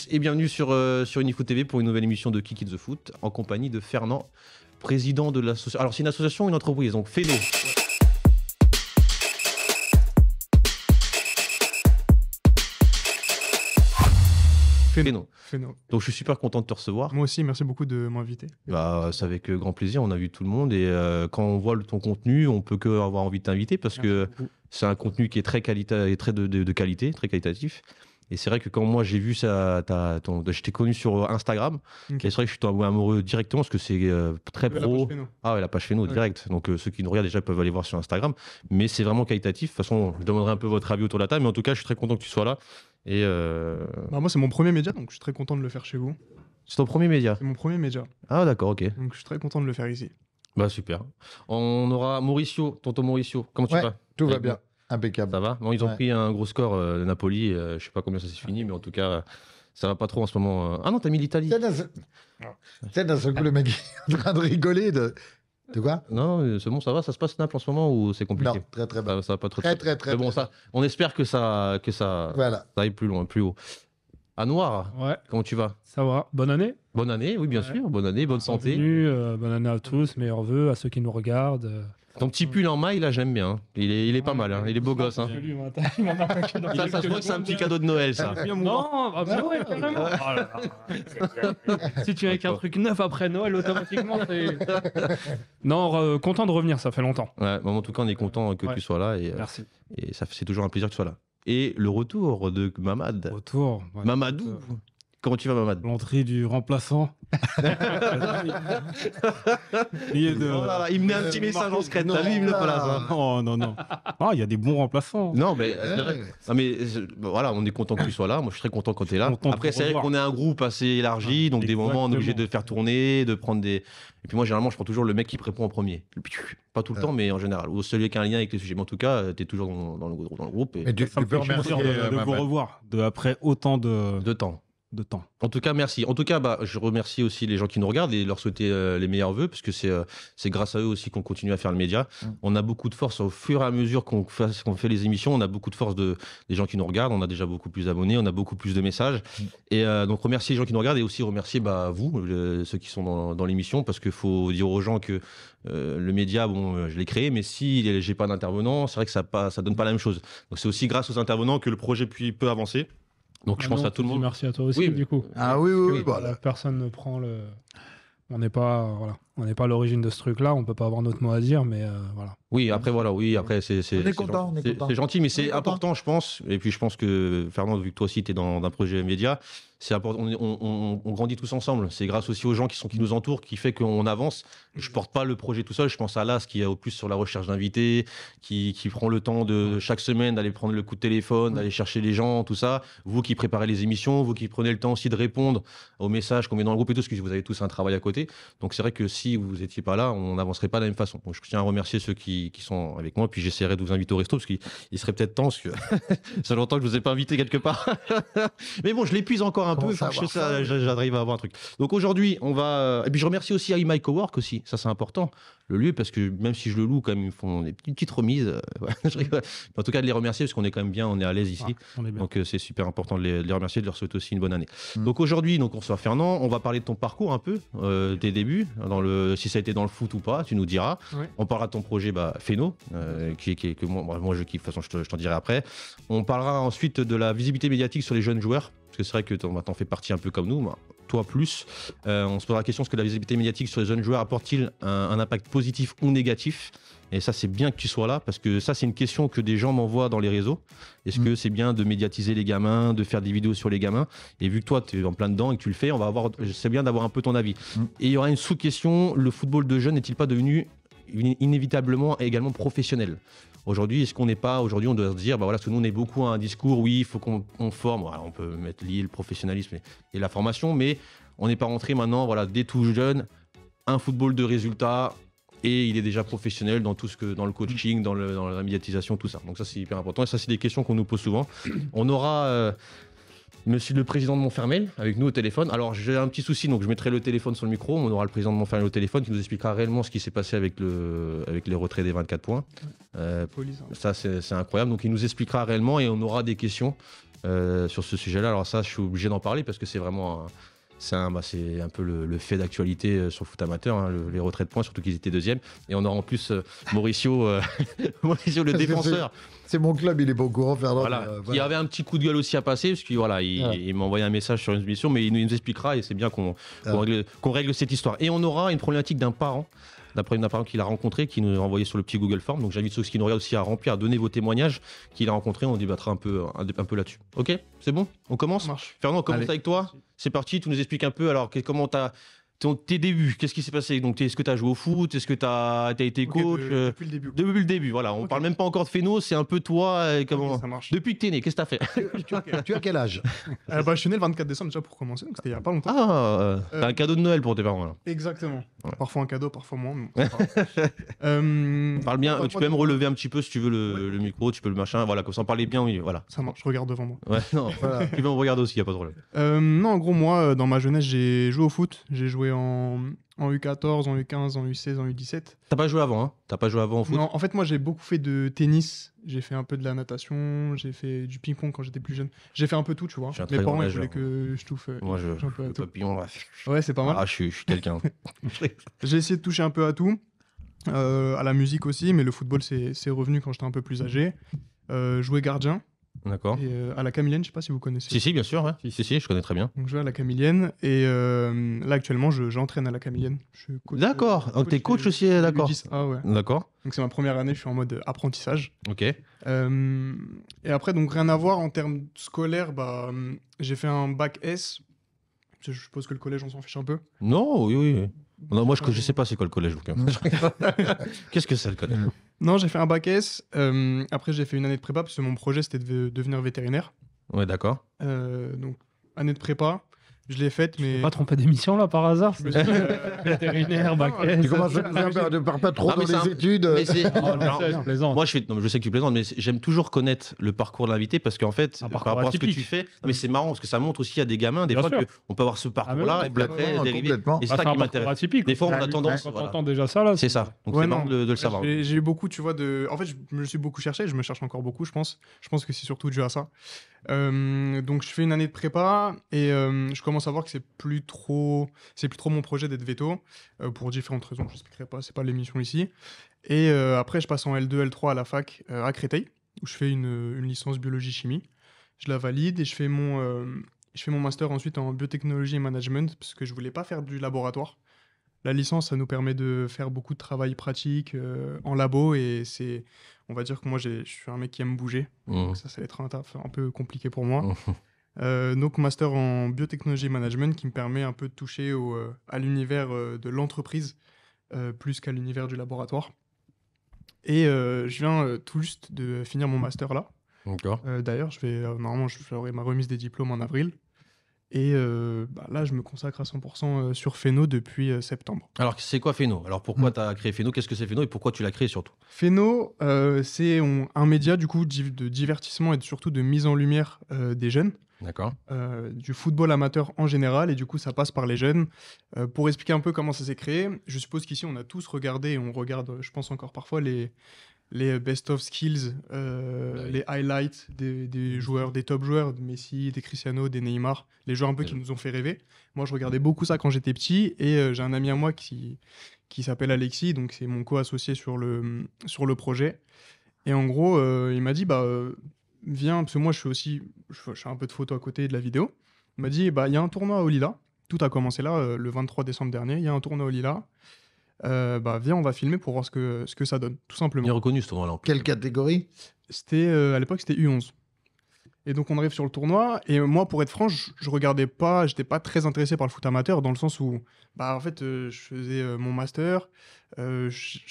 Et bienvenue sur Unifoot TV pour une nouvelle émission de Kick It the Foot en compagnie de Fernand, président de l'association. Alors c'est une association ou une entreprise, donc Feno. Feno. Donc je suis super content de te recevoir. Moi aussi, merci beaucoup de m'inviter. Bah, c'est avec grand plaisir, on a vu tout le monde et quand on voit ton contenu, on peut que avoir envie de t'inviter parce que c'est un contenu qui est très de qualité, très qualitatif. Et c'est vrai que quand moi j'ai vu ça, je t'ai connu sur Instagram, et c'est vrai que je suis tombé amoureux directement parce que c'est très pro. Ah ouais, la page Feno direct. Donc ceux qui nous regardent déjà peuvent aller voir sur Instagram. Mais c'est vraiment qualitatif. De toute façon, je demanderai un peu votre avis autour de la table. Mais en tout cas, je suis très content que tu sois là. Et bah, moi, c'est mon premier média, donc je suis très content de le faire chez vous. C'est ton premier média? C'est mon premier média. Ah d'accord, ok. Donc je suis très content de le faire ici. Bah super. On aura Mauricio, tonton Mauricio. Comment tu vas? Tout va bien. Impeccable. Ça va? Bon, ils ont pris un gros score de Napoli. Je sais pas combien ça s'est fini, mais en tout cas, ça va pas trop en ce moment. Ah non, t'as mis l'Italie. C'est d'un seul coup le mec est en train de rigoler de quoi? Non, c'est bon, ça va. Ça se passe Naples en ce moment ou c'est compliqué? Non, très très bien. Ça va pas trop. Très mais bon, ça, on espère que ça voilà. aille plus loin, plus haut. À Noir, comment tu vas? Ça va. Bonne année. Bonne année, oui, bien sûr. Bonne année, bonne santé. Bonne année à tous, meilleurs vœux à ceux qui nous regardent. Ton petit pull en maille, là, j'aime bien. Il est pas mal, hein. Il est beau gosse. Hein. Ça se voit que c'est un petit cadeau de Noël, ça. Non, Noël, carrément. Si tu as qu'un truc neuf après Noël, automatiquement, c'est... Non, content de revenir, ça fait longtemps. Ouais, en tout cas, on est content que tu sois là. Merci. Et c'est toujours un plaisir que tu sois là. Et le retour de Mamad. Mamadou. Comment tu vas, Mamad? L'entrée du remplaçant. Il me met un petit message en secret. T'as vu, il me le place. Non. Ah, il y a des bons remplaçants. Non, mais voilà, on est content que tu sois là. Moi, je suis très content quand tu es là. Après, c'est vrai qu'on est un groupe assez élargi, donc des moments, on est obligé de faire tourner, de prendre des. Et puis moi, généralement, je prends toujours le mec qui répond en premier. Pas tout le temps, mais en général. Ou celui qui a un lien avec les sujets. Mais en tout cas, tu es toujours dans le groupe. Et tu peux remercier de vous revoir après autant de temps. En tout cas, merci. En tout cas, je remercie aussi les gens qui nous regardent et leur souhaiter les meilleurs vœux parce que c'est grâce à eux aussi qu'on continue à faire le média. On a beaucoup de force au fur et à mesure qu'on fait les émissions. On a beaucoup de force des gens qui nous regardent. On a déjà beaucoup plus d'abonnés, on a beaucoup plus de messages. Et donc, remercier les gens qui nous regardent et aussi remercier vous, ceux qui sont dans l'émission, parce qu'il faut dire aux gens que le média, je l'ai créé, mais si j'ai pas d'intervenants, c'est vrai que ça donne pas la même chose. Donc, c'est aussi grâce aux intervenants que le projet peut avancer. Donc je pense à tout le monde. Merci à toi aussi, du coup. Ah oui. Voilà. Personne ne prend le... On n'est pas à l'origine de ce truc-là, on peut pas avoir notre mot à dire, mais voilà. Oui, après c'est content, c'est gentil, mais c'est important, je pense. Et puis je pense que Fernand, vu que toi aussi tu es dans un projet média, c'est important. On grandit tous ensemble. C'est grâce aussi aux gens qui nous entourent qui fait qu'on avance. Je porte pas le projet tout seul. Je pense à Las qui est au plus sur la recherche d'invités, qui prend le temps de chaque semaine d'aller prendre le coup de téléphone, d'aller chercher les gens, tout ça. Vous qui préparez les émissions, vous qui prenez le temps aussi de répondre aux messages qu'on met dans le groupe et tout, parce que vous avez tous un travail à côté. Donc c'est vrai que si vous étiez pas là, on n'avancerait pas de la même façon. Donc je tiens à remercier ceux qui sont avec moi, puis j'essaierai de vous inviter au resto parce qu'il serait peut-être temps, parce que ça fait longtemps que je vous ai pas invité quelque part. Mais bon, je l'épuise encore un peu, j'arrive à avoir un truc. Donc aujourd'hui, on va... Et puis je remercie aussi My Cowork aussi, ça c'est important, le lieu, parce que même si je le loue, quand même, ils font des petites remises. En tout cas, de les remercier, parce qu'on est quand même bien, on est à l'aise ici. Donc c'est super important de les remercier, de leur souhaiter aussi une bonne année. Donc aujourd'hui, on reçoit Fernand, on va parler de ton parcours un peu, tes débuts, si ça a été dans le foot ou pas, tu nous diras. On parlera de ton projet Feno, que moi je kiffe, de toute façon je t'en dirai après. On parlera ensuite de la visibilité médiatique sur les jeunes joueurs, parce que c'est vrai que t'en fais partie un peu comme nous, toi plus. On se posera la question, est-ce que la visibilité médiatique sur les jeunes joueurs apporte-t-il un impact positif ou négatif? Et ça, c'est bien que tu sois là, parce que ça, c'est une question que des gens m'envoient dans les réseaux. Est-ce que c'est bien de médiatiser les gamins, de faire des vidéos sur les gamins? Et vu que toi, tu es en plein dedans et que tu le fais, c'est bien d'avoir un peu ton avis. Et il y aura une sous-question, le football de jeunes n'est-il pas devenu inévitablement également professionnel? Aujourd'hui, est-ce qu'on n'est pas, aujourd'hui, on doit se dire, parce que nous, on est beaucoup à un discours, oui, il faut qu'on forme, on peut mettre lié le professionnalisme et la formation, mais on n'est pas rentré maintenant, dès tout jeune, un football de résultats, et il est déjà professionnel dans tout dans le coaching, dans la médiatisation, tout ça. Donc ça, c'est hyper important, et ça, c'est des questions qu'on nous pose souvent. On aura Monsieur le président de Montfermeil avec nous au téléphone. Alors j'ai un petit souci, donc je mettrai le téléphone sur le micro. On aura le président de Montfermeil au téléphone qui nous expliquera réellement ce qui s'est passé avec les retraits des 24 points. Ça c'est incroyable. Donc il nous expliquera réellement et on aura des questions sur ce sujet-là. Alors ça, je suis obligé d'en parler parce que c'est vraiment c'est un peu le fait d'actualité sur le foot amateur, hein, les retraits de points, surtout qu'ils étaient deuxième. Et on aura en plus Mauricio, Mauricio le défenseur. C'est mon club, il est pas au courant, Fernand. Voilà. Il y avait un petit coup de gueule aussi à passer, parce qu'il il m'a envoyé un message sur une émission, mais il nous expliquera et c'est bien qu'on règle cette histoire. Et on aura une problématique d'un parent qu'il a rencontré, qui nous a envoyé sur le petit Google Form. Donc j'invite ceux qui nous regardent aussi à remplir, à donner vos témoignages qu'il a rencontrés. On débattra un peu là-dessus. Ok, c'est bon. On commence. Fernand, on commence avec toi. C'est parti. Tu nous expliques un peu. Alors comment tes débuts, qu'est-ce qui s'est passé? Donc, est-ce que tu as joué au foot? Est-ce que tu as été coach? Depuis le début. Depuis le début, voilà. On parle même pas encore de Féno, c'est un peu toi. Comment... Ça marche. Depuis que tu es né, qu'est-ce que tu as fait? Tu as quel âge? Je suis né le 24 décembre déjà pour commencer, donc c'était il y a pas longtemps. Ah, t'as un cadeau de Noël pour tes parents là. Exactement. Ouais. Parfois un cadeau, parfois moins. Parle bien, tu peux même relever un petit peu si tu veux le micro, tu peux le machin, voilà, comme ça on parlait bien, oui, voilà. Ça marche, je regarde devant moi. Ouais, non, voilà. Tu peux me regarder aussi, y a pas de problème. Non, en gros, moi, dans ma jeunesse, j'ai joué au foot. J'ai joué en U14, en U15, en U16, en U17. T'as pas joué avant, hein? T'as pas joué avant au foot? Non, en fait, moi, j'ai beaucoup fait de tennis. J'ai fait un peu de la natation. J'ai fait du ping-pong quand j'étais plus jeune. J'ai fait un peu tout, tu vois. Mes parents, ils voulaient que je touche. Moi, je un peu à tout. papillon, Ouais, c'est pas mal. Ah, je suis quelqu'un. J'ai essayé de toucher un peu à tout. À la musique aussi, mais le football, c'est revenu quand j'étais un peu plus âgé. Jouer gardien. D'accord. Et à la Camilienne, je sais pas si vous connaissez. Si, bien sûr, ouais. Si, je connais très bien. Donc, je vais à la Camilienne et là actuellement j'entraîne à la Camilienne. D'accord. Donc t'es coach aussi, d'accord. Ah ouais. D'accord. Donc c'est ma première année, je suis en mode apprentissage. Ok. Et après donc rien à voir en termes scolaires, j'ai fait un bac S. Je suppose que le collège on s'en fiche un peu. Non, oui. Non, moi je sais pas c'est quoi le collège. Donc, qu'est-ce que c'est le collège? Non, j'ai fait un bac S. Après j'ai fait une année de prépa parce que mon projet c'était de devenir vétérinaire. Ouais, d'accord. Donc année de prépa. Je l'ai faite, mais. Pas trompé d'émission là par hasard? Vétérinaire, bac S. Tu commences ne pars pas trop dans les études. Moi, je sais que tu plaisantes, mais j'aime toujours connaître le parcours de l'invité parce qu'en fait, par rapport à ce que tu fais, mais c'est marrant parce que ça montre aussi à des gamins, des fois, qu'on peut avoir ce parcours-là et puis après dériver. Et c'est ça qui m'intéresse. Des fois, on a tendance. Quand on entend déjà ça, là. C'est ça. Donc, c'est marrant de le savoir. J'ai eu beaucoup, tu vois, En fait, je me suis beaucoup cherché, je me cherche encore beaucoup, je pense. Je pense que c'est surtout dû à ça. Donc, je fais une année de prépa et je commence à voir que c'est plus trop mon projet d'être veto pour différentes raisons. Je n'expliquerai pas, c'est pas l'émission ici. Et après, je passe en L2, L3 à la fac à Créteil où je fais une licence biologie-chimie. Je la valide et je fais mon master ensuite en biotechnologie et management parce que je voulais pas faire du laboratoire. La licence, ça nous permet de faire beaucoup de travail pratique en labo et on va dire que moi, je suis un mec qui aime bouger. Donc ça va être un taf un peu compliqué pour moi. Donc, master en biotechnologie et management qui me permet un peu de toucher à l'univers de l'entreprise plus qu'à l'univers du laboratoire. Et je viens tout juste de finir mon master là. D'accord. D'ailleurs, normalement, j'aurai ma remise des diplômes en avril. Et là, je me consacre à 100% sur Féno depuis septembre. Alors, c'est quoi Féno? Alors, pourquoi tu as créé Féno? Qu'est-ce que c'est Féno et pourquoi tu l'as créé surtout? Féno, c'est un média du coup de divertissement et surtout de mise en lumière des jeunes. D'accord. Du football amateur en général, et du coup, ça passe par les jeunes. Pour expliquer un peu comment ça s'est créé, je suppose qu'ici, on a tous regardé, et on regarde, je pense encore parfois, les best of skills, les highlights des joueurs, des top joueurs, de Messi, des Cristiano, des Neymar, les joueurs un peu qui nous ont fait rêver. Moi, je regardais beaucoup ça quand j'étais petit, et j'ai un ami à moi qui s'appelle Alexis, donc c'est mon co-associé sur le projet. Et en gros, il m'a dit, viens, parce que moi, je fais un peu de photo à côté de la vidéo. Il m'a dit, il y a un tournoi au Lila. Tout a commencé là, le 23 décembre dernier. Il y a un tournoi au Lila. Viens, on va filmer pour voir ce que ça donne, tout simplement. Bien reconnu ce tournoi-là. Quelle catégorie? À l'époque, c'était U11. Et donc, on arrive sur le tournoi. Et moi, pour être franc, je regardais pas, j'étais pas très intéressé par le foot amateur, dans le sens où, en fait, je faisais mon master, je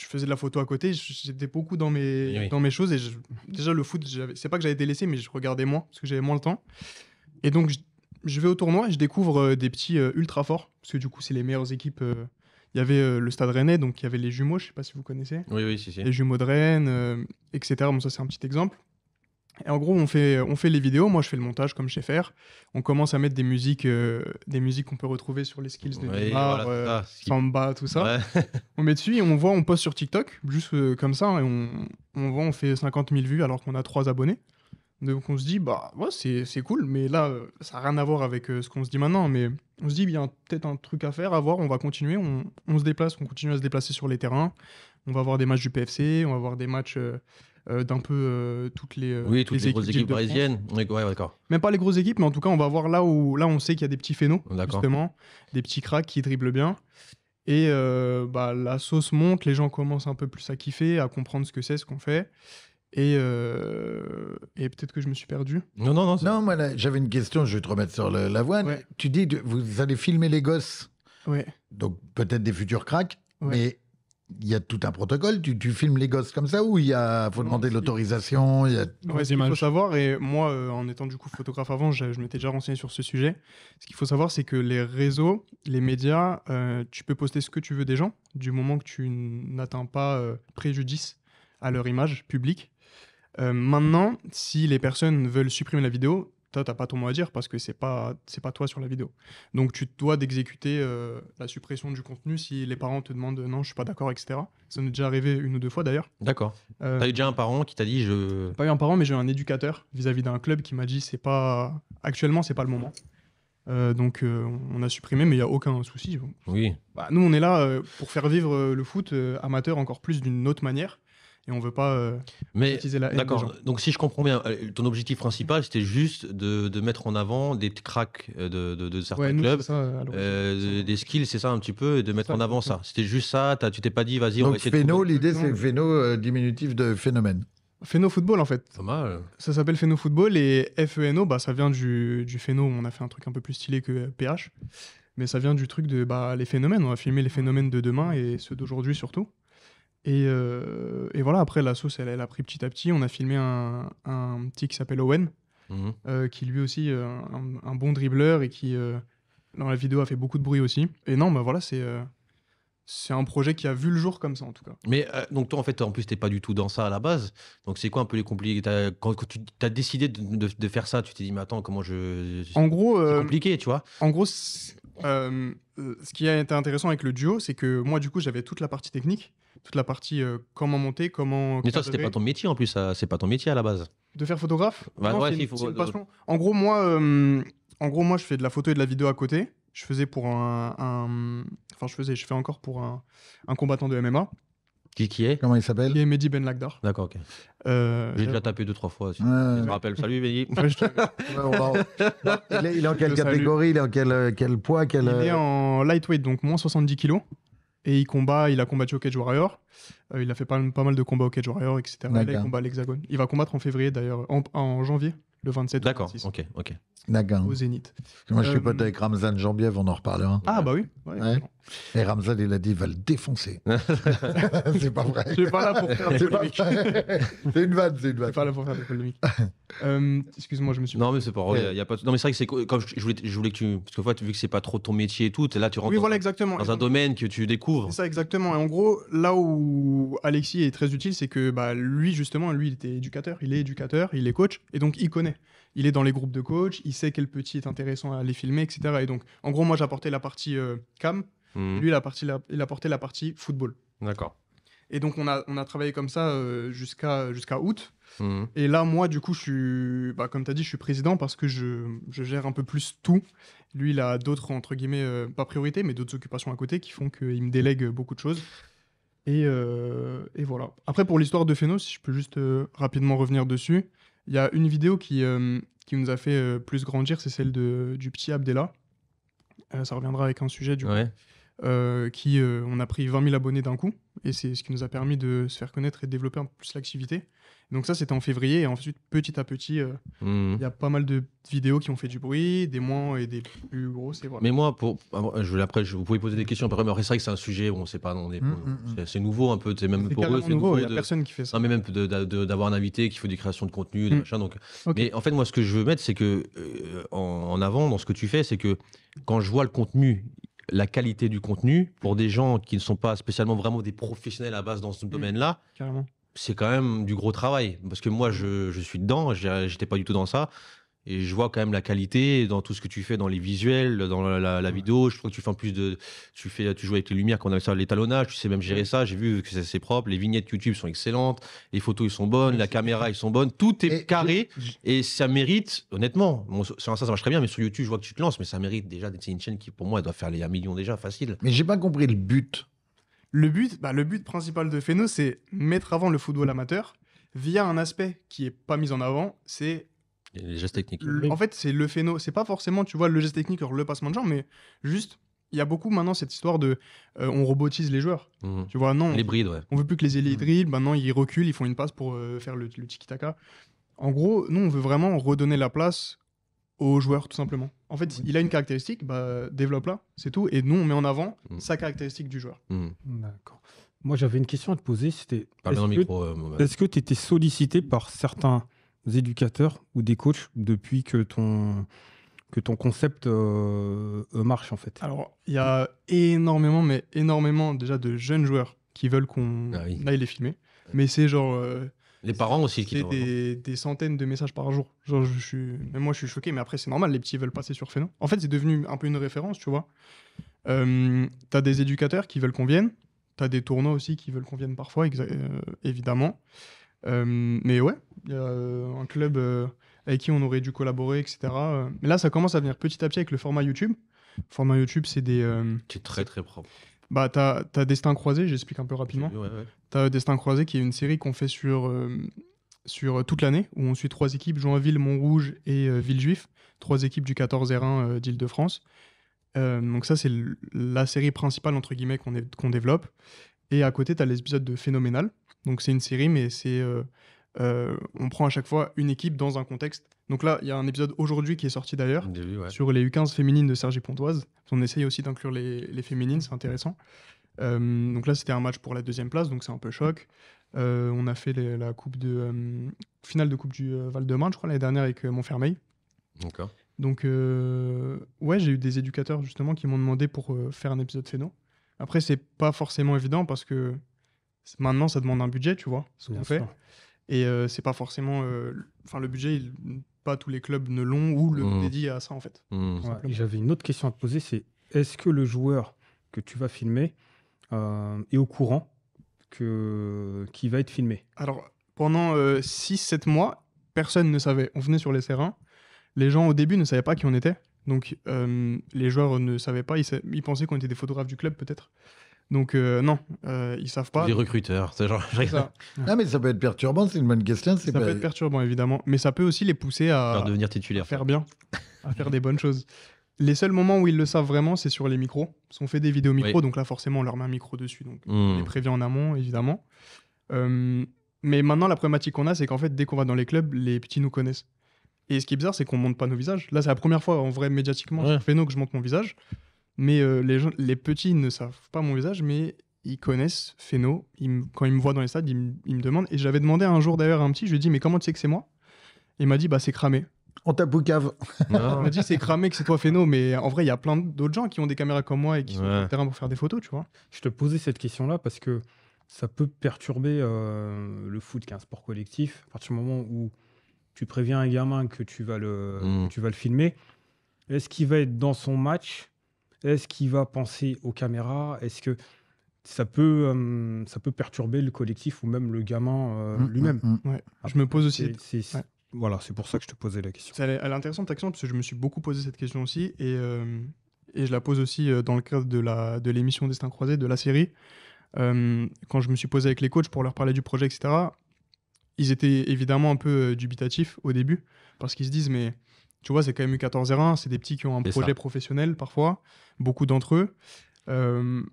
faisais de la photo à côté, j'étais beaucoup dans mes choses. Et déjà, le foot, c'est pas que j'avais délaissé, mais je regardais moins, parce que j'avais moins le temps. Et donc, je vais au tournoi et je découvre des petits ultra forts, parce que du coup, c'est les meilleures équipes. Il y avait le Stade Rennais, donc il y avait les jumeaux, je sais pas si vous connaissez. Oui, si. Les jumeaux de Rennes, etc. Bon, ça, c'est un petit exemple. Et en gros, on fait les vidéos. Moi, je fais le montage comme je sais faire. On commence à mettre des musiques qu'on peut retrouver sur les skills de Neymar, Samba, tout ça. Ouais. On met dessus et on poste sur TikTok, juste comme ça. Et on fait 50 000 vues alors qu'on a 3 abonnés. Donc on se dit, bah ouais, c'est cool, mais là, ça n'a rien à voir avec ce qu'on se dit maintenant. Mais on se dit, il y a peut-être un truc à faire, à voir, on va continuer, on se déplace, on continue à se déplacer sur les terrains. On va voir des matchs du PFC, on va voir des matchs d'un peu toutes les toutes les grosses équipes parisiennes. Ouais, d'accord. Même pas les grosses équipes, mais en tout cas, on va voir là où on sait qu'il y a des petits phénos, justement, des petits cracks qui dribblent bien. Et la sauce monte, les gens commencent un peu plus à kiffer, à comprendre ce que c'est, ce qu'on fait. Et peut-être que je me suis perdu. Non, moi, j'avais une question, je vais te remettre sur la voie. Ouais. Tu dis, vous allez filmer les gosses, Ouais. donc peut-être des futurs cracks, Ouais. mais il y a tout un protocole. Tu filmes les gosses comme ça ou faut demander l'autorisation Ouais, ce qu'il faut savoir, et moi, en étant du coup photographe avant, je m'étais déjà renseigné sur ce sujet. Ce qu'il faut savoir, c'est que les réseaux, les médias, tu peux poster ce que tu veux des gens, du moment que tu n'atteins pas préjudice à leur image publique. Maintenant, si les personnes veulent supprimer la vidéo, toi, t'as pas ton mot à dire parce que c'est pas toi sur la vidéo. Donc, tu te dois d'exécuter la suppression du contenu si les parents te demandent non, je suis pas d'accord, etc. Ça m'est déjà arrivé 1 ou 2 fois d'ailleurs. D'accord. T'as eu déjà un parent qui t'a dit Pas eu un parent, mais j'ai eu un éducateur vis-à-vis d'un club qui m'a dit actuellement, c'est pas le moment. Donc, on a supprimé, mais il y a aucun souci. Oui. Bah, nous, on est là pour faire vivre le foot amateur encore plus d'une autre manière. Et on veut pas utiliser la haine des gens. D'accord. Donc, si je comprends bien, ton objectif principal, c'était juste de mettre en avant des cracks de certains nous, clubs, c'est ça, des skills, c'est ça un petit peu, et de mettre en avant ça. C'était juste ça. Tu t'es pas dit, vas-y, on va Donc essayer Phéno, de. l'idée c'est Phéno diminutif de phénomène. Phéno Football, en fait. Pas mal. Ça s'appelle Phéno Football et FENO, ça vient du Phéno. On a fait un truc un peu plus stylé que PH. Mais ça vient du truc de les phénomènes. On va filmer les phénomènes de demain et ceux d'aujourd'hui surtout. Et voilà, après, la sauce, elle a pris petit à petit. On a filmé un petit qui s'appelle Owen, qui lui aussi un bon dribbleur et qui, dans la vidéo, a fait beaucoup de bruit aussi. Et non, voilà, c'est un projet qui a vu le jour comme ça, en tout cas. Mais donc, toi, en fait, en plus, t'es pas du tout dans ça à la base. Donc, c'est quoi un peu les compliqués quand tu as décidé de faire ça, tu t'es dit, mais attends, comment En gros, c'est compliqué, tu vois. En gros, ce qui a été intéressant avec le duo, c'est que moi, du coup, j'avais toute la partie technique, toute la partie comment monter, comment. Mais toi, c'était pas ton métier en plus, c'est pas ton métier à la base. De faire photographe. Ouais, non, ouais, c'est une passion. En gros, moi, je fais de la photo et de la vidéo à côté. Je faisais pour je fais encore pour un combattant de MMA. Qui est? Comment il s'appelle? Qui est Mehdi Ben Lagdar. D'accord, ok. J'ai déjà tapé 2-3 fois. Je me rappelle. Salut, Mehdi. Il est en quelle catégorie? Il est en quel poids? Il est en lightweight, donc moins 70 kilos. Et il a combattu au Cage Warrior. Il a fait pas mal de combats au Cage Warrior, etc. Là, il combat à l'Hexagone. Il va combattre en février, d'ailleurs, en janvier, le 27 ou 26. D'accord, ok. D'accord. Au Zénith. Moi, je suis pote avec Ramzan Jambiev, on en reparlera. Ah, bah oui. Ouais. Et Ramzan, il a dit, il va le défoncer. C'est pas vrai. Je suis pas là pour faire des polémiques. C'est une vanne, Je suis pas là pour faire des polémiques. Excuse-moi, je me suis. Non, mais c'est pas vrai. Y a pas... Non, mais c'est vrai que c'est comme je voulais que tu. Parce que en fait, vu que c'est pas trop ton métier et tout, là, tu rentres exactement. dans un domaine que tu découvres. C'est ça, exactement. Et en gros, là où Alexis est très utile, c'est que lui, justement, il était éducateur. Il est éducateur, il est coach. Et donc, il connaît. Il est dans les groupes de coach, il sait quel petit est intéressant à les filmer, etc. Et donc, en gros, moi, j'apportais la partie cam. Lui, il apportait la partie football. D'accord. Et donc, on a travaillé comme ça jusqu'à août. Et là, moi, du coup, comme tu as dit, je suis président parce que je gère un peu plus tout. Lui, il a d'autres, entre guillemets, pas priorités, mais d'autres occupations à côté qui font qu'il me délègue beaucoup de choses. Et voilà. Après, pour l'histoire de Phéno, si je peux juste rapidement revenir dessus, il y a une vidéo qui nous a fait plus grandir, c'est celle du petit Abdella. Ça reviendra avec un sujet, du coup. Ouais. On a pris 20 000 abonnés d'un coup, et c'est ce qui nous a permis de se faire connaître et de développer un peu plus l'activité. Donc ça, c'était en février, et ensuite, petit à petit, il y a pas mal de vidéos qui ont fait du bruit, des moins et des plus grosses, et voilà. Mais moi, vous pouvez poser des questions après, mais c'est vrai que c'est un sujet où on sait pas, c'est nouveau un peu, c'est même pour eux, c'est nouveau. Il y a personne qui fait ça. Non, mais même d'avoir un invité qui fait des créations de contenu, de machin, donc. Okay. Mais en fait, moi, ce que je veux mettre, c'est que en avant dans ce que tu fais, c'est que quand je vois le contenu, la qualité du contenu pour des gens qui ne sont pas spécialement vraiment des professionnels à base dans ce domaine-là, carrément. C'est quand même du gros travail. Parce que moi, je suis dedans, j'étais pas du tout dans ça. Et je vois quand même la qualité dans tout ce que tu fais, dans les visuels, dans la vidéo. Je crois que tu fais en plus tu joues avec les lumières, qu'on appelle ça l'étalonnage. Tu sais même gérer ça. J'ai vu que c'est propre. Les vignettes YouTube sont excellentes. Les photos, ils sont bonnes. La caméra, ils sont bonnes. Tout est carré. Et ça mérite, honnêtement, sur ça marche très bien. Mais sur YouTube, je vois que tu te lances. Mais ça mérite déjà d'être une chaîne qui, pour moi, elle doit faire les 1 million déjà, facile. Mais j'ai pas compris le but. Le but principal de Phéno, c'est mettre avant le football amateur via un aspect qui est pas mis en avant, c'est les gestes techniques. En fait, c'est le Phéno. C'est pas forcément, tu vois, le geste technique ou le passement de jambes, mais juste, il y a beaucoup maintenant cette histoire de on robotise les joueurs. Tu vois, non. Les brides, ouais. On veut plus que les ailiers dribblent. Maintenant, ils reculent, ils font une passe pour faire le tiki-taka. En gros, nous, on veut vraiment redonner la place aux joueurs, tout simplement. En fait, il a une caractéristique, développe-la, c'est tout. Et nous, on met en avant sa caractéristique du joueur. D'accord. Moi, j'avais une question à te poser. C'était est-ce que tu étais sollicité par certains éducateurs ou des coachs depuis que ton concept marche, en fait? Alors, il y a énormément déjà de jeunes joueurs qui veulent qu'on aille les filmer. Mais c'est genre... les parents aussi qui des centaines de messages par jour. Genre, même moi, je suis choqué, mais après, c'est normal, les petits veulent passer sur Phéno. En fait, c'est devenu un peu une référence, tu vois. T'as des éducateurs qui veulent qu'on vienne. T'as des tournois aussi qui veulent qu'on vienne parfois, évidemment. Mais ouais, il y a un club avec qui on aurait dû collaborer, etc. Mais là, ça commence à venir petit à petit avec le format YouTube. Le format YouTube, c'est des... qui est très, très propre. T'as Destin Croisé, j'explique un peu rapidement. Ouais. T'as Destin Croisé qui est une série qu'on fait sur toute l'année, où on suit 3 équipes, Joinville, Montrouge et Villejuif, 3 équipes du 14 R1 d'Île-de-France. Donc ça, c'est la série principale, entre guillemets, qu'on développe. Et à côté, t'as l'épisode de Phénoménal. Donc c'est une série, mais on prend à chaque fois une équipe dans un contexte. Donc là, il y a un épisode aujourd'hui qui est sorti d'ailleurs, sur les U15 féminines de Cergy-Pontoise. On essaye aussi d'inclure les féminines, c'est intéressant. Donc là, c'était un match pour la 2e place, donc c'est un peu choc. On a fait la finale de Coupe du Val-de-Marne, je crois, l'année dernière avec Montfermeil. D'accord. Donc, ouais, j'ai eu des éducateurs justement qui m'ont demandé pour faire un épisode Phéno. Après, c'est pas forcément évident parce que maintenant, ça demande un budget, tu vois, ce qu'on fait. Et c'est pas forcément. Enfin, le budget, pas tous les clubs ne l'ont ou le dédient à ça, en fait. J'avais une autre question à te poser, c'est est-ce que le joueur que tu vas filmer est au courant qui va être filmé? Alors, pendant 6-7 mois, personne ne savait. On venait sur les terrains. Les gens, au début, ne savaient pas qui on était. Donc, les joueurs ne savaient pas. Ils pensaient qu'on était des photographes du club, peut-être. Donc, non, ils savent pas. Les recruteurs, c'est genre... ça. Ah, mais ça peut être perturbant, c'est une bonne question. Ça peut être perturbant, évidemment. Mais ça peut aussi les pousser à devenir titulaire. À faire bien, à faire des bonnes choses. Les seuls moments où ils le savent vraiment, c'est sur les micros. Parce qu'on fait des vidéos micro, donc là, forcément, on leur met un micro dessus. Donc, on les prévient en amont, évidemment. Mais maintenant, la problématique qu'on a, c'est qu'en fait, dès qu'on va dans les clubs, les petits nous connaissent. Et ce qui est bizarre, c'est qu'on montre pas nos visages. Là, c'est la première fois, en vrai, médiatiquement, sur Phéno, que je montre mon visage. Mais les petits ne savent pas mon visage, mais ils connaissent Phéno. Quand ils me voient dans les stades, ils me demandent. Et j'avais demandé un jour d'ailleurs à un petit, je lui ai dit, mais comment tu sais que c'est moi? Il m'a dit, c'est cramé. On tape au cave. Il m'a dit, c'est cramé que c'est toi Phéno. Mais en vrai, il y a plein d'autres gens qui ont des caméras comme moi et qui sont sur le terrain pour faire des photos, tu vois. Je te posais cette question-là parce que ça peut perturber le foot, qui est un sport collectif. À partir du moment où tu préviens un gamin que tu vas le filmer, est-ce qu'il va être dans son match? Est-ce qu'il va penser aux caméras? Est-ce que ça peut perturber le collectif ou même le gamin lui-même? Ouais. Je me pose aussi... Voilà, c'est pour ça que je te posais la question. Elle est intéressante ta question parce que je me suis beaucoup posé cette question aussi et je la pose aussi dans le cadre de l'émission Destin Croisé, de la série. Quand je me suis posé avec les coachs pour leur parler du projet, etc., ils étaient évidemment un peu dubitatifs au début parce qu'ils se disent mais tu vois, c'est quand même U14 R1, c'est des petits qui ont un projet professionnel parfois, beaucoup d'entre eux.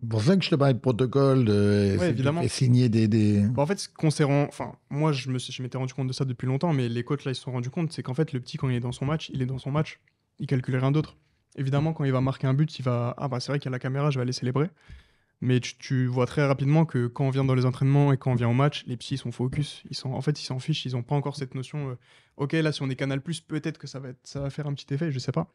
Pour ça que je te parlais de protocole, évidemment. Et signer des... En fait, moi, je m'étais rendu compte de ça depuis longtemps, mais les coachs là, ils se sont rendus compte, c'est qu'en fait, le petit, quand il est dans son match, il calcule rien d'autre. Évidemment, quand il va marquer un but, il va c'est vrai qu'il y a la caméra, je vais aller célébrer. Mais tu vois très rapidement que quand on vient dans les entraînements et quand on vient au match, les petits, ils sont focus. Ils s'en fichent. Ils n'ont pas encore cette notion. Ok, là, si on est Canal+, peut-être que ça va faire un petit effet, je sais pas.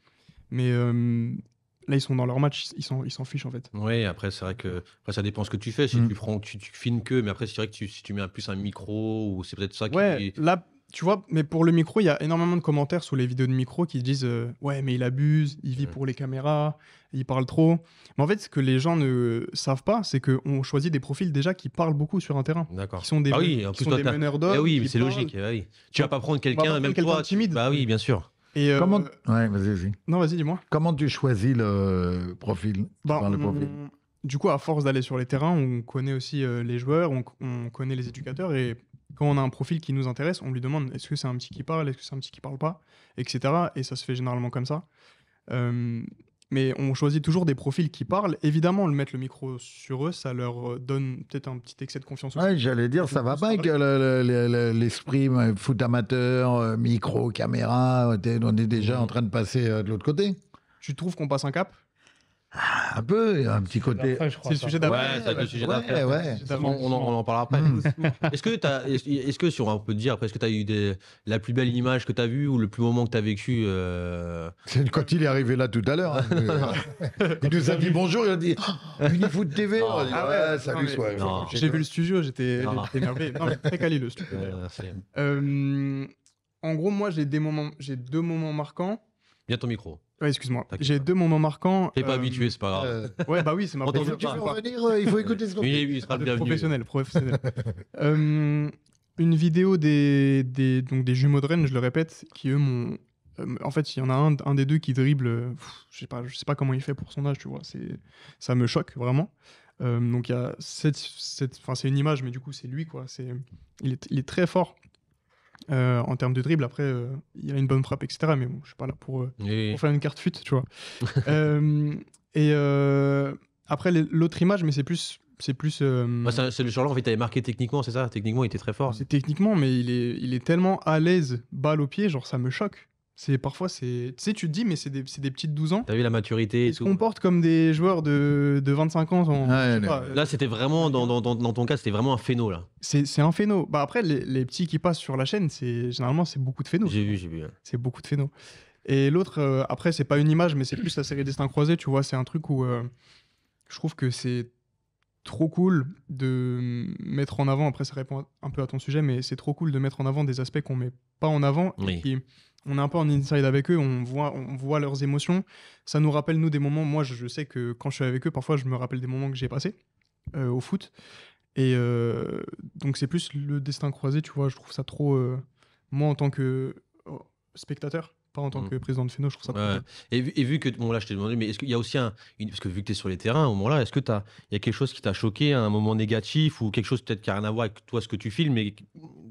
Mais là, ils sont dans leur match, ils s'en fichent en fait. Oui, après, c'est vrai que ça dépend ce que tu fais. Si tu filmes que, mais après, c'est vrai que si tu mets plus un micro, ou c'est peut-être ça qui. Ouais, là, tu vois, mais pour le micro, il y a énormément de commentaires sous les vidéos de micro qui disent ouais, mais il abuse, il vit pour les caméras, il parle trop. Mais en fait, ce que les gens ne savent pas, c'est qu'on choisit des profils déjà qui parlent beaucoup sur un terrain. D'accord. Qui sont des, meneurs d'hommes. Oui, mais c'est logique. Oui. Tu vas pas prendre quelqu'un, même toi. Timide. Bah oui, bien sûr. Et Comment... Ouais, vas-y. Non, vas-y, dis-moi. Comment tu choisis le profil, Du coup, à force d'aller sur les terrains, on connaît aussi les joueurs, on connaît les éducateurs, et quand on a un profil qui nous intéresse, on lui demande est-ce que c'est un petit qui parle, est-ce que c'est un petit qui parle pas, etc. Et ça se fait généralement comme ça. Mais on choisit toujours des profils qui parlent. Évidemment, mettre le micro sur eux, ça leur donne peut-être un petit excès de confiance aussi. Ouais, j'allais dire, ça va pas avec l'esprit foot amateur, micro, caméra. On est déjà en train de passer de l'autre côté. Tu trouves qu'on passe un cap? Un peu, un petit côté. C'est le sujet d'après. Ouais, c'est le sujet d'après. On en parlera après. Est-ce que si on peut te dire, est-ce que tu as eu la plus belle image que tu as vue ou le plus moment que tu as vécu C'est quand il est arrivé là tout à l'heure. Il nous a dit bonjour, il a dit Unifoot TV. Salut, j'ai vu le studio, j'étais énervé. Non, mais très quali le studio. En gros, moi, j'ai deux moments marquants. Bien ton micro. Ouais, excuse-moi. J'ai 2 moments marquants. T'es pas habitué, c'est pas grave. Ouais, bah oui, c'est ma profession. Tu veux revenir, il faut écouter ce qu'on dit. Il sera le bienvenu. Professionnel. Une vidéo des jumeaux de Rennes, je le répète, qui eux m'ont... en fait, il y en a un des deux qui dribble... je sais pas comment il fait pour son âge, tu vois. Ça me choque, vraiment. Donc, il y a enfin, c'est une image, mais du coup, c'est lui, quoi. Il est très fort. En termes de dribble, après, il a une bonne frappe, etc. Mais bon, je suis pas là pour faire une carte fut, tu vois. Après, l'autre image, mais c'est plus. C'est le jour-là, en fait, t'avais marqué techniquement, c'est ça? Techniquement, il était très fort. C'est techniquement, mais il est tellement à l'aise, balle au pied, genre ça me choque. Parfois, tu sais, tu te dis, mais c'est des petits de 12 ans. T'as vu la maturité et ils tout. se comportent comme des joueurs de 25 ans. Là, c'était vraiment, dans ton cas, c'était vraiment un phéno, là. C'est un phéno. Bah, après, les petits qui passent sur la chaîne, généralement, c'est beaucoup de phéno. J'ai vu. Ouais. C'est beaucoup de phéno. Et l'autre, après, c'est pas une image, mais c'est plus la série Destin Croisé, tu vois. C'est un truc où je trouve que c'est trop cool de mettre en avant, après ça répond un peu à ton sujet, mais c'est trop cool de mettre en avant des aspects qu'on met pas en avant. Oui. Et puis, on est un peu en inside avec eux, on voit leurs émotions. Ça nous rappelle, nous, des moments. Moi, je sais que quand je suis avec eux, parfois, je me rappelle des moments que j'ai passés au foot. Et donc, c'est plus le destin croisé, tu vois. Je trouve ça trop. Moi, en tant que spectateur, pas en tant que président de Phéno, je trouve ça trop cool. Et vu que. Bon, là, je t'ai demandé, mais est-ce qu'il y a aussi parce que vu que tu es sur les terrains, au moment-là, est-ce qu'il y a quelque chose qui t'a choqué, un moment négatif ou quelque chose peut-être qui n'a rien à voir avec toi, ce que tu filmes, mais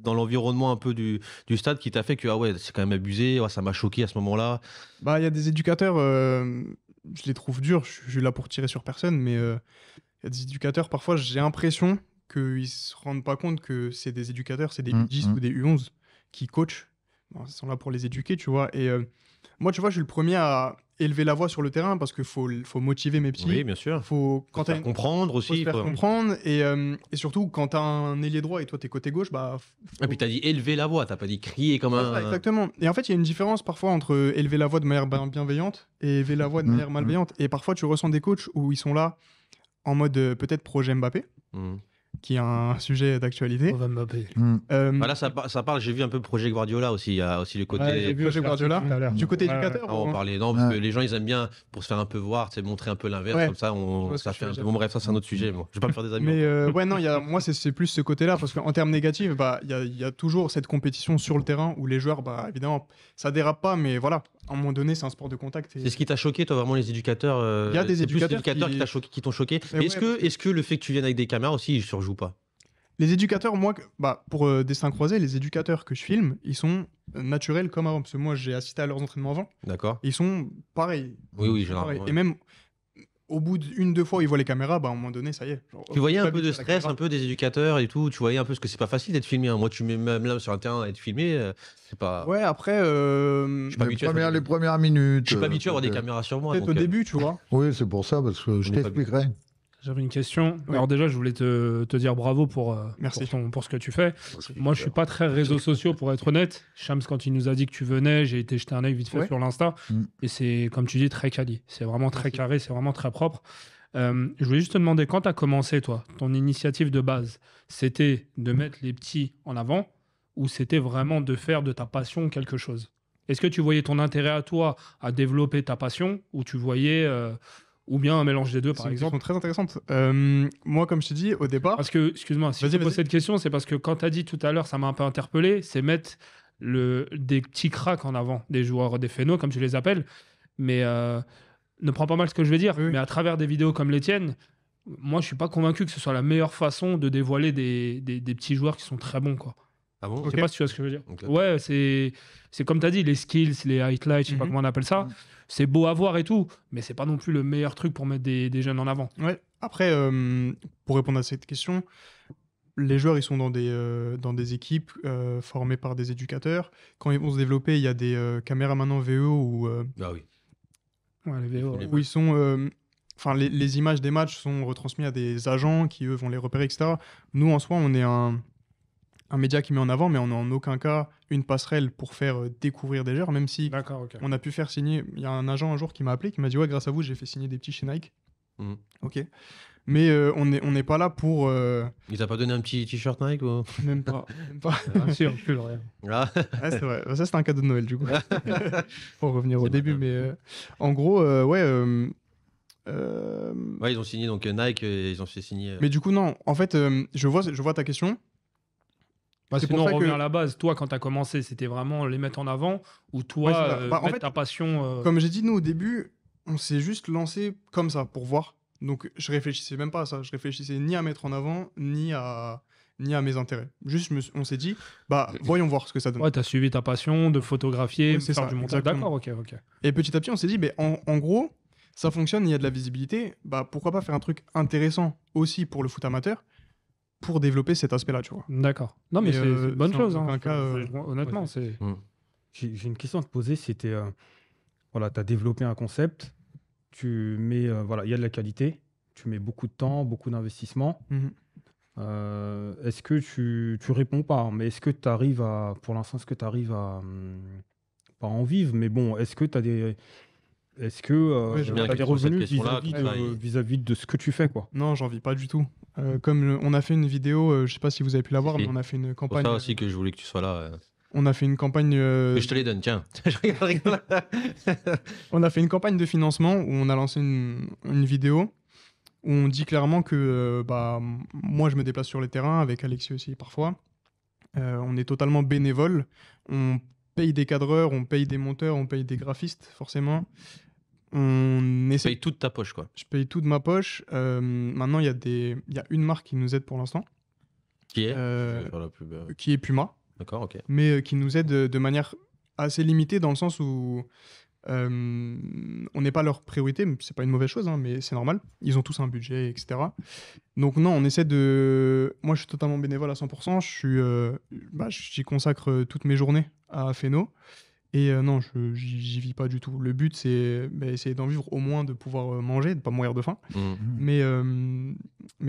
dans l'environnement un peu du stade qui t'a fait que, ah ouais, c'est quand même abusé, ça m'a choqué à ce moment-là? Bah, il y a des éducateurs, je les trouve durs, je suis là pour tirer sur personne, mais il y a des éducateurs, parfois, j'ai l'impression qu'ils ne se rendent pas compte que c'est des éducateurs, c'est des U10 ou des U11 qui coachent. Bon, ils sont là pour les éduquer, tu vois. Et moi, tu vois, je suis le premier à élever la voix sur le terrain parce qu'il faut motiver mes petits. Oui, bien sûr. Faut faire comprendre aussi. Faut se faire comprendre. Et surtout, quand t'as un ailier droit et toi, t'es côté gauche, bah... Et puis t'as dit élever la voix, t'as pas dit crier comme un... Exactement. Et en fait, il y a une différence parfois entre élever la voix de manière bienveillante et élever la voix de manière malveillante. Et parfois, tu ressens des coachs où ils sont là en mode peut-être projet Mbappé. Qui est un sujet d'actualité. On va Mbappé. Là, ça parle, j'ai vu un peu le projet Guardiola aussi. Il y a aussi le côté. Projet Guardiola du côté éducateur. On parlait, non, parce que les gens, ils aiment bien, pour se faire un peu voir, montrer un peu l'inverse, comme ça, ça fait un peu. Bon, bref, ça, c'est un autre sujet. Bon, je vais pas me faire des amis. Mais non, moi, c'est plus ce côté-là, parce qu'en termes négatifs, il y a toujours cette compétition sur le terrain où les joueurs, évidemment, ça dérape pas, mais voilà, à un moment donné, c'est un sport de contact. C'est ce qui t'a choqué, toi, vraiment, les éducateurs? Il y a des éducateurs qui t'ont choqué. Est-ce que le fait que tu viennes avec des caméras aussi, ils surjouent pas? Les éducateurs, moi, pour Destin Croisé, les éducateurs que je filme, ils sont naturels comme avant. Parce que moi, j'ai assisté à leurs entraînements avant. D'accord. Ils sont pareils. Oui, généralement. Ouais. Et même au bout d'1-2 fois où ils voient les caméras, à un moment donné, ça y est. Tu voyais un peu de stress, un peu des éducateurs et tout. Tu voyais un peu, parce que c'est pas facile d'être filmé. Moi, tu mets même là sur un terrain à être filmé, c'est pas. Ouais, après. Je suis pas habitué les premières minutes. Je suis pas habitué à avoir des caméras sur moi. Peut-être au début, tu vois. Oui, c'est pour ça, parce que je t'expliquerai. J'avais une question. Oui. Alors déjà, je voulais te dire bravo pour ce que tu fais. Moi, je suis pas très réseaux sociaux, pour être honnête. Shams, quand il nous a dit que tu venais, j'ai été jeter un œil vite fait sur l'Insta. Et c'est, comme tu dis, très quali. C'est vraiment très carré, c'est vraiment très propre. Je voulais juste te demander, quand tu as commencé, toi, ton initiative de base, c'était de mettre les petits en avant ou c'était vraiment de faire de ta passion quelque chose? Est-ce que tu voyais ton intérêt à toi à développer ta passion, ou tu voyais, ou bien un mélange des deux, par exemple? C'est une question très intéressante. Moi, comme je t'ai dit au départ... Parce que, excuse-moi, si je te pose cette question, c'est parce que quand tu as dit tout à l'heure, ça m'a un peu interpellé, c'est mettre des petits cracks en avant, des joueurs, des phénos, comme tu les appelles. Mais ne prends pas mal ce que je vais dire, oui. Mais à travers des vidéos comme les tiennes, moi, je suis pas convaincu que ce soit la meilleure façon de dévoiler des petits joueurs qui sont très bons, quoi. Ah bon? Je sais pas si tu vois ce que je veux dire. Okay. Ouais, c'est comme tu as dit, les skills, les highlights, je sais pas comment on appelle ça. C'est beau à voir et tout, mais c'est pas non plus le meilleur truc pour mettre des jeunes en avant. Ouais. Après, pour répondre à cette question, les joueurs, ils sont dans des équipes formées par des éducateurs. Quand ils vont se développer, il y a des caméras maintenant VO où, Ah oui. Ouais, les VO, où ils sont... Enfin, les images des matchs sont retransmises à des agents qui, eux, vont les repérer, etc. Nous, en soi, on est un média qui met en avant, mais on n'a en aucun cas une passerelle pour faire découvrir des joueurs, même si on a pu faire signer... Il y a un agent un jour qui m'a appelé, qui m'a dit « Ouais, grâce à vous, j'ai fait signer des petits chez Nike. Ok. Mais on n'est pas là pour... Il t'a pas donné un petit t-shirt Nike ou... Même pas. Bien sûr, plus rien. Ah. Ouais, c'est vrai. Ça, c'était un cadeau de Noël, du coup. Pour revenir au début. Mais en gros, ouais, ils ont signé donc Nike, ils ont fait signer... Mais du coup, non. En fait, je vois ta question. Sinon, on revient à la base. Toi, quand tu as commencé, c'était vraiment les mettre en avant, ou toi, en fait, ta passion... Comme j'ai dit, nous, au début, on s'est juste lancé comme ça, pour voir. Donc, je réfléchissais même pas à ça. Je réfléchissais ni à mettre en avant, ni à mes intérêts. Juste, on s'est dit, voyons voir ce que ça donne. Ouais, tu as suivi ta passion de photographier, c'est faire ça, du montage. exactement. D'accord, ok. Et petit à petit, on s'est dit, en gros, ça fonctionne, il y a de la visibilité. Pourquoi pas faire un truc intéressant aussi pour le foot amateur, pour développer cet aspect-là, tu vois. D'accord. Non, mais c'est une bonne chose. Honnêtement, c'est... J'ai une question à te poser, c'était... voilà, tu as développé un concept, tu mets... il y a de la qualité, tu mets beaucoup de temps, beaucoup d'investissement. Est-ce que tu réponds pas, hein, mais est-ce que tu arrives à... Pour l'instant, est-ce que tu arrives à... pas en vivre, mais bon, est-ce que tu as des... Est-ce que tu as des revenus vis-à-vis de ce que tu fais, quoi? Non, j'en vis pas du tout. Comme on a fait une vidéo, je sais pas si vous avez pu la voir, mais on a fait une campagne... C'est pour ça aussi que je voulais que tu sois là. On a fait une campagne... Je te les donne, tiens. Je rigole. On a fait une campagne de financement où on a lancé une vidéo où on dit clairement que moi, je me déplace sur les terrains, avec Alexis aussi parfois. On est totalement bénévole. On paye des cadreurs, on paye des monteurs, on paye des graphistes, forcément. On essaie... Tu payes tout de ta poche, quoi. Je paye tout de ma poche. Maintenant, il y a une marque qui nous aide pour l'instant. Qui est qui est Puma. D'accord, ok. Mais qui nous aide de manière assez limitée, dans le sens où on n'est pas leur priorité, mais c'est pas une mauvaise chose, hein, mais c'est normal. Ils ont tous un budget, etc. Donc non, on essaie de... Moi, je suis totalement bénévole à 100%. J'y consacre toutes mes journées à Phéno. Et non, j'y vis pas du tout. Le but, c'est essayer d'en vivre, au moins de pouvoir manger, de pas mourir de faim. Mais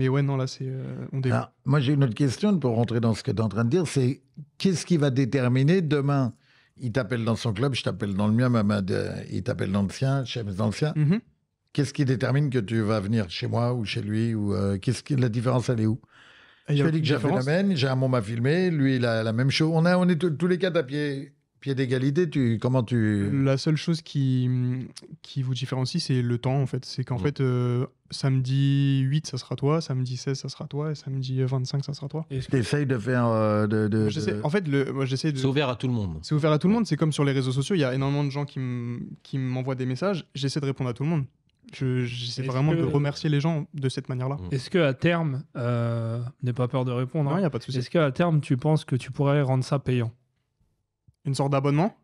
ouais, non, là, c'est... on développe. Alors, moi, j'ai une autre question pour rentrer dans ce que tu es en train de dire. C'est qu'est-ce qui va déterminer demain? Il t'appelle dans son club, je t'appelle dans le mien, il t'appelle dans le sien, James dans le sien. Qu'est-ce qui détermine que tu vas venir chez moi ou chez lui, ou la différence, elle est où? Je te dis que j'ai un phénomène, j'ai un monde à filmer, lui, il a la même chose. On est tous les quatre à pied d'égalité. Comment tu... La seule chose qui vous différencie, c'est le temps, en fait. C'est qu'en fait, samedi 8, ça sera toi, samedi 16, ça sera toi, et samedi 25, ça sera toi. Tu essayes de faire... En fait, moi, j'essaie de... C'est ouvert à tout le monde. C'est ouvert à tout le monde. C'est comme sur les réseaux sociaux, il y a énormément de gens qui m'envoient des messages. J'essaie de répondre à tout le monde. J'essaie vraiment de remercier les gens de cette manière-là. Est-ce qu'à terme, n'aie pas peur de répondre, non, il n'y a pas de souci. Est-ce qu'à terme, tu penses que tu pourrais rendre ça payant? Une sorte d'abonnement?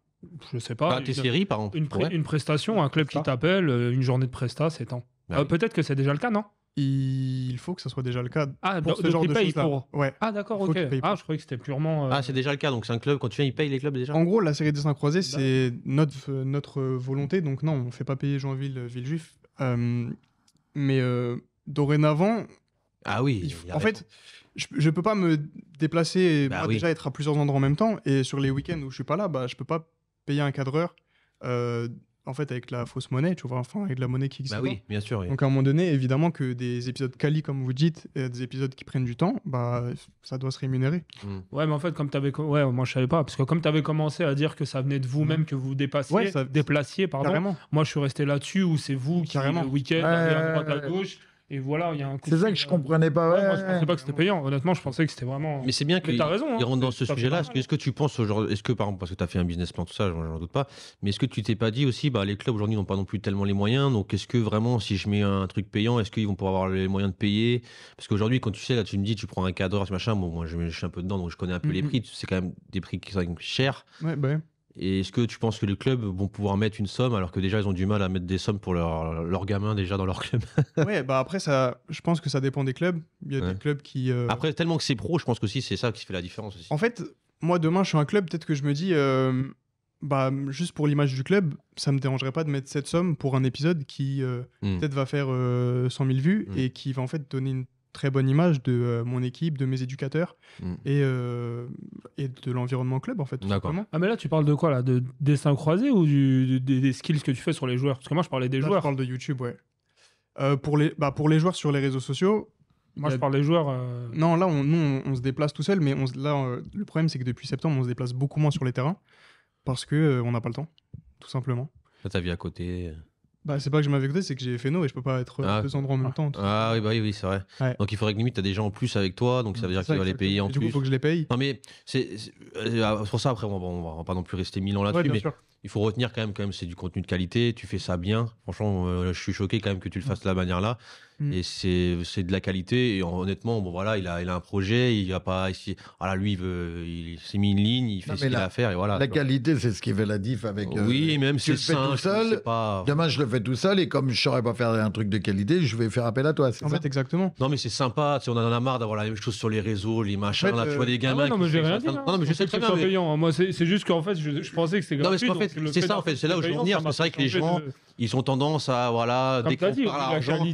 Je sais pas. Tes séries, par exemple. Une prestation, un club qui t'appelle, une journée de prestat, c'est temps. Peut-être que c'est déjà le cas, non? Il faut que ça soit déjà le cas. Ah, pour ce genre de choses-là. Ouais. Ah, d'accord, ok. Je croyais que c'était purement... Ah, c'est déjà le cas, donc c'est un club, quand tu viens, ils payent les clubs déjà? En gros, la série Dessins croisés, c'est notre volonté, donc non, on ne fait pas payer Joinville, Villejuif. Mais dorénavant... Ah oui. En fait, je peux pas me déplacer, déjà être à plusieurs endroits en même temps, et sur les week-ends où je suis pas là, je peux pas payer un cadreur en fait, avec la fausse monnaie, tu vois, enfin, avec de la monnaie qui existe. Bah oui, bien sûr. Oui. Donc, à un moment donné, évidemment que des épisodes quali, comme vous dites, et des épisodes qui prennent du temps, bah, ça doit se rémunérer. Ouais, mais en fait, comme tu avais. Ouais, moi, je savais pas. Parce que comme tu avais commencé à dire que ça venait de vous-même, que vous déplaciez, pardon. Carrément. Moi, je suis resté là-dessus où c'est vous qui, le week-end, allez à droite, à gauche. Et voilà, il y a un coup. C'est ça que je comprenais pas. Ouais, moi, je pensais pas que c'était payant. Honnêtement, je pensais que c'était vraiment. Mais c'est bien qu'il raison, rentre dans ce sujet-là. Est-ce que tu penses aujourd'hui, est-ce que par exemple, parce que tu as fait un business plan, tout ça, j'en doute pas, mais est-ce que tu t'es pas dit aussi, bah, les clubs aujourd'hui n'ont pas non plus tellement les moyens, donc est-ce que vraiment, si je mets un truc payant, est-ce qu'ils vont pouvoir avoir les moyens de payer? Parce qu'aujourd'hui, quand tu sais, là, tu me dis, tu prends un cadreur, machin, bon, moi, je suis un peu dedans, donc je connais un peu les prix, c'est quand même des prix qui sont chers. Ouais, bah ouais. Et est-ce que tu penses que les clubs vont pouvoir mettre une somme alors que déjà ils ont du mal à mettre des sommes pour leurs gamins déjà dans leur club? Ouais, bah après, je pense que ça dépend des clubs. Il y a des clubs qui. Après, tellement que c'est pro, je pense que c'est ça qui fait la différence aussi. En fait, moi demain, je suis un club, peut-être que je me dis, bah, juste pour l'image du club, ça me dérangerait pas de mettre cette somme pour un épisode qui peut-être va faire 100 000 vues et qui va en fait donner une très bonne image de mon équipe, de mes éducateurs et de l'environnement club en fait. Tout simplement. Ah mais là tu parles de quoi là? De dessin croisé ou des skills que tu fais sur les joueurs? Parce que moi je parlais des joueurs. Je parle de YouTube, ouais. Pour les joueurs sur les réseaux sociaux. Moi je parle des joueurs. Non, là on se déplace tout seul, mais le problème c'est que depuis septembre on se déplace beaucoup moins sur les terrains parce que on n'a pas le temps, tout simplement. Là ta vie à côté. Bah, c'est pas que je m'avais côté, c'est que j'ai FNO et je peux pas être à deux endroits en même temps. Ah oui, bah oui, c'est vrai. Ouais. Donc il faudrait que limite tu as des gens en plus avec toi, donc ça veut dire que tu vas les payer en plus. Du coup, il faut que je les paye. Non mais c'est pour ça après on va pas non plus rester 1000 ans là-dessus, mais il faut retenir quand même c'est du contenu de qualité, tu fais ça bien. Franchement, je suis choqué quand même que tu le fasses de la manière là. Et c'est de la qualité et honnêtement bon voilà il a un projet, il va pas ici lui il s'est mis une ligne, il fait ce qu'il a à faire et voilà. La qualité c'est ce qui fait la diff avec oui même si c'est tout seul demain je le fais tout seul et comme je saurais pas faire un truc de qualité je vais faire appel à toi en fait exactement. Non mais c'est sympa, on en a marre d'avoir la même chose sur les réseaux, les machins là tu vois des gamins non mais j'ai rien dit non mais je sais très bien payant. Moi c'est juste qu'en fait je pensais que c'était gratuit. Non mais c'est ça en fait, c'est là où je veux venir, c'est vrai que les gens ils ont tendance à dès qu'on parle d'argent.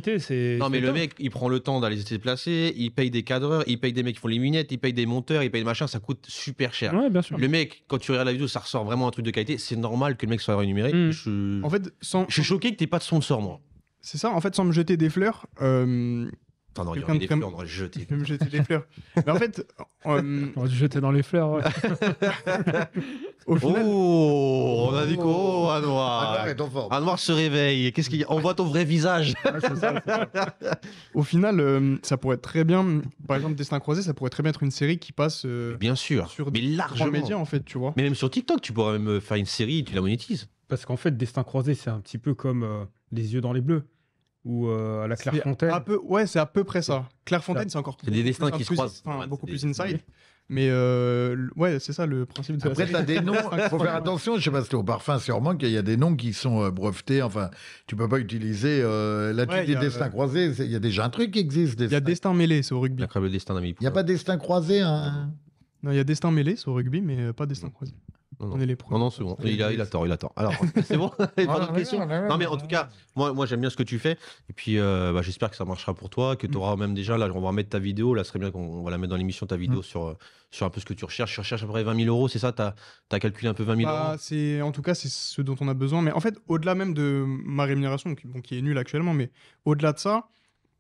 Non mais le mec il prend le temps d'aller se déplacer, il paye des cadreurs, il paye des mecs qui font les lunettes, il paye des monteurs, il paye des machins, ça coûte super cher. Ouais, bien sûr. Le mec, quand tu regardes la vidéo, ça ressort vraiment un truc de qualité, c'est normal que le mec soit rémunéré. En fait, je suis choqué que t'aies pas de sponsor, moi. C'est ça, en fait, sans me jeter des fleurs. Enfin, non, il y aurait des fleurs, on aurait jeté. Je vais me jeter des fleurs. Mais en fait. On aurait dû jeter dans les fleurs, ouais. Au final... Oh, on a dit quoi, Anouar? Anouar se réveille. Qu'est-ce qu'il y a? On voit ton vrai visage. Ouais, c'est ça. Au final, ça pourrait être très bien. Par exemple, Destin croisé, ça pourrait très bien être une série qui passe. Bien sûr. Sur mais largement. médias, en fait, tu vois. Mais même sur TikTok, tu pourrais même faire une série et tu la monétises. Parce qu'en fait, Destin croisé, c'est un petit peu comme Les yeux dans les bleus. Ou à la Clairefontaine. Ouais, c'est à peu près ça. Clairefontaine, c'est encore. C'est des destins qui se croisent. Beaucoup plus inside. Mais ouais, c'est ça le principe de Après, tu as des noms, il faut faire attention, je sais pas si c'est au parfum, sûrement qu'il y a des noms qui sont brevetés, enfin, tu peux pas utiliser. Là, tu dis destin croisé, il y a déjà un truc qui existe. Il y a destin mêlé, c'est au rugby. Le destin d'ami. Il n'y a pas destin croisé, hein. Non, il y a destin mêlé, c'est au rugby, mais pas destin croisé. Non, on est les pros. Non, c'est bon. Il a tort. Alors, c'est bon. Non, mais en tout cas, moi, j'aime bien ce que tu fais. Et puis, j'espère que ça marchera pour toi, que tu auras même déjà, là, on va remettre ta vidéo. Là, ce serait bien qu'on va la mettre dans l'émission, ta vidéo sur un peu ce que tu recherches. Tu recherches à peu près 20 000 €, c'est ça? Tu as calculé un peu 20 000 €? En tout cas, c'est ce dont on a besoin. Mais en fait, au-delà même de ma rémunération, qui est nulle actuellement, mais au-delà de ça,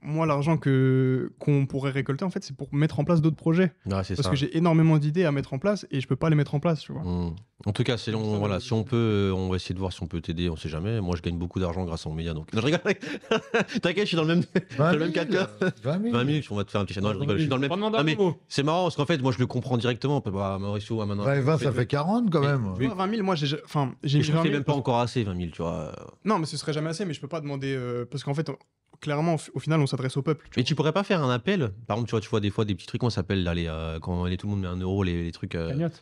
moi, l'argent qu'on pourrait récolter, en fait, c'est pour mettre en place d'autres projets. Parce que j'ai énormément d'idées à mettre en place et je peux pas les mettre en place, tu vois. En tout cas, si on peut, on va essayer de voir si on peut t'aider, on sait jamais. Moi, je gagne beaucoup d'argent grâce à mon média, donc. Non, je rigole. T'inquiète, je suis dans le même cas que toi. 20 000, on va te faire un petit channel. Non, je rigole, je suis dans le même. Non, mais c'est marrant parce qu'en fait, moi, je le comprends directement. Mauricio, maintenant. 20, ça fait 40 quand même. 20 000, moi, j'ai je trouve que c'est même pas encore assez, 20 000, tu vois. Non, mais ce serait jamais assez, mais je peux pas demander parce qu'en fait. Clairement, au final, on s'adresse au peuple. Mais tu pourrais pas faire un appel? Par exemple, tu vois des fois des petits trucs, comment ça s'appelle là, quand tout le monde met 1 €, les trucs,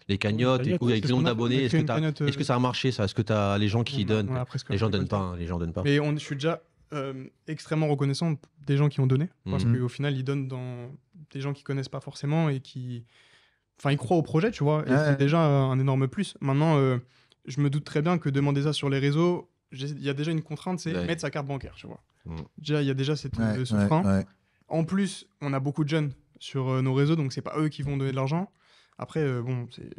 les cagnottes, avec le nombre d'abonnés. Est-ce que ça a marché ça? Est-ce que tu as les gens qui donnent? Les gens donnent pas. Mais je suis déjà extrêmement reconnaissant des gens qui ont donné, parce qu'au final, ils donnent dans des gens qui connaissent pas forcément et qui, ils croient au projet, tu vois. Et c'est déjà un énorme plus. Maintenant, je me doute très bien que demander ça sur les réseaux, il y a déjà une contrainte, c'est mettre sa carte bancaire, tu vois. Déjà, il y a déjà ce frein. En plus, on a beaucoup de jeunes sur nos réseaux, donc c'est pas eux qui vont donner de l'argent. Après, bon, c'est.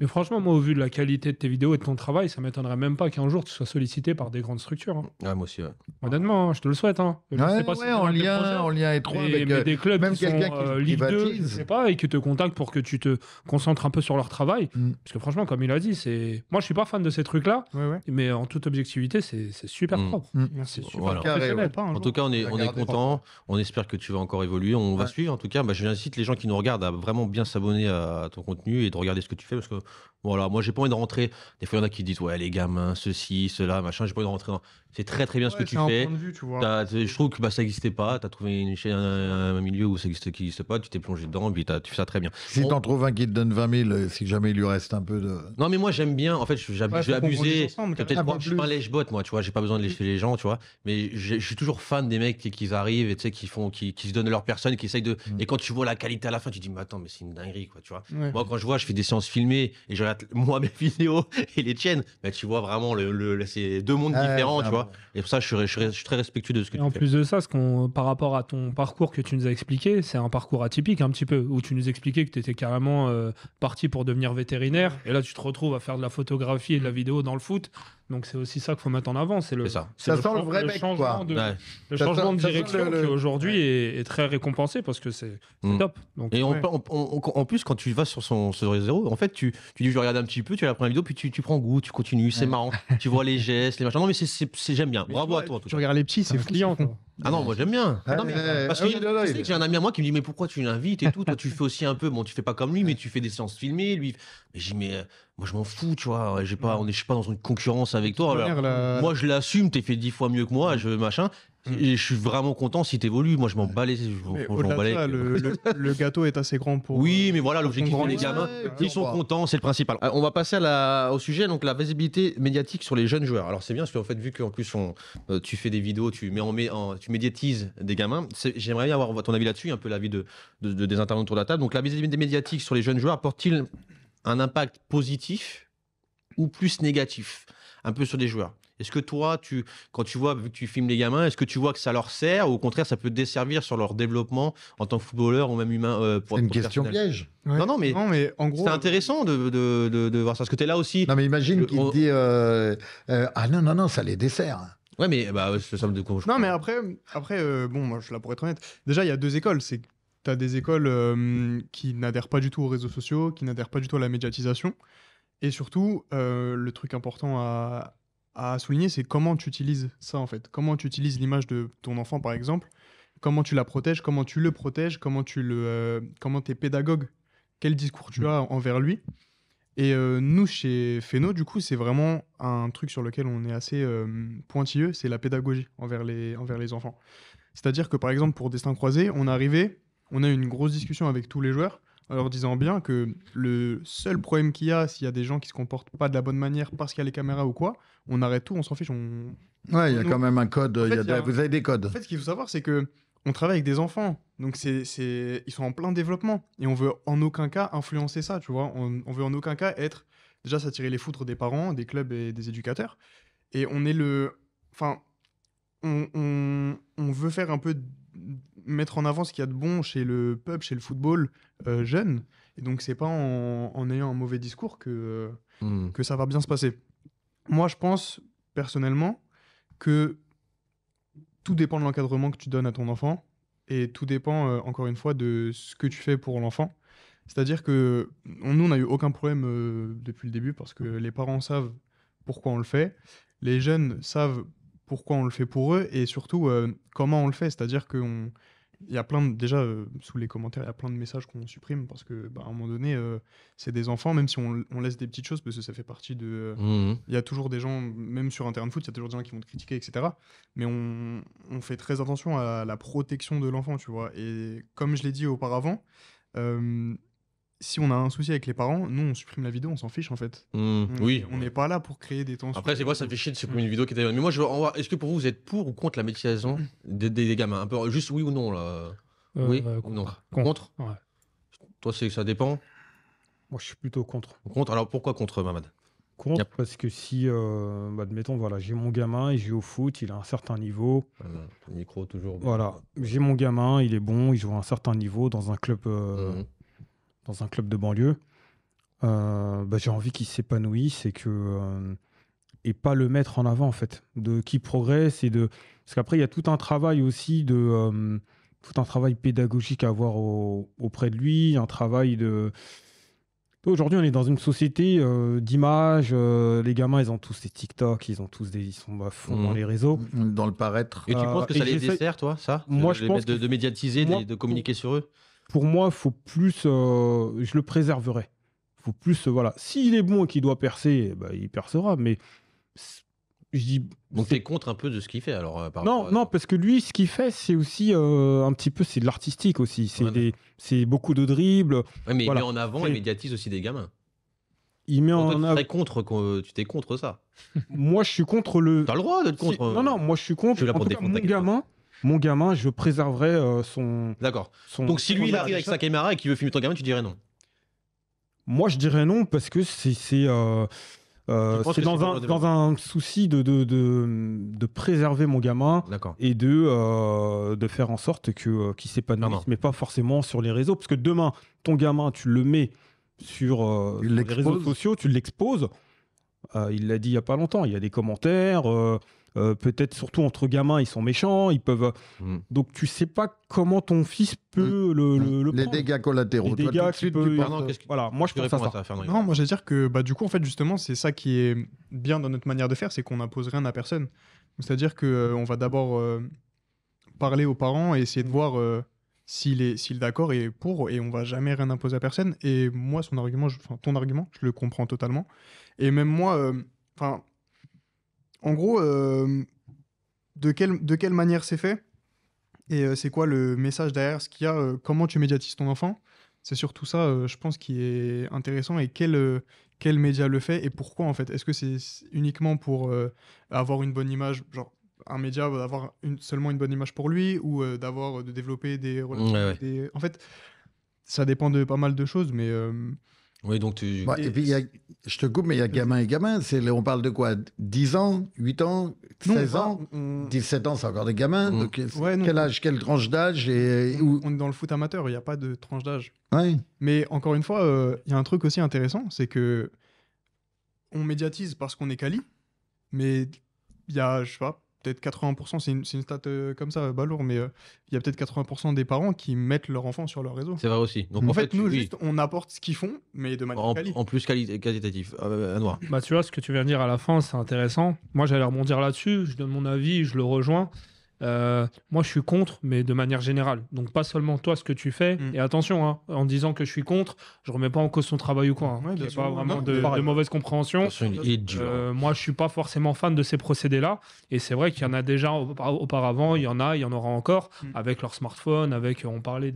Mais franchement, moi, au vu de la qualité de tes vidéos et de ton travail, ça m'étonnerait même pas qu'un jour tu sois sollicité par des grandes structures. Hein. Ouais, moi aussi. Honnêtement, je te le souhaite. Hein. Je sais pas si c'est en dans tes lien étroit projets, avec mais des clubs même qui sont quelqu'un qui le Ligue 2, je privatise. sais pas, et qui te contactent pour que tu te concentres un peu sur leur travail. Parce que franchement, comme il a dit, moi, je suis pas fan de ces trucs-là, mais en toute objectivité, c'est super propre. C'est super professionnel. En tout cas, on est content. On espère que tu vas encore évoluer. On va suivre. En tout cas, j'incite les gens qui nous regardent à vraiment bien s'abonner à ton contenu et de regarder ce que tu fais parce que voilà, moi j'ai pas envie de rentrer. Des fois il y en a qui disent ouais les gamins, ceci, cela, machin. J'ai pas envie de rentrer dans. C'est très très bien ce que tu fais. Point de vue, tu vois. Je trouve que ça n'existait pas. Tu as trouvé un milieu où ça n'existait pas. Tu t'es plongé dedans, puis tu fais ça très bien. Si t'en trouves un qui te donne 20 000, si jamais il lui reste un peu de. Non, mais moi j'aime bien. En fait, je vais abuser. Peut-être je suis pas un lèche-bot, moi, tu vois. J'ai pas besoin de lécher les gens, tu vois. Mais je suis toujours fan des mecs qui arrivent et tu sais, qui se donnent leur personne, qui essayent de. Et quand tu vois la qualité à la fin, tu te dis, mais attends, mais c'est une dinguerie, quoi, tu vois. Moi, quand je fais des séances filmées et je regarde moi mes vidéos et les tiennes, bah, tu vois vraiment c'est deux mondes différents, tu vois. Et pour ça, je suis très respectueux de ce que tu fais. En plus de ça, par rapport à ton parcours que tu nous as expliqué, c'est un parcours atypique un petit peu, où tu nous expliquais que tu étais carrément parti pour devenir vétérinaire, et là tu te retrouves à faire de la photographie et de la vidéo dans le foot. Donc c'est aussi ça qu'il faut mettre en avant. C'est ça sent le vrai mec, quoi. Le changement de direction qui aujourd'hui est très récompensé parce que c'est top. Donc, et en plus, quand tu vas sur réseau, en fait, tu dis je vais regarder un petit peu, tu as la première vidéo, puis tu prends goût, tu continues, c'est marrant. Tu vois les gestes, les machins. Non, mais j'aime bien. Bravo à toi. Tu regardes les petits, c'est client. Ah non, moi j'aime bien. Parce que j'ai un ami à moi qui me dit mais pourquoi tu l'invites et tout. Toi, tu fais aussi un peu. Bon, tu fais pas comme lui, mais tu fais des séances filmées. Lui, mais je dis mais moi je m'en fous, tu vois. Je suis pas dans une concurrence avec toi. Alors, moi je l'assume. T'es fait 10 fois mieux que moi. Machin. Et je suis vraiment content si t'évolues. Moi je m'en bats les. Le gâteau est assez grand pour. Oui, mais voilà, l'objectif des gamins, ils sont contents, c'est le principal. On va passer au sujet, donc la visibilité médiatique sur les jeunes joueurs. Alors c'est bien parce qu'en fait, vu qu'en plus tu fais des vidéos, tu médiatises des gamins. J'aimerais bien avoir ton avis là-dessus, un peu l'avis des internautes autour de la table. Donc la visibilité médiatique sur les jeunes joueurs apporte-t-il un impact positif ou plus négatif, un peu sur les joueurs? Est-ce que toi, quand tu vois, vu que tu filmes les gamins, est-ce que tu vois que ça leur sert ou au contraire, ça peut desservir sur leur développement en tant que footballeur ou même humain c'est une question piège. Ouais. Non, mais en gros, c'est intéressant de voir ça. Parce que tu es là aussi. Non, mais imagine qu'il te dit ah non, ça les dessert. Ouais, mais c'est ça de quoi. Non, mais après bon, moi, je suis là pour être honnête. Déjà, il y a deux écoles. C'est tu as des écoles qui n'adhèrent pas du tout aux réseaux sociaux, qui n'adhèrent pas du tout à la médiatisation. Et surtout, le truc important à souligner, c'est comment tu utilises ça, en fait. Comment tu utilises l'image de ton enfant, par exemple. Comment tu la protèges, comment tu le protèges, comment tu es pédagogue, quel discours tu as envers lui. Et nous, chez Phéno, du coup, c'est vraiment un truc sur lequel on est assez pointilleux, c'est la pédagogie envers les enfants. C'est-à-dire que, par exemple, pour Destin Croisé, on a eu une grosse discussion avec tous les joueurs, en leur disant bien que le seul problème qu'il y a, s'il y a des gens qui se comportent pas de la bonne manière parce qu'il y a les caméras ou quoi, on arrête tout, on s'en fiche. Ouais, il y a quand même un code, vous avez des codes. En fait, ce qu'il faut savoir, c'est que on travaille avec des enfants, donc ils sont en plein développement, et on veut en aucun cas influencer ça, tu vois. On veut en aucun cas déjà s'attirer les foudres des parents, des clubs et des éducateurs, et on veut faire un peu mettre en avant ce qu'il y a de bon chez le pub, chez le football jeune, et donc c'est pas en ayant un mauvais discours que ça va bien se passer. Moi, je pense personnellement que tout dépend de l'encadrement que tu donnes à ton enfant, et tout dépend, encore une fois, de ce que tu fais pour l'enfant. C'est-à-dire que nous, on n'a eu aucun problème depuis le début, parce que les parents savent pourquoi on le fait, les jeunes savent pourquoi on le fait pour eux, et surtout comment on le fait. C'est-à-dire qu'il y a déjà sous les commentaires, il y a plein de messages qu'on supprime, parce que à un moment donné, c'est des enfants, même si on laisse des petites choses, parce que ça fait partie de... Il y a toujours des gens, même sur un terrain de foot, il y a toujours des gens qui vont te critiquer, etc. Mais on fait très attention à la protection de l'enfant, tu vois. Et comme je l'ai dit auparavant, si on a un souci avec les parents, nous, on supprime la vidéo, on s'en fiche, en fait. Oui. On n'est pas là pour créer des tensions. Après, c'est quoi, ça fait chier de supprimer une vidéo qui était... Mais moi, est-ce que pour vous, vous êtes pour ou contre la médiatisation des gamins? Un peu, juste oui ou non, là. Oui ou non? Contre. Ouais. Toi, ça dépend? Moi, je suis plutôt contre. Contre. Alors, pourquoi contre, Mamad? Contre, parce que si, admettons, voilà, j'ai mon gamin, il joue au foot, il a un certain niveau. Le micro, toujours. Voilà, j'ai mon gamin, il est bon, il joue à un certain niveau dans un club... dans un club de banlieue. J'ai envie qu'il s'épanouisse et pas le mettre en avant, en fait. Qu'il progresse parce qu'après, il y a tout un travail aussi tout un travail pédagogique à avoir auprès de lui, un travail de... Aujourd'hui, on est dans une société d'images. Les gamins, ils ont tous des TikTok, ils sont à fond dans les réseaux. Dans le paraître. Et tu penses que ça les dessert, toi, ça? Moi, je pense de médiatiser, de communiquer sur eux? Pour moi, il faut plus... je le préserverais. Il faut plus... voilà. S'il est bon et qu'il doit percer, il percera, mais... Je dis... Donc tu es contre un peu de ce qu'il fait, alors Non, parce que lui, ce qu'il fait, c'est aussi un petit peu... C'est de l'artistique aussi. C'est beaucoup de dribbles. Ouais, mais il met en avant et médiatise aussi des gamins. Il met en avant... Tu t'es contre ça? Moi, je suis contre le... T'as le droit d'être contre... Non, moi, je suis contre... En tout cas, mon gamin, je préserverai son... D'accord. Donc si lui, il arrive avec sa caméra et qu'il veut filmer ton gamin, tu dirais non? Moi, je dirais non, parce que c'est dans un souci de préserver mon gamin et de faire en sorte qu'il s'épanouisse, mais pas forcément sur les réseaux. Parce que demain, ton gamin, tu le mets sur les réseaux sociaux, tu l'exposes. Il l'a dit il n'y a pas longtemps, il y a des commentaires... peut-être surtout entre gamins, ils sont méchants, ils peuvent. Donc tu sais pas comment ton fils peut le les prendre. Dégâts collatéraux. Les dégâts qui peuvent... Voilà, moi je pense à ça. Non, moi je veux dire que du coup en fait justement c'est ça qui est bien dans notre manière de faire, c'est qu'on n'impose rien à personne. C'est-à-dire que on va d'abord parler aux parents et essayer de voir s'il est d'accord et on va jamais rien imposer à personne. Et moi ton argument, je le comprends totalement. Et même moi, en gros, de quelle manière c'est fait et c'est quoi le message derrière ce qu'il y a, comment tu médiatises ton enfant, c'est surtout ça, je pense, qui est intéressant et quel média le fait et pourquoi en fait. Est-ce que c'est uniquement pour avoir une bonne image, genre un média va avoir seulement une bonne image pour lui ou de développer des relations En fait, ça dépend de pas mal de choses, mais... Oui, donc tu... et puis, je te coupe, mais il y a gamin et gamin. On parle de quoi? 10 ans, 8 ans, 16 ans 17 ans, c'est encore des gamins. Donc, quel âge, quelle tranche d'âge On est dans le foot amateur, il n'y a pas de tranche d'âge. Ouais. Mais encore une fois, il y a un truc aussi intéressant, c'est que on médiatise parce qu'on est quali, mais il y a, je sais pas, peut-être 80%, c'est une stat comme ça, balourd, mais il y a peut-être 80% des parents qui mettent leur enfant sur leur réseau. C'est vrai aussi. Donc en fait, nous, juste, on apporte ce qu'ils font, mais de manière en plus qualitatif. Anouar. Tu vois, ce que tu viens de dire à la fin, c'est intéressant. Moi, j'allais rebondir là-dessus, je donne mon avis, je le rejoins. Moi, je suis contre, mais de manière générale. Donc, pas seulement toi, ce que tu fais. Et attention, hein, en disant que je suis contre, je remets pas en cause son travail ou quoi. Hein. Il n'y a pas vraiment de mauvaise compréhension. Moi, je suis pas forcément fan de ces procédés-là. Et c'est vrai qu'il y en a déjà auparavant, il y en aura encore, avec leur smartphone, on parlait